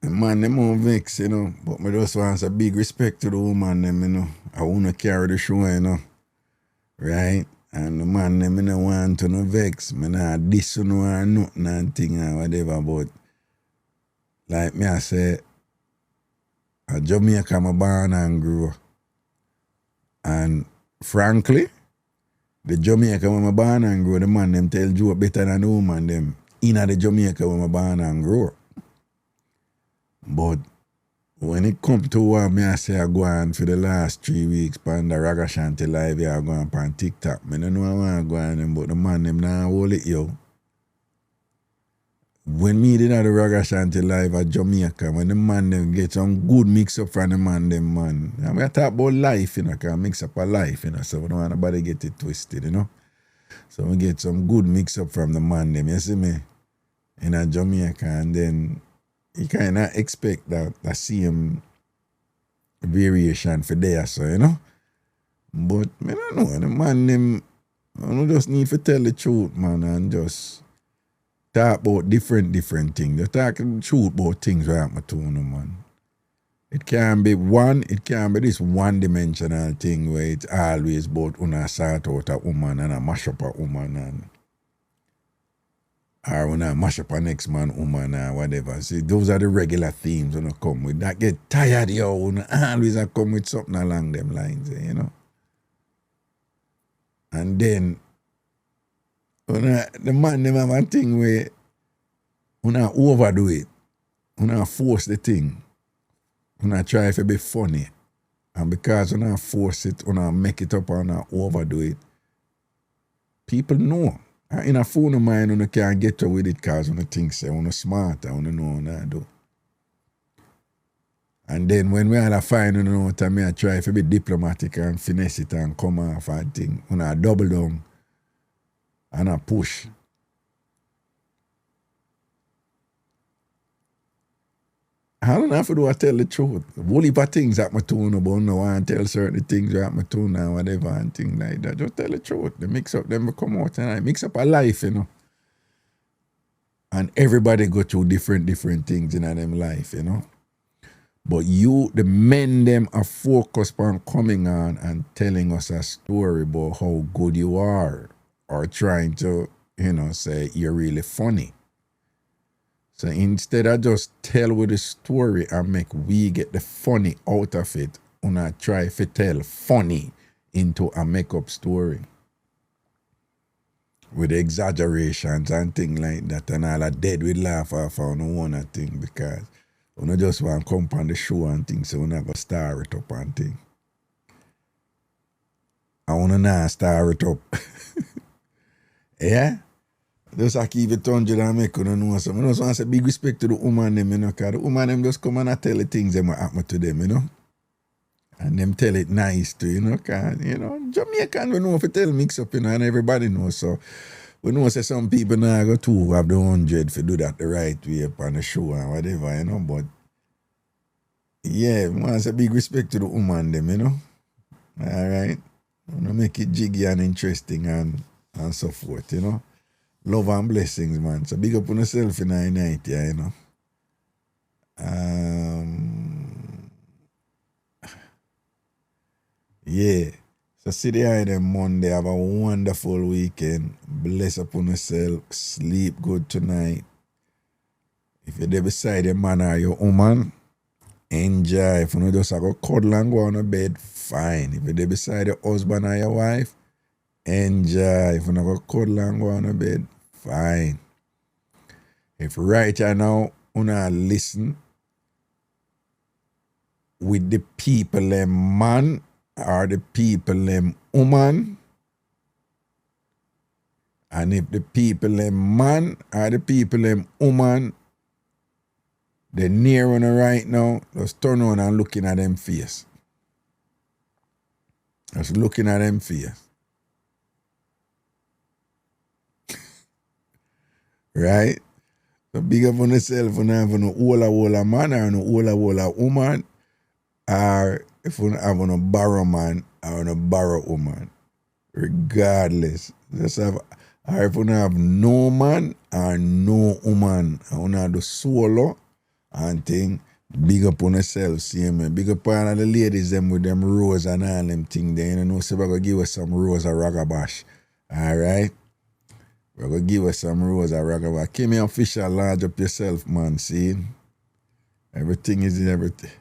Speaker 4: the man, them on vex, you know, but me just want a big respect to the woman, them, you know. I want to carry the show, you know. Right? And the man, them, I don't want to no vex. Me not diss no or nothing and thing or whatever, but like me I say, a Jamaica, I'm born and grew. And frankly, The Jamaica when I born and grow, the man them tell joke better than the woman them. Inna the Jamaica when I born and grow. But when it come to what me I say I go on for the last 3 weeks on the Ragashanti live, I go on TikTok. I don't know how I go on them, but the man them now hold it, yo. When me did the Ragashanti live at Jamaica, when the man them get some good mix up from the man them, man. I'm going to talk about life, you know, because mix up a life, you know, so we don't want nobody get it twisted, you know. So we get some good mix up from the man them, you see me, in a Jamaica, and then you kind of expect that the same variation for there, so, you know. But, I don't know, the man them, I don't just need to tell the truth, man, and just talk about different things. Just talk the truth about things right happen to you, man. It can be this one-dimensional thing where it's always about una sort out a woman and a mash up a woman and or when I mash up a next man woman or whatever. See, those are the regular themes when I come with. That get tired, yo, when I always come with something along them lines, you know. And then the man them have a thing where una overdo it. Una force the thing. Una try to be funny. And because una force it, una make it up and una overdo it, people know. In a phone of mine, una can't get away with it because una think say una smart and una know una do. And then when we all find una know what I mean, I try to be diplomatic and finesse it and come off and thing. Una double down and I push. I don't have to do I tell the truth. Whole heap of things at my tune about now and tell certain things at my tune and whatever and things like that. Just tell the truth. The mix up them will come out and I mix up a life, you know. And everybody go through different things in them life, you know. But you, the men them are focused on coming on and telling us a story about how good you are or trying to, you know, say you're really funny. So instead of just tell with the story and make we get the funny out of it, una try to tell funny into a make-up story. With exaggerations and things like that and all that dead with laugh off on one thing because una just want to come on the show and things so una go star it up and thing. I wanna not star it up. Yeah? Just I keep it 100 and make you know something. I just want to say big respect to the woman them, you know, because the woman them just come and I tell the things that happen to them, you know. And them tell it nice too, you know, because, you know, Jamaican we know if you tell mix up, you know, and everybody knows. So we know say some people now go to have the 100 to do that the right way up on the show and whatever, you know, but yeah, I want to say big respect to the woman them, you know. All right. I want to make it jiggy and interesting and so forth, you know. Love and blessings, man. So big up on yourself in the night, yeah, you know. Yeah. So see the eye them Monday. Have a wonderful weekend. Bless upon yourself. Sleep good tonight. If you're there beside your man or your woman, enjoy. If you know just go cuddle and go on to bed, fine. If you're there beside your husband or your wife, enjoy. If you know go cuddle and go on to bed, fine. If right now una listen with the people them man or the people them woman, and if the people them man or the people them woman they near una right now, just turn on and looking at them face. Just looking at them face. Right? So big up on yourself when you have no whole man or no whole woman, or if you have no borrow man or no borrow woman. Regardless. Just have, or if you have no man or no woman, and you have the solo and thing, big up on yourself, see me. Big up on all the ladies them with them rose and all them thing there. You know, so we're going to give us some rose or ragabash. Alright? We're going to give us some rose or ragabash. Keep me official, large up yourself, man, see? Everything is in everything.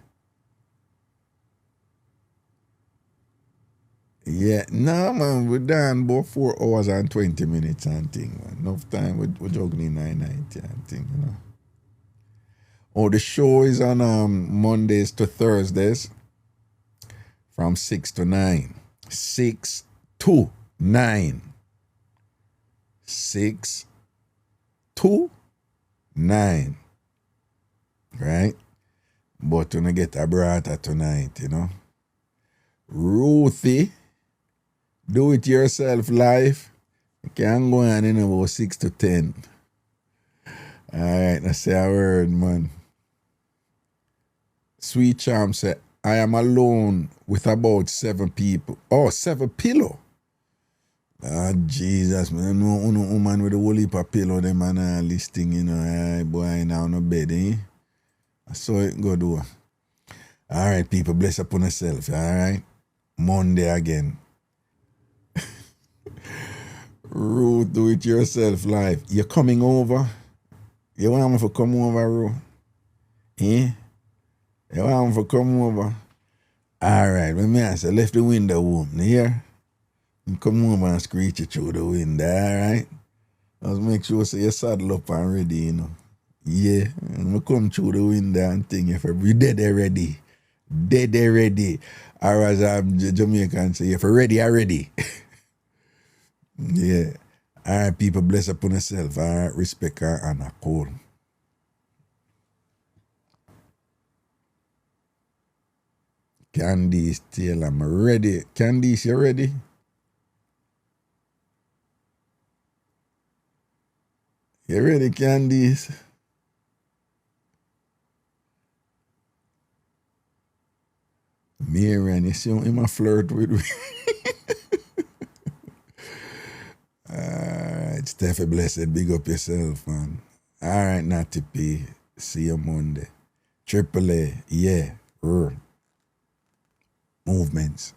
Speaker 4: Yeah, no man, we're done about 4 hours and 20 minutes and thing, man. Enough time we're juggling 990 and thing, you know. Oh, the show is on Mondays to Thursdays from 6 to 9. 6 to 9. 6 to 9. Right? But when I get a brata tonight, you know. Ruthie, do it yourself live. You can go on in about 6 to 10. Alright, let's say a word, man. Sweet Charm said, I am alone with about 7 people. Oh, 7 pillow. Ah, Jesus, man. I know no woman with a whole heap of pillow, them and listing, you know. Hey, boy, now no bed, eh? I saw it go do. Alright, people, bless upon yourself, alright? Monday again. Ruth, do it yourself live. You're coming over? You want me to come over, Ruth? Eh? You want me to come over? Alright, when me answer, left the window open, here. You come over and screech it through the window, alright? Just make sure so you saddle up and ready, you know. Yeah, and we come through the window and thing, if you dead ready. Dead ready. Or as Jamaican say, if you're ready, I'm ready. Yeah. Alright, people, bless upon yourself. Alright, respect and honor. Cool. Candice Taylor, I'm ready. Candice, you ready? You ready, Candice? Marian, you see him a flirt with me. Alright, Steffi, blessed. Big up yourself, man. Alright, Natty P. See you Monday. Triple A, yeah. Movements.